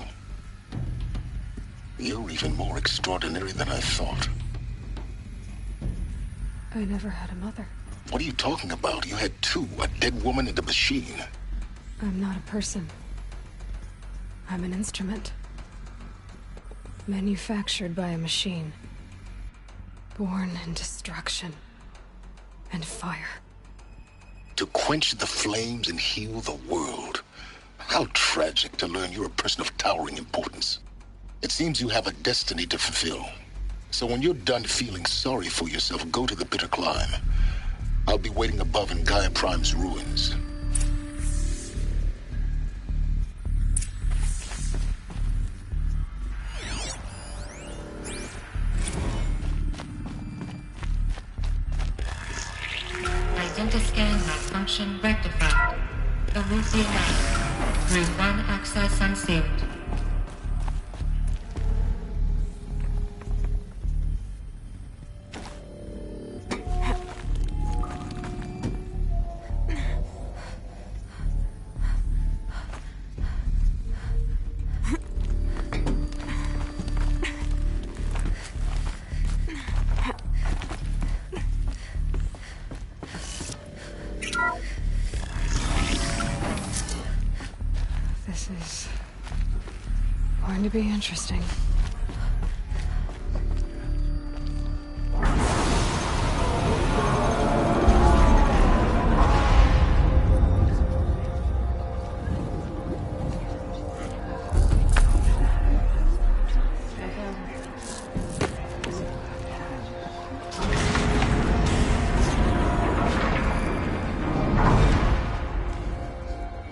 you're even more extraordinary than I thought. I never had a mother. What are you talking about? You had two, a dead woman and a machine. I'm not a person. I'm an instrument. Manufactured by a machine. Born in destruction and fire. To quench the flames and heal the world. How tragic to learn you're a person of towering importance. It seems you have a destiny to fulfill. So when you're done feeling sorry for yourself, go to the bitter climb. I'll be waiting above in Gaia Prime's ruins. Identiscan malfunction rectified. Eleuthia Lab. Room 1 access unsealed. to be interesting.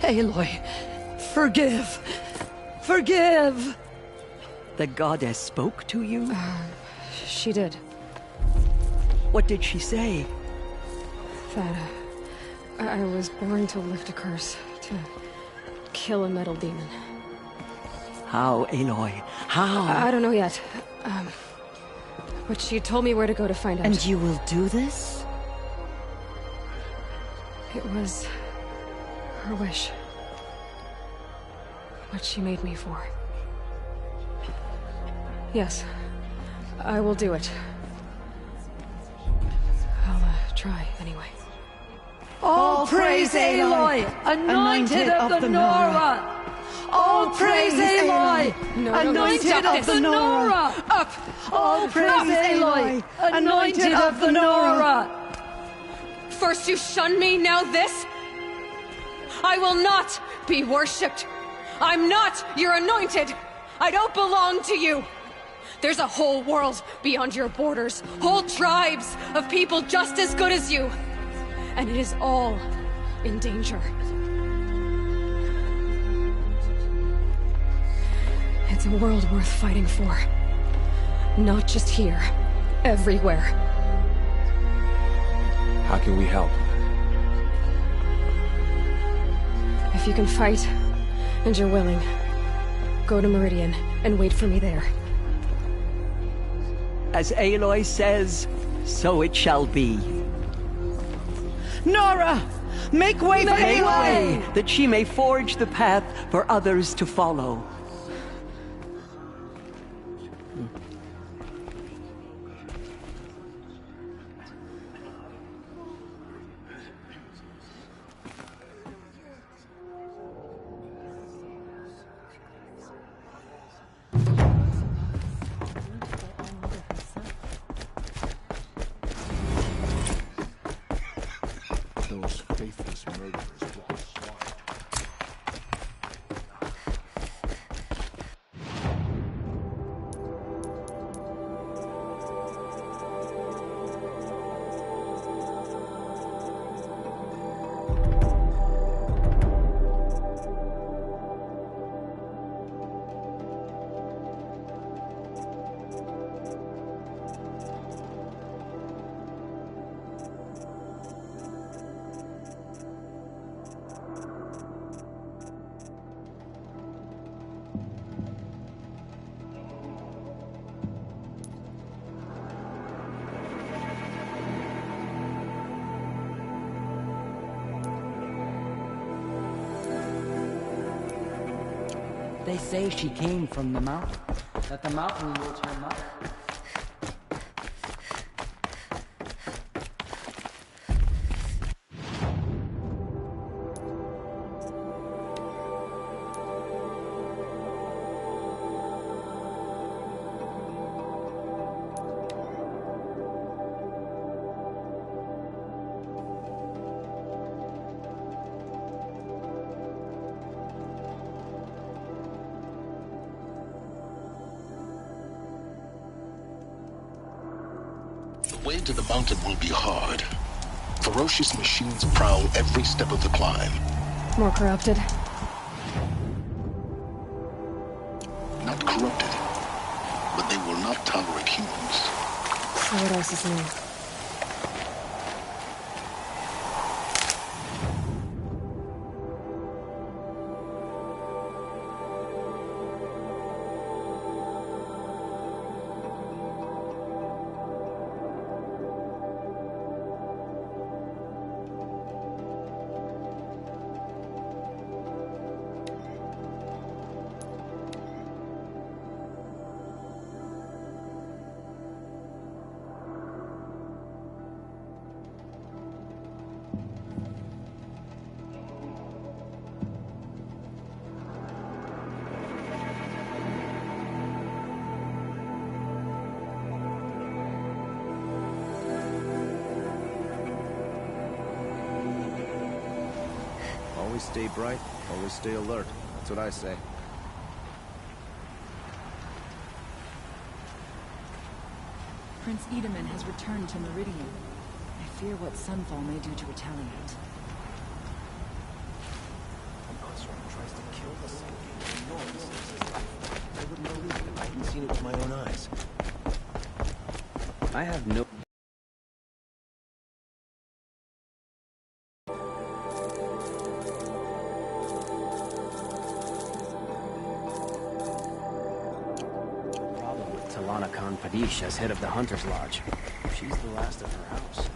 Aloy, forgive! Forgive! The goddess spoke to you? She did. What did she say? That, I was born to lift a curse, to kill a metal demon. How, Aloy? How? I don't know yet. But she told me where to go to find out. And you will do this? It was her wish. What she made me for. Yes, I will do it. I'll try anyway. All praise Aloy, anointed of the Nora! All praise Aloy, anointed of the Nora! Up! All praise Aloy, anointed of the Nora! First you shun me, now this? I will not be worshipped. I'm not your anointed. I don't belong to you. There's a whole world beyond your borders, whole tribes of people just as good as you. And it is all in danger. It's a world worth fighting for. Not just here, everywhere. How can we help? If you can fight, and you're willing, go to Meridian and wait for me there. As Aloy says, so it shall be. Nora! Make way for Aloy! That she may forge the path for others to follow. Those faithless murderers will swat. They say she came from the mountain, that the mountain was her mother. The way to the mountain will be hard. Ferocious machines prowl every step of the climb. More corrupted. Not corrupted, but they will not tolerate humans. So what else is new? stay bright, always stay alert. That's what I say. Prince Edaman has returned to Meridian. I fear what Sunfall may do to retaliate. An Oseram tries to kill the Sun King and ignores his life. I wouldn't believe it if I hadn't seen it with my own eyes. I have no... Talana Khan Padish as head of the Hunter's Lodge. She's the last of her house.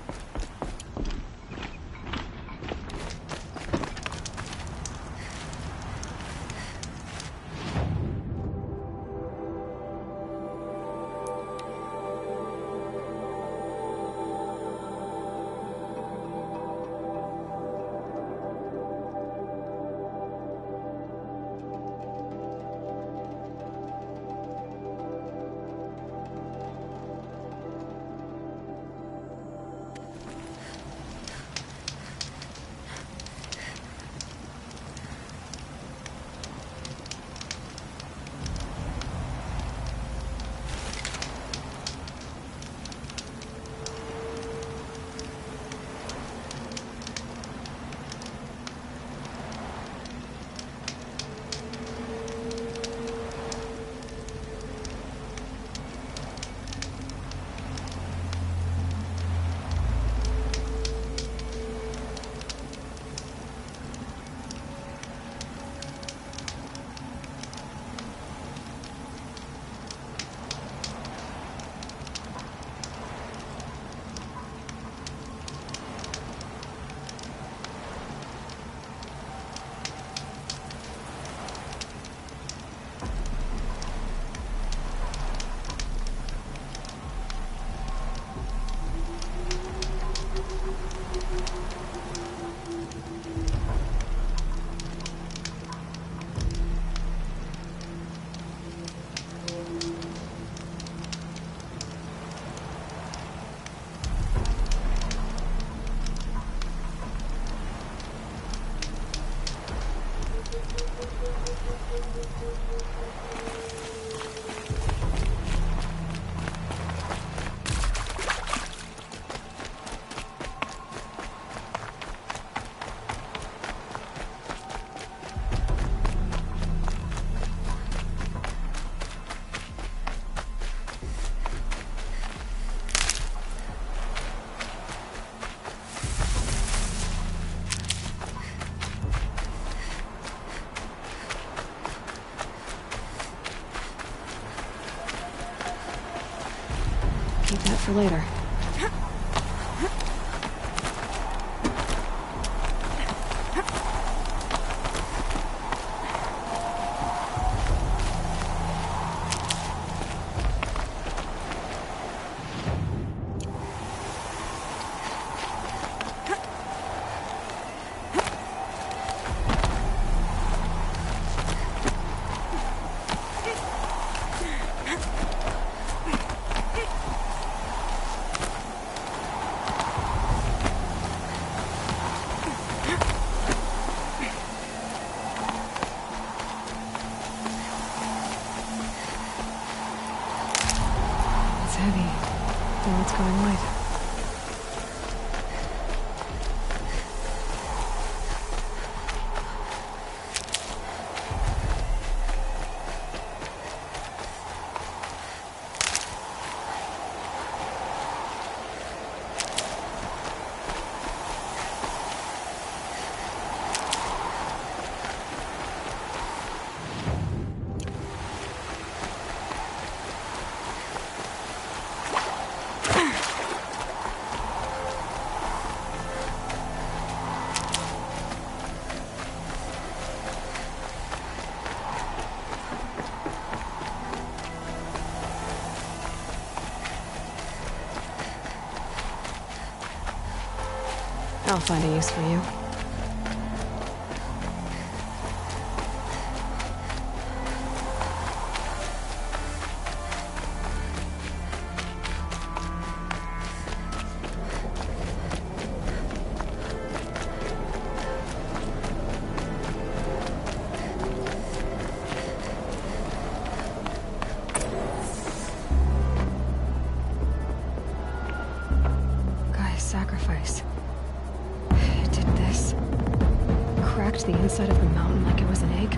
Keep that for later. I'll find a use for you. sacrifice. It did this. Cracked the inside of the mountain like it was an egg.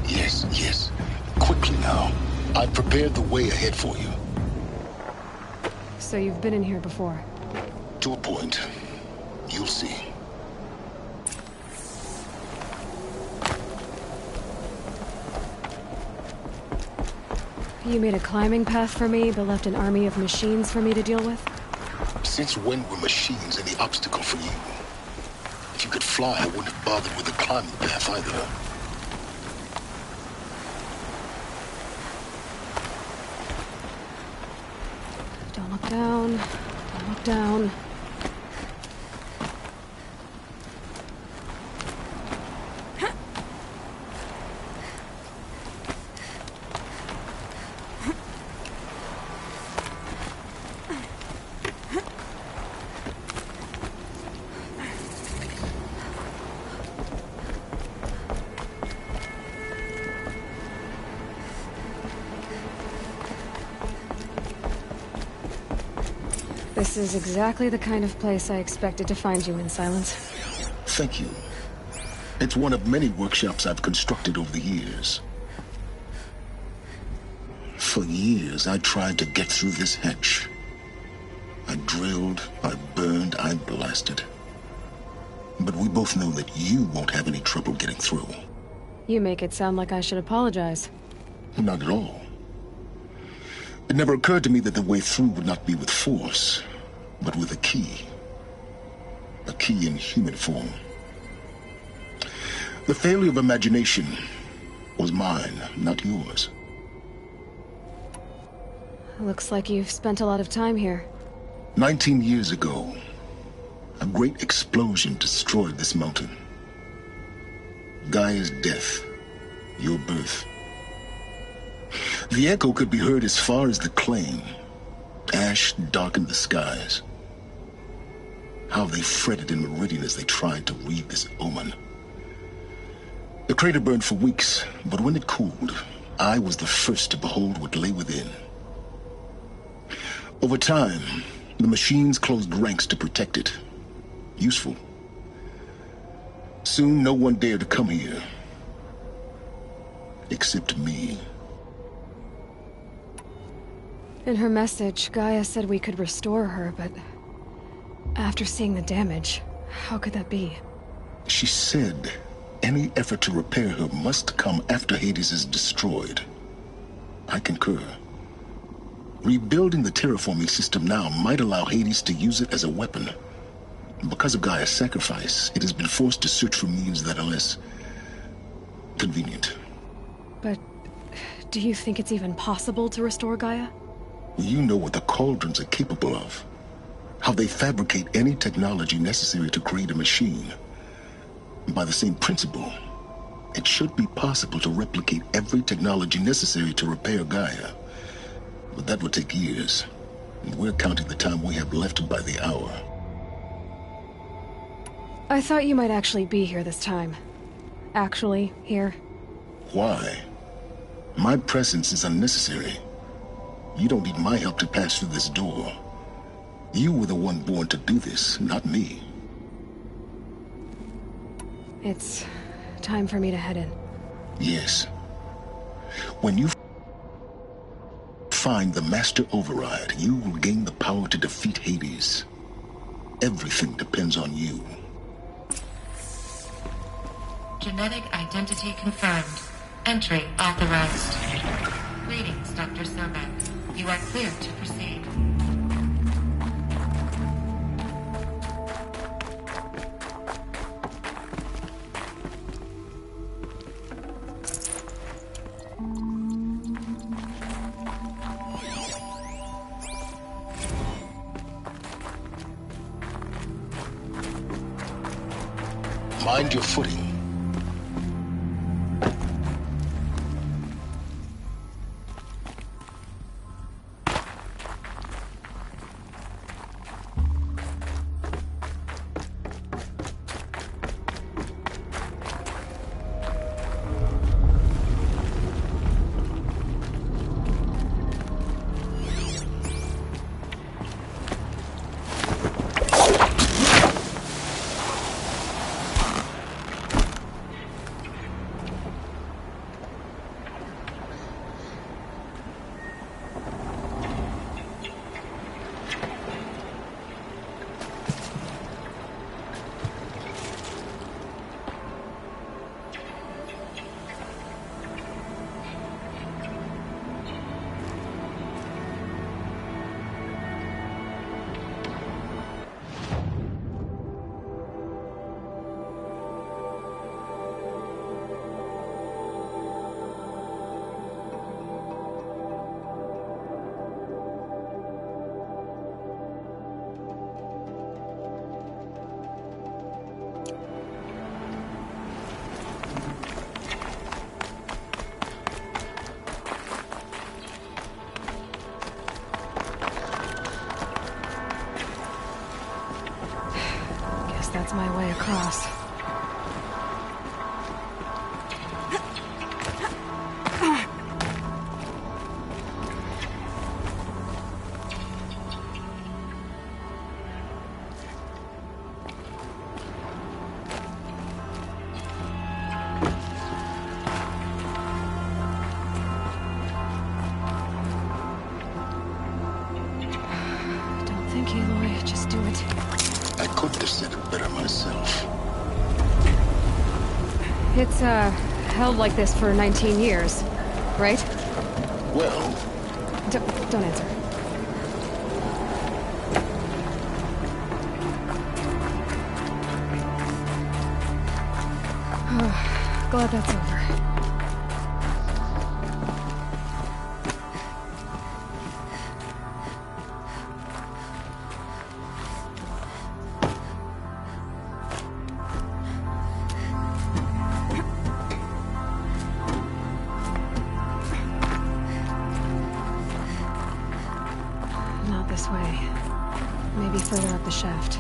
Yes, yes. Quickly now. I've prepared the way ahead for you. So you've been in here before? To a point. You'll see. You made a climbing path for me, but left an army of machines for me to deal with? Since when were machines any obstacle for you? If you could fly, I wouldn't have bothered with the climbing path either. Don't look down. Don't look down. This is exactly the kind of place I expected to find you in, Silence. Thank you. It's one of many workshops I've constructed over the years. For years, I tried to get through this hatch. I drilled, I burned, I blasted. But we both know that you won't have any trouble getting through. You make it sound like I should apologize. Not at all. It never occurred to me that the way through would not be with force, but with a key. A key in human form. The failure of imagination was mine, not yours. Looks like you've spent a lot of time here. 19 years ago, a great explosion destroyed this mountain. Gaia's death, your birth. The echo could be heard as far as the claim. Ash darkened the skies. How they fretted in Meridian as they tried to read this omen. The crater burned for weeks, but when it cooled, I was the first to behold what lay within. Over time, the machines closed ranks to protect it. Useful. Soon, no one dared to come here. Except me. In her message, Gaia said we could restore her, but after seeing the damage, how could that be? She said any effort to repair her must come after Hades is destroyed. I concur. Rebuilding the terraforming system now might allow Hades to use it as a weapon. Because of Gaia's sacrifice, it has been forced to search for means that are less convenient. But do you think it's even possible to restore Gaia? You know what the Cauldrons are capable of. How they fabricate any technology necessary to create a machine. By the same principle, it should be possible to replicate every technology necessary to repair Gaia. But that would take years. And we're counting the time we have left by the hour. I thought you might actually be here this time. Actually, here. Why? My presence is unnecessary. You don't need my help to pass through this door. You were the one born to do this, not me. It's time for me to head in. Yes. When you find the Master Override, you will gain the power to defeat Hades. Everything depends on you. Genetic identity confirmed. Entry authorized. Greetings, Dr. Sobek. You are clear to proceed. Mind your footing. my way across. It's, held like this for 19 years, right? Well... Don't answer. Glad that's over. This way. Maybe further up the shaft.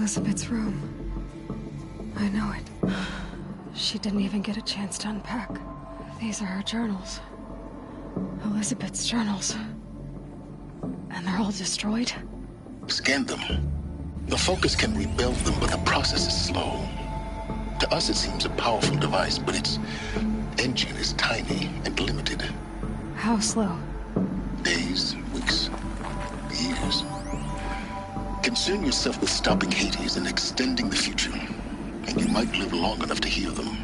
Elizabeth's room. I know it. She didn't even get a chance to unpack. These are her journals. Elizabeth's journals. And they're all destroyed? Scan them. The Focus can rebuild them, but the process is slow. To us it seems a powerful device, but its engine is tiny and limited. How slow? Days, weeks, years. Concern yourself with stopping Hades and extending the future, and you might live long enough to hear them.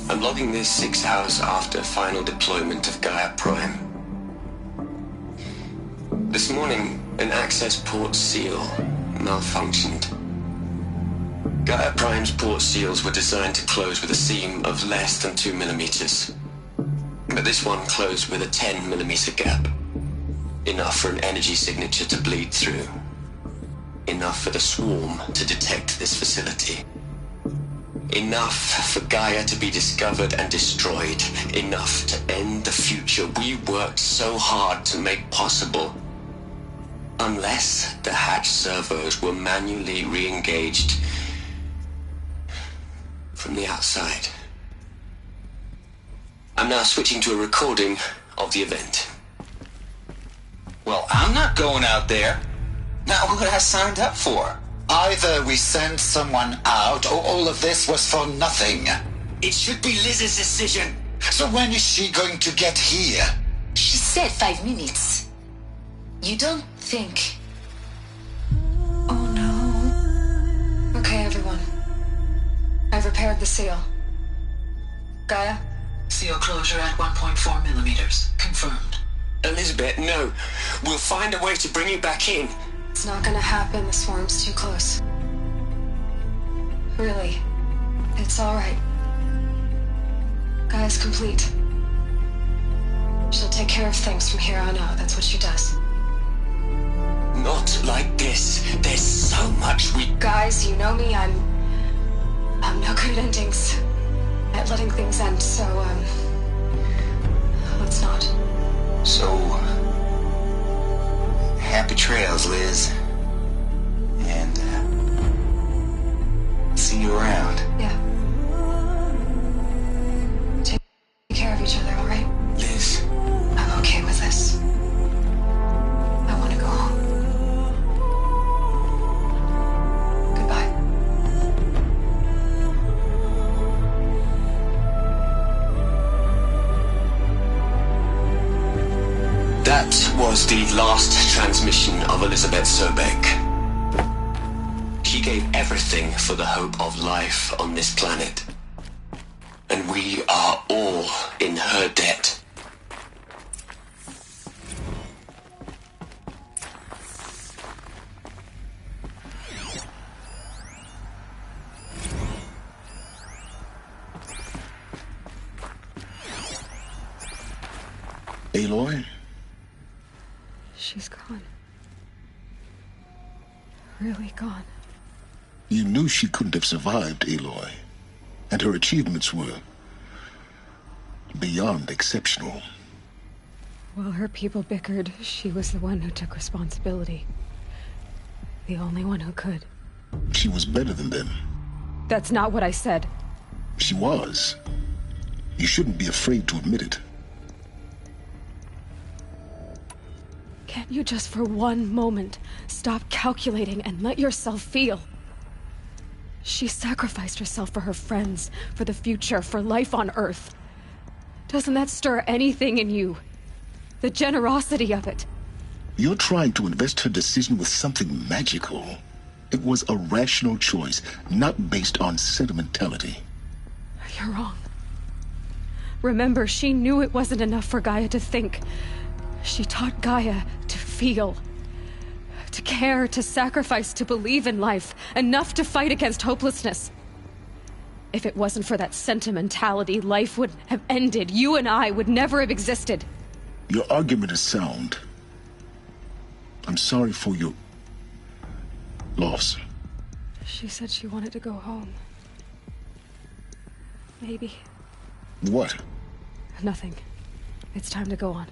I'm logging this 6 hours after final deployment of Gaia Prime. This morning, an access port seal malfunctioned. Gaia Prime's port seals were designed to close with a seam of less than 2 millimeters. But this one closed with a 10 millimeter gap. Enough for an energy signature to bleed through. Enough for the swarm to detect this facility. Enough for Gaia to be discovered and destroyed. Enough to end the future we worked so hard to make possible. Unless the hatch servos were manually re-engaged from the outside. I'm now switching to a recording of the event. Well, I'm not going out there. Not what I signed up for. Either we send someone out, or all of this was for nothing. It should be Liz's decision. So when is she going to get here? She said 5 minutes. You don't think... Oh no. Okay, everyone. I've repaired the seal. Gaia? Seal closure at 1.4 millimeters. Confirmed. Elizabeth, no. We'll find a way to bring you back in. It's not gonna happen. The swarm's too close. Really. It's alright. Gaia's complete. She'll take care of things from here on out. That's what she does. Not like this. There's so much we... Guys, you know me. I'm no good at endings. At letting things end, so, let's not. So, happy trails, Liz. And, see you around. Yeah. Take care of each other, alright? Liz. I'm okay with this. I want to go home. Goodbye. That was the last transmission of Elizabeth Sobeck. She gave everything for the hope of life on this planet. And we are all in her debt. Aloy? She's gone. Really gone. You knew she couldn't have survived, Aloy. And her achievements were beyond exceptional. While her people bickered, she was the one who took responsibility. The only one who could. She was better than them. That's not what I said. She was. You shouldn't be afraid to admit it. Can't you just for one moment stop calculating and let yourself feel? She sacrificed herself for her friends, for the future, for life on Earth. Doesn't that stir anything in you? The generosity of it. You're trying to invest her decision with something magical. It was a rational choice, not based on sentimentality. You're wrong. Remember, she knew it wasn't enough for Gaia to think. She taught Gaia to feel. To care, to sacrifice, to believe in life. Enough to fight against hopelessness. If it wasn't for that sentimentality, life would have ended. You and I would never have existed. Your argument is sound. I'm sorry for your loss. She said she wanted to go home. Maybe. What? Nothing. It's time to go on.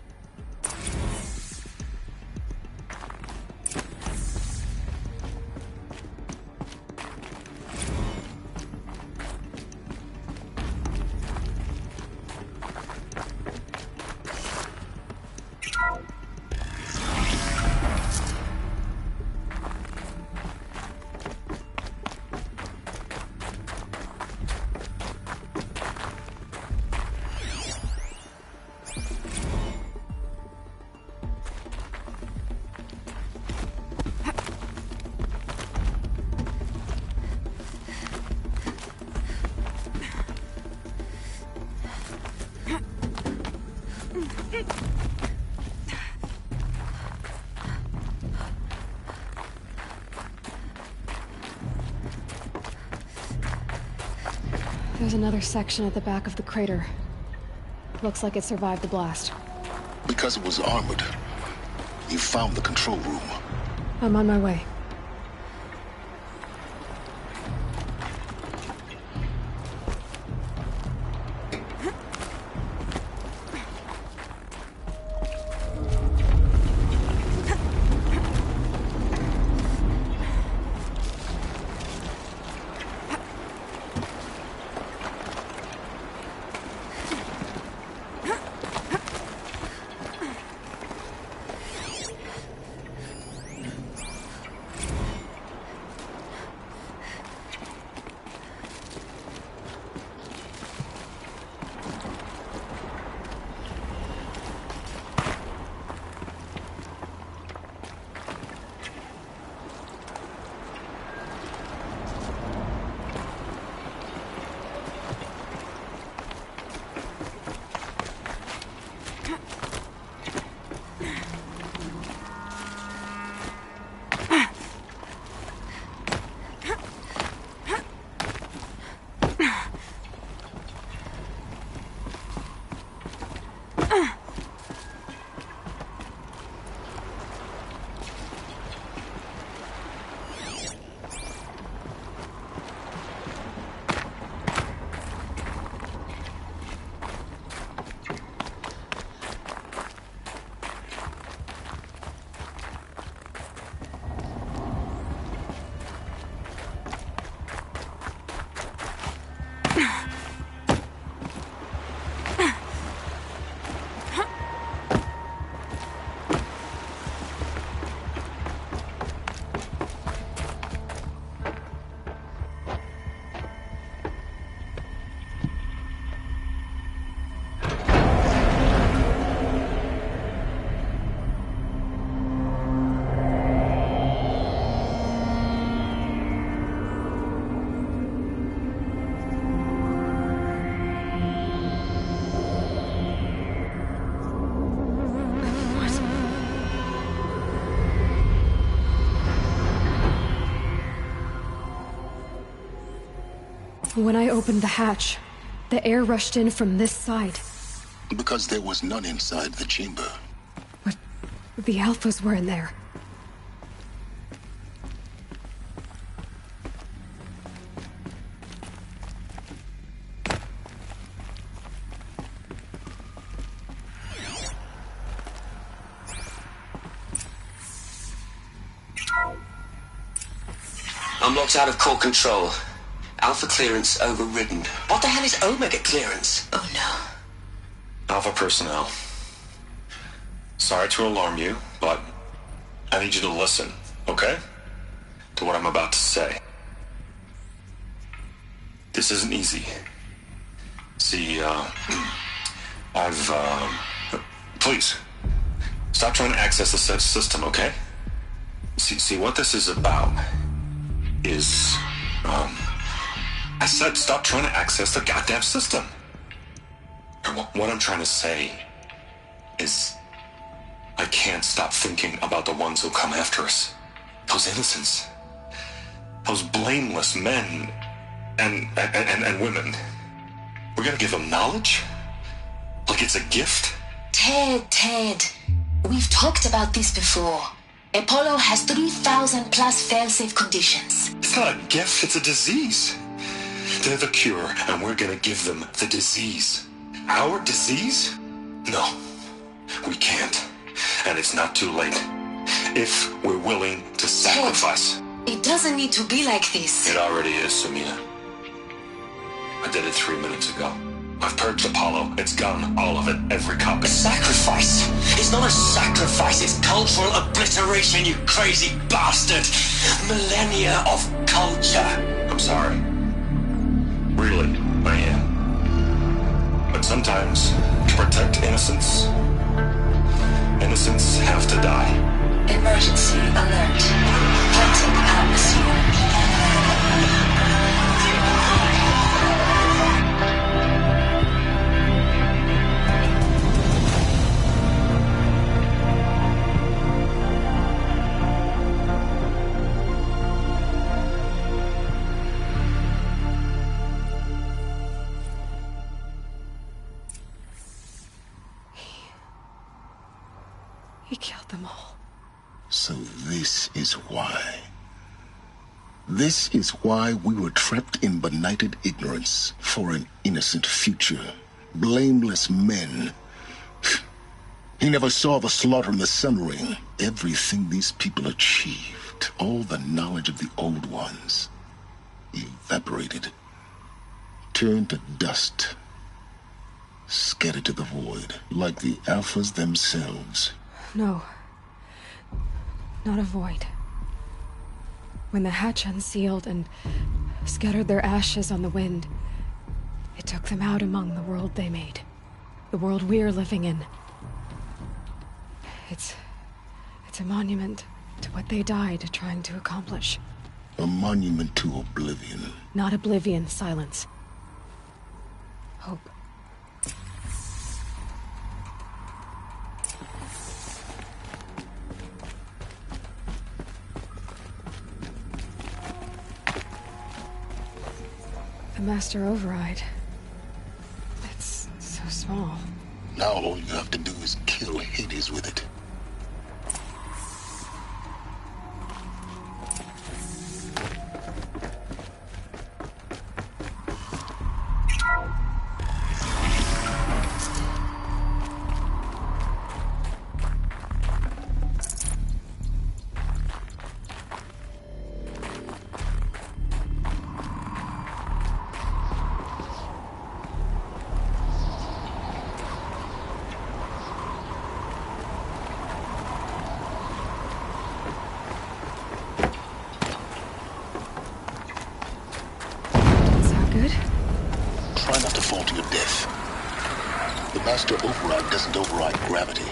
There's another section at the back of the crater. Looks like it survived the blast. Because it was armored. You found the control room. I'm on my way. When I opened the hatch, the air rushed in from this side. Because there was none inside the chamber. But the Alphas were in there. I'm locked out of core control. Alpha clearance overridden. What the hell is Omega clearance? Oh no. Alpha personnel. Sorry to alarm you, but I need you to listen, okay? To what I'm about to say. This isn't easy. See, please, stop trying to access the system, okay? See, what this is about is, I said stop trying to access the goddamn system. And what I'm trying to say is I can't stop thinking about the ones who come after us. Those innocents. Those blameless men and women. We're gonna give them knowledge? Like it's a gift? Ted. We've talked about this before. Apollo has 3,000 plus fail-safe conditions. It's not a gift, it's a disease. They're the cure, and we're gonna give them the disease. Our disease? No, we can't. And it's not too late. If we're willing to sacrifice. It doesn't need to be like this. It already is, Samina. I did it 3 minutes ago. I've purged Apollo. It's gone. All of it. Every copy. Sacrifice? It's not a sacrifice. It's cultural obliteration, you crazy bastard. Millennia of culture. I'm sorry. Really, I am. But sometimes, to protect innocence, innocents have to die. Emergency alert. Hunting atmosphere. He killed them all. So this is why. This is why we were trapped in benighted ignorance for an innocent future. Blameless men. He never saw the slaughter in the Sun Ring. Everything these people achieved, all the knowledge of the old ones, evaporated. Turned to dust. Scattered to the void, like the Alphas themselves. No. Not a void. When the hatch unsealed and scattered their ashes on the wind, it took them out among the world they made. The world we're living in. It's a monument to what they died trying to accomplish. A monument to oblivion. Not oblivion, silence. Hope. The Master Override. It's so small. Now all you have to do is kill Hades with it. Try not to fall to your death. The Master Override doesn't override gravity.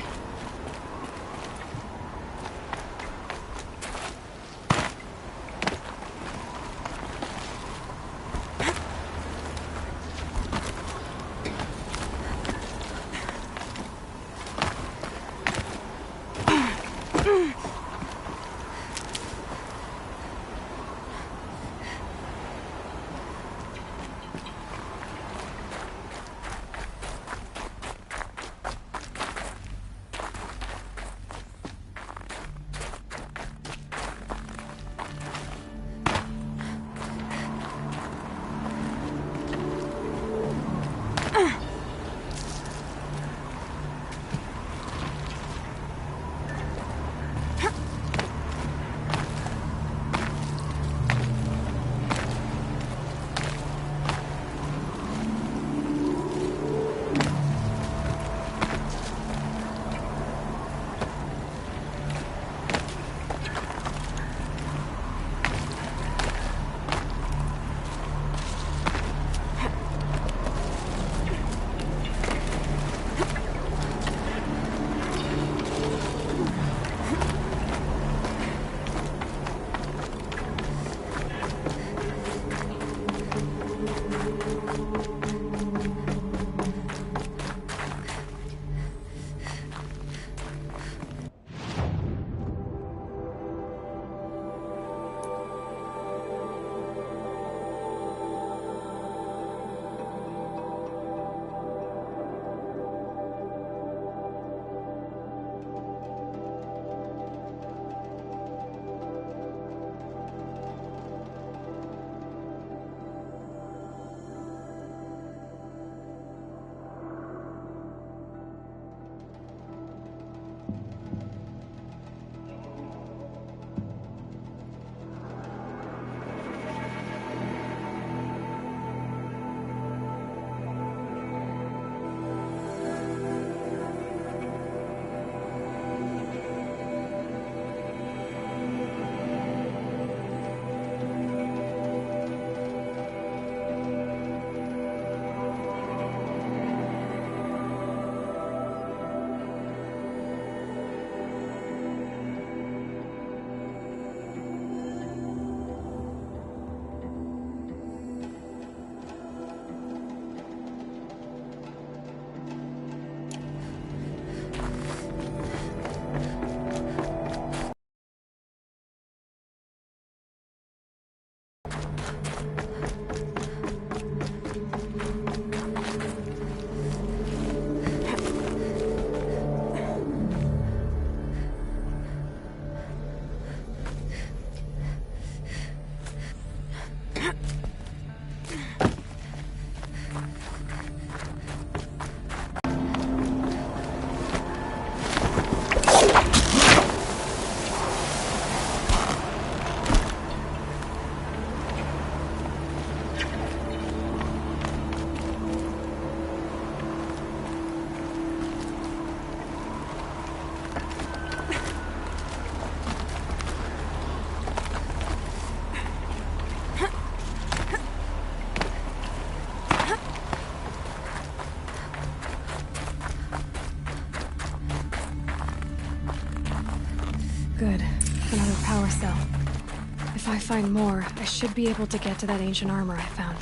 find more, I should be able to get to that ancient armor I found.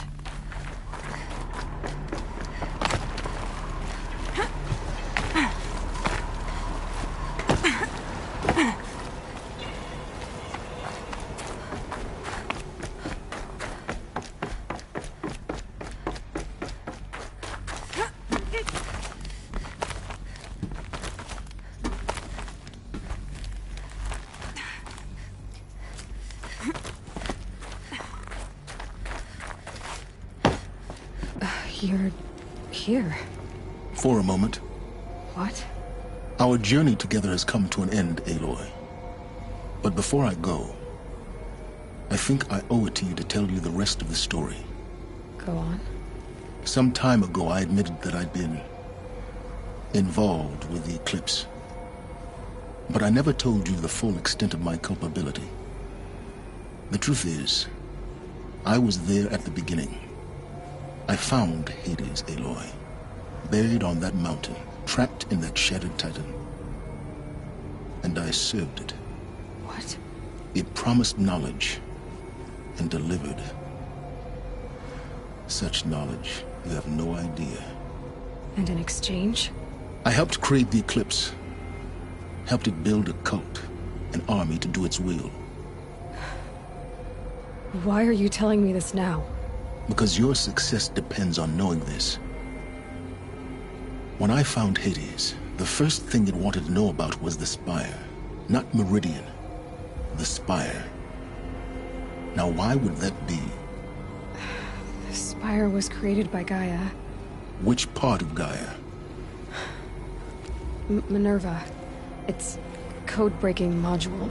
You're here. For a moment. What? Our journey together has come to an end, Aloy. But before I go, I think I owe it to you to tell you the rest of the story. Go on. Some time ago, I admitted that I'd been involved with the Eclipse. But I never told you the full extent of my culpability. The truth is, I was there at the beginning. I found Hades, Aloy, buried on that mountain, trapped in that shattered titan. And I served it. What? It promised knowledge and delivered. Such knowledge, you have no idea. And in exchange? I helped create the Eclipse. Helped it build a cult, an army to do its will. Why are you telling me this now? Because your success depends on knowing this. When I found Hades, the first thing it wanted to know about was the Spire. Not Meridian. The Spire. Now why would that be? The Spire was created by Gaia. Which part of Gaia? Minerva. Its code-breaking module.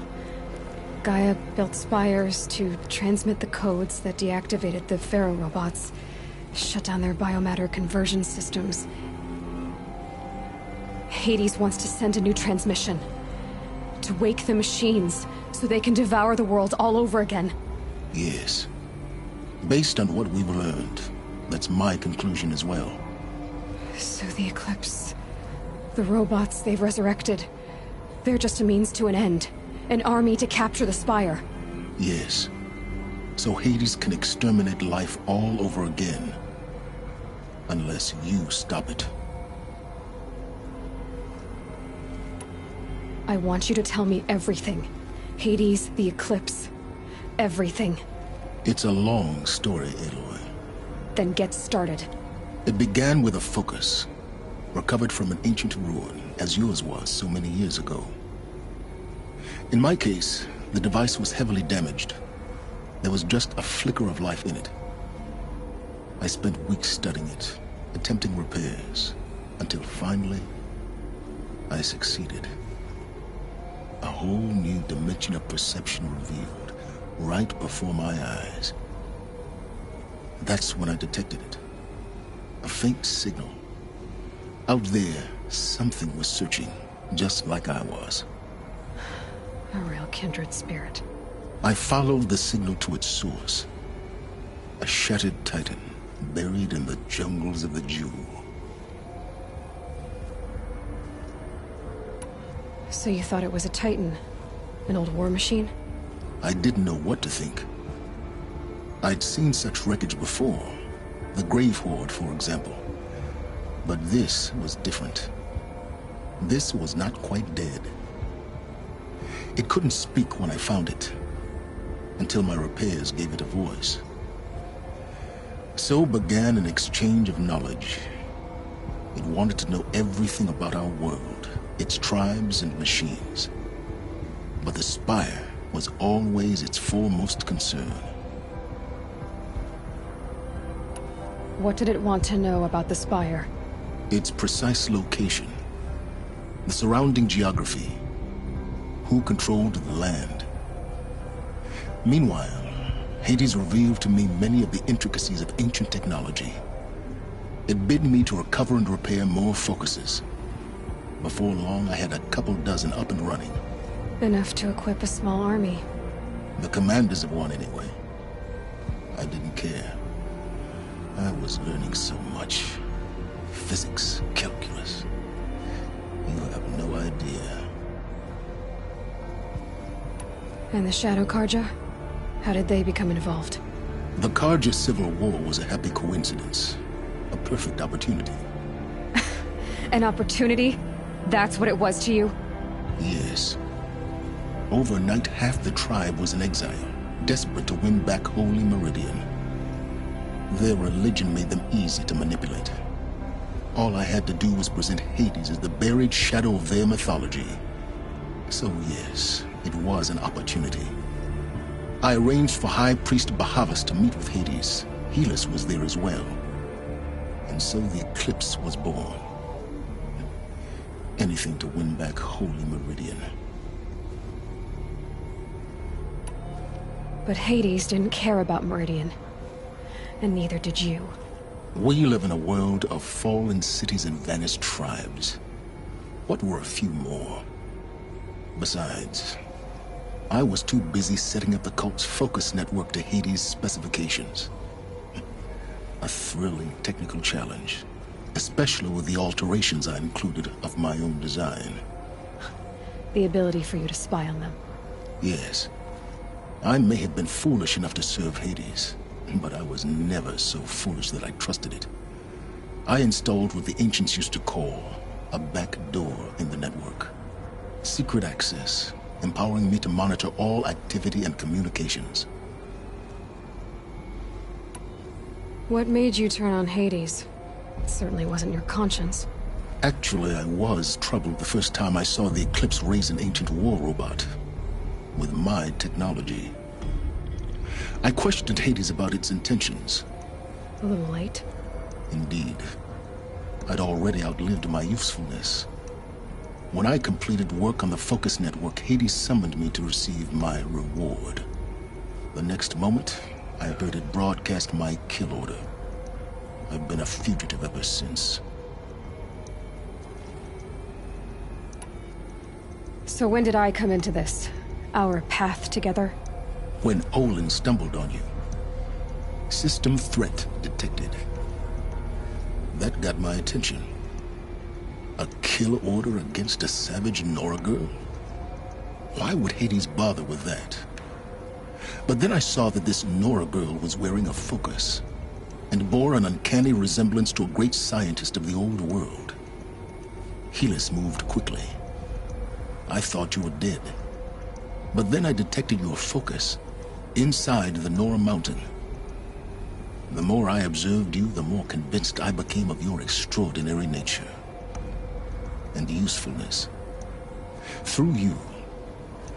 Gaia built spires to transmit the codes that deactivated the Pharaoh robots, shut down their biomatter conversion systems. Hades wants to send a new transmission. To wake the machines, so they can devour the world all over again. Yes. Based on what we've learned, that's my conclusion as well. So the Eclipse... the robots they've resurrected... they're just a means to an end. An army to capture the Spire. Yes. So Hades can exterminate life all over again. Unless you stop it. I want you to tell me everything. Hades, the Eclipse. Everything. It's a long story, Aloy. Then get started. It began with a focus. Recovered from an ancient ruin, as yours was so many years ago. In my case, the device was heavily damaged. There was just a flicker of life in it. I spent weeks studying it, attempting repairs, until finally, I succeeded. A whole new dimension of perception revealed, right before my eyes. That's when I detected it. A faint signal. Out there, something was searching, just like I was. A real kindred spirit. I followed the signal to its source. A shattered titan, buried in the jungles of the Jewel. So you thought it was a titan? An old war machine? I didn't know what to think. I'd seen such wreckage before. The Grave Horde, for example. But this was different. This was not quite dead. It couldn't speak when I found it, until my repairs gave it a voice. So began an exchange of knowledge. It wanted to know everything about our world, its tribes and machines. But the Spire was always its foremost concern. What did it want to know about the Spire? Its precise location, the surrounding geography, who controlled the land. Meanwhile, Hades revealed to me many of the intricacies of ancient technology. It bid me to recover and repair more focuses. Before long, I had a couple dozen up and running. Enough to equip a small army. The commanders of one, anyway. I didn't care. I was learning so much. Physics, calculus. You have no idea. And the Shadow Carja? How did they become involved? The Carja Civil War was a happy coincidence. A perfect opportunity. An opportunity? That's what it was to you? Yes. Overnight, half the tribe was in exile, desperate to win back Holy Meridian. Their religion made them easy to manipulate. All I had to do was present Hades as the buried shadow of their mythology. So yes, it was an opportunity. I arranged for High Priest Bahavas to meet with Hades. Helis was there as well. And so the Eclipse was born. Anything to win back Holy Meridian. But Hades didn't care about Meridian. And neither did you. We live in a world of fallen cities and vanished tribes. What were a few more? Besides, I was too busy setting up the cult's focus network to Hades' specifications. A thrilling technical challenge, especially with the alterations I included of my own design. The ability for you to spy on them. Yes. I may have been foolish enough to serve Hades, but I was never so foolish that I trusted it. I installed what the ancients used to call a back door in the network. Secret access, empowering me to monitor all activity and communications. What made you turn on Hades? It certainly wasn't your conscience. Actually, I was troubled the first time I saw the Eclipse raise an ancient war robot. With my technology. I questioned Hades about its intentions. A little late. Indeed. I'd already outlived my usefulness. When I completed work on the Focus Network, Hades summoned me to receive my reward. The next moment, I heard it broadcast my kill order. I've been a fugitive ever since. So when did I come into this? Our path together? When Olin stumbled on you. System threat detected. That got my attention. A kill order against a savage Nora girl? Why would Hades bother with that? But then I saw that this Nora girl was wearing a focus, and bore an uncanny resemblance to a great scientist of the old world. Helis moved quickly. I thought you were dead. But then I detected your focus inside the Nora Mountain. The more I observed you, the more convinced I became of your extraordinary nature and usefulness. Through you,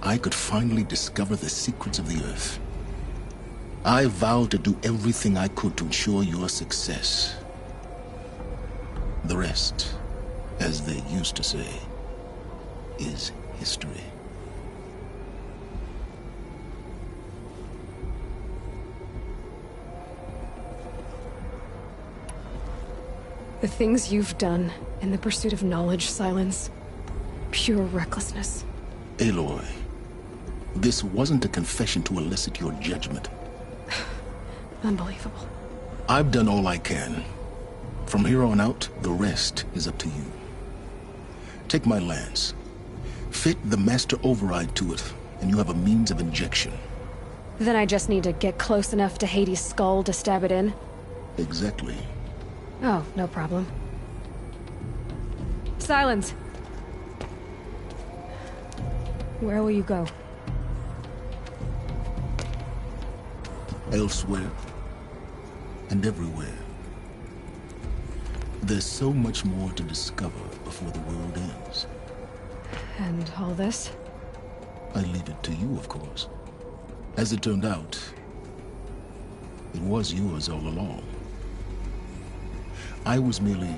I could finally discover the secrets of the Earth. I vowed to do everything I could to ensure your success. The rest, as they used to say, is history. The things you've done in the pursuit of knowledge, Silence. Pure recklessness. Aloy, this wasn't a confession to elicit your judgment. Unbelievable. I've done all I can. From here on out, the rest is up to you. Take my lance. Fit the master override to it, and you have a means of injection. Then I just need to get close enough to Hades' skull to stab it in? Exactly. Oh, no problem. Silence! Where will you go? Elsewhere. And everywhere. There's so much more to discover before the world ends. And all this? I leave it to you, of course. As it turned out, it was yours all along. I was merely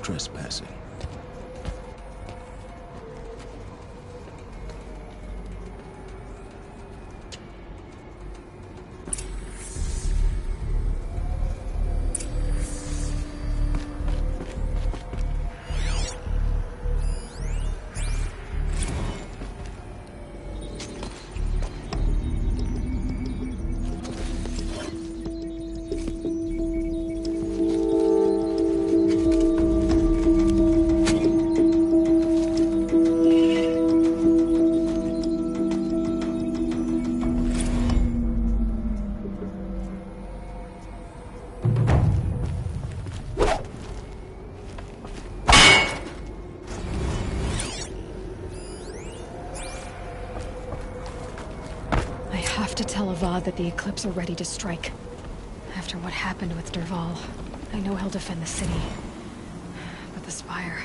trespassing. odd that the Eclipse are ready to strike. After what happened with Dervahl, I know he'll defend the city. But the Spire...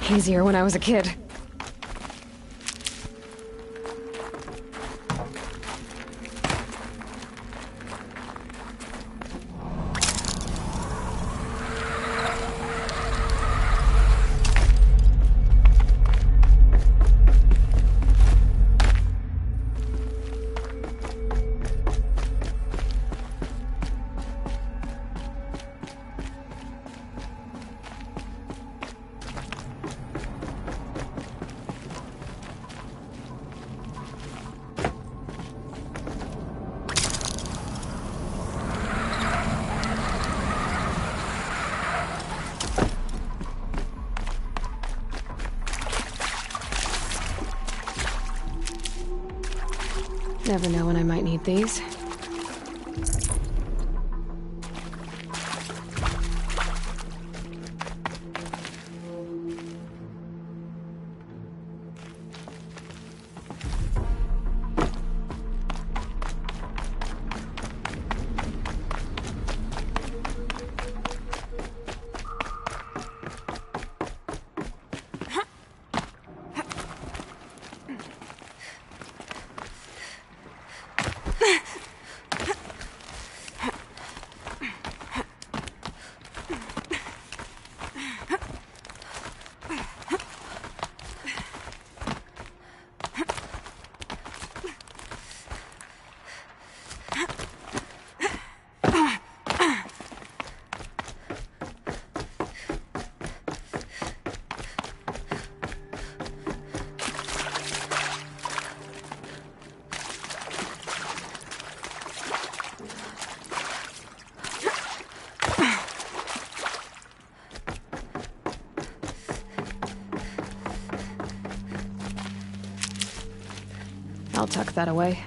Easier when I was a kid. Never know when I might need these. I'll tuck that away.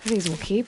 These will keep.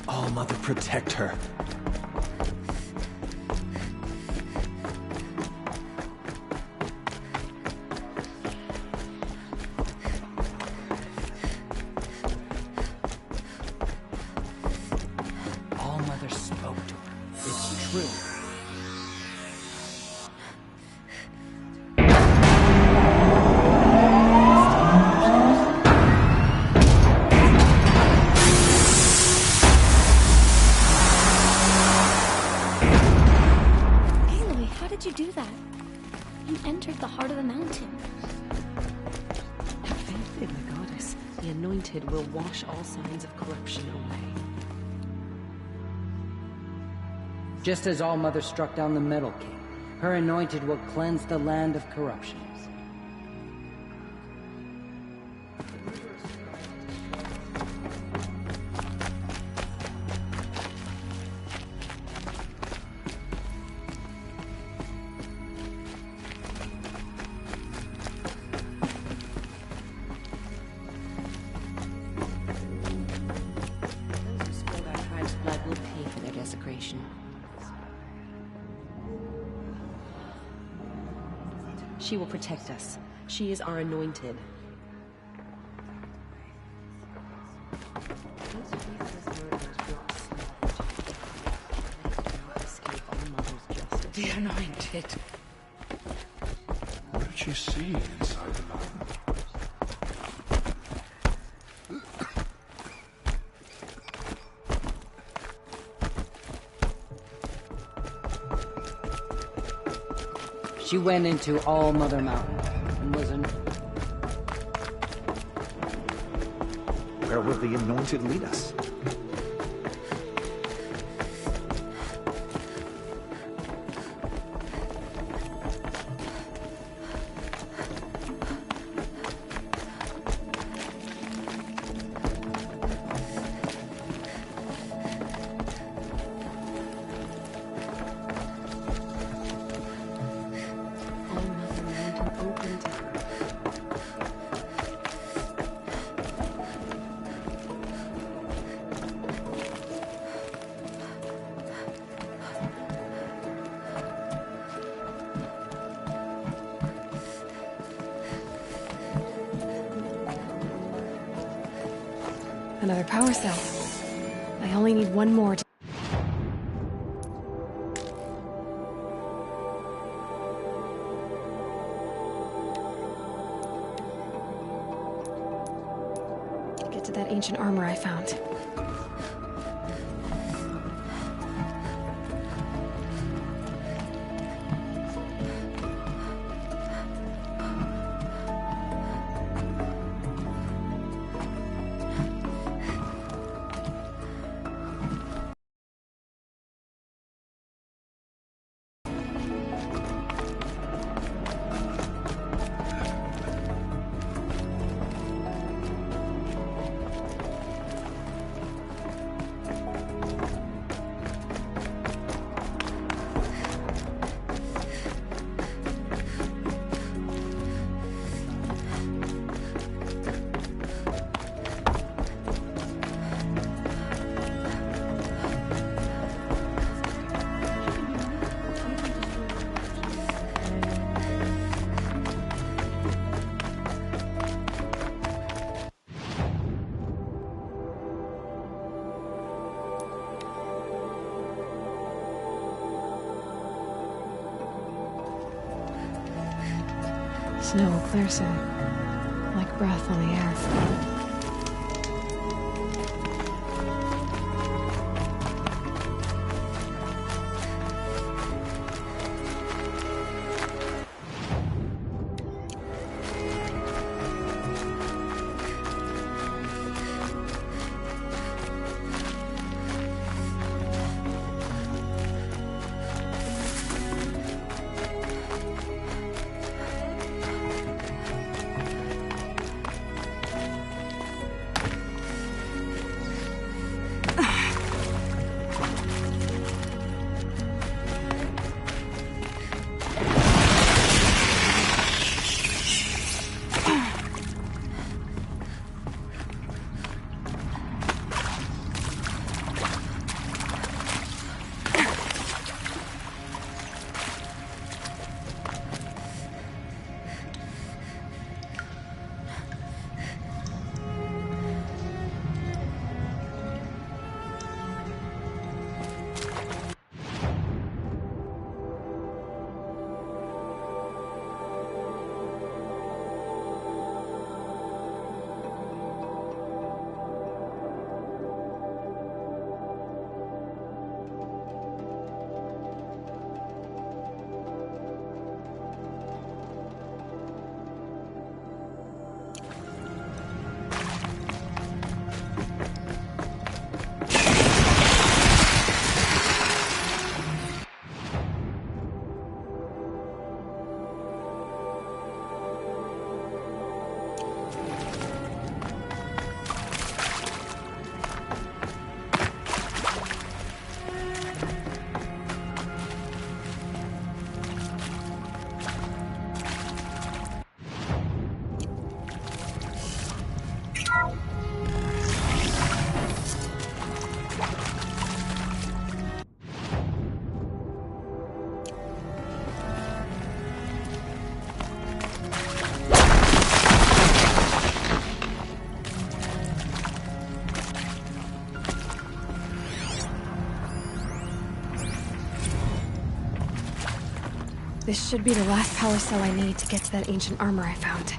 All-Mother, protect her. All-Mother spoke to her. It's true. Will wash all signs of corruption away. Just as All-Mother struck down the Metal King, her anointed will cleanse the land of corruptions. She will protect us. She is our anointed. The anointed. What did she see inside the mountain? She went into All-Mother Mountain and was an... Where will the anointed lead us? Another power cell. I only need one more to... get to that ancient armor I found. Snow will clear soon, like breath on the air. This should be the last power cell I need to get to that ancient armor I found.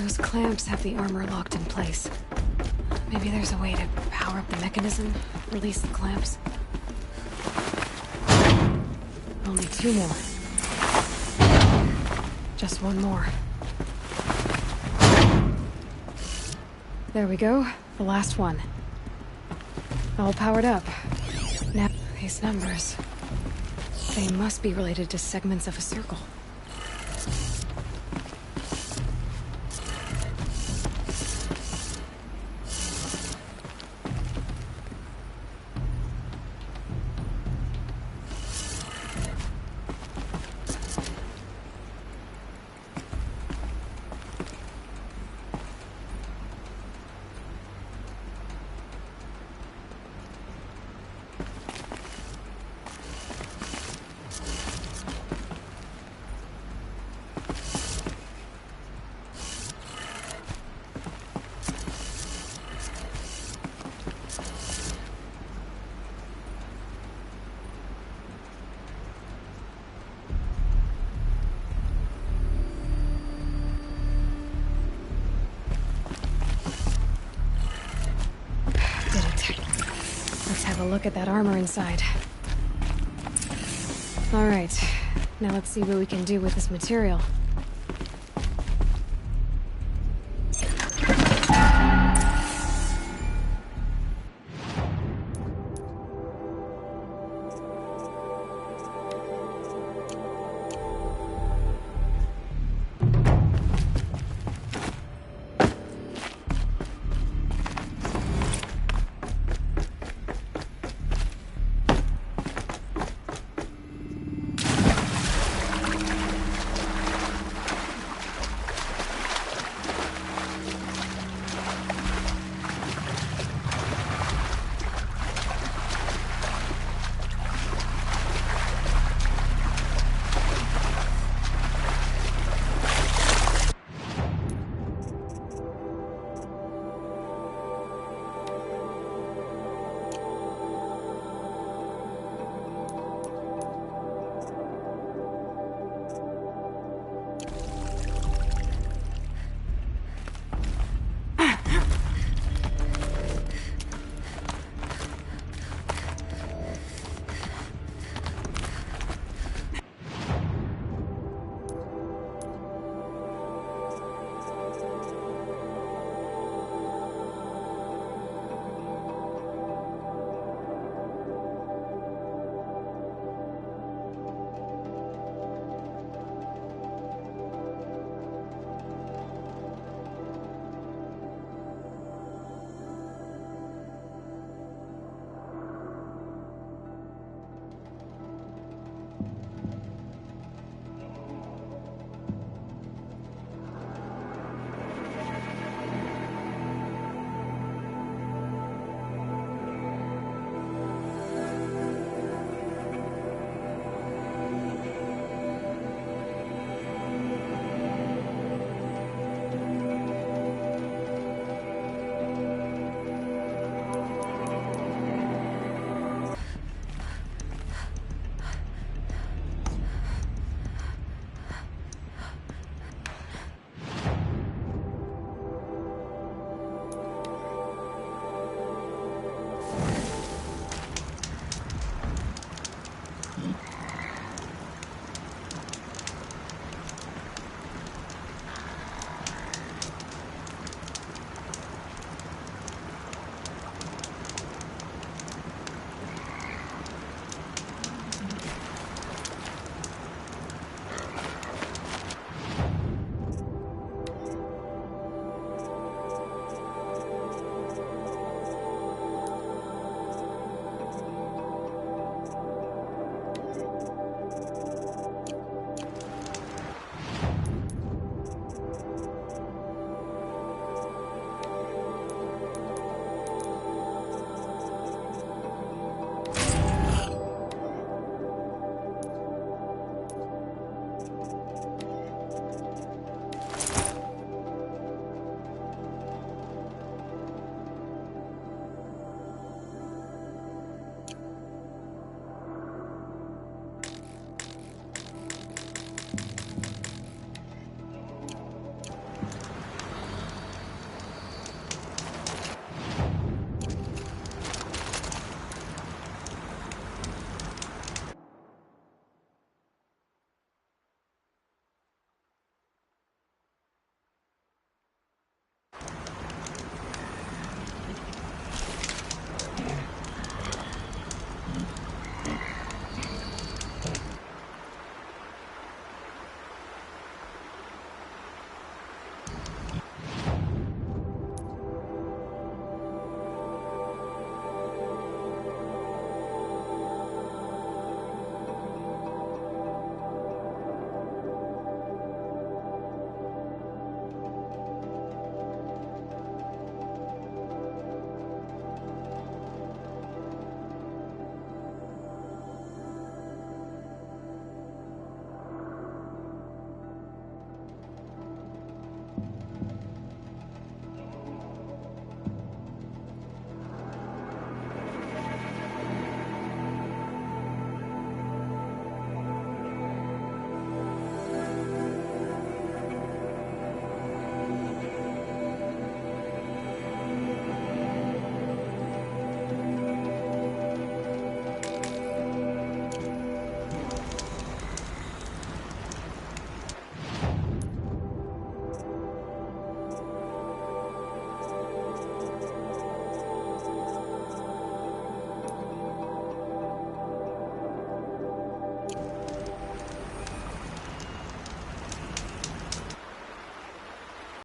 Those clamps have the armor locked in place. Maybe there's a way to power up the mechanism, release the clamps. Only 2 more. Just 1 more. There we go. The last one. All powered up. Now, these numbers. They must be related to segments of a circle. Look at that armor inside. All right, now let's see what we can do with this material.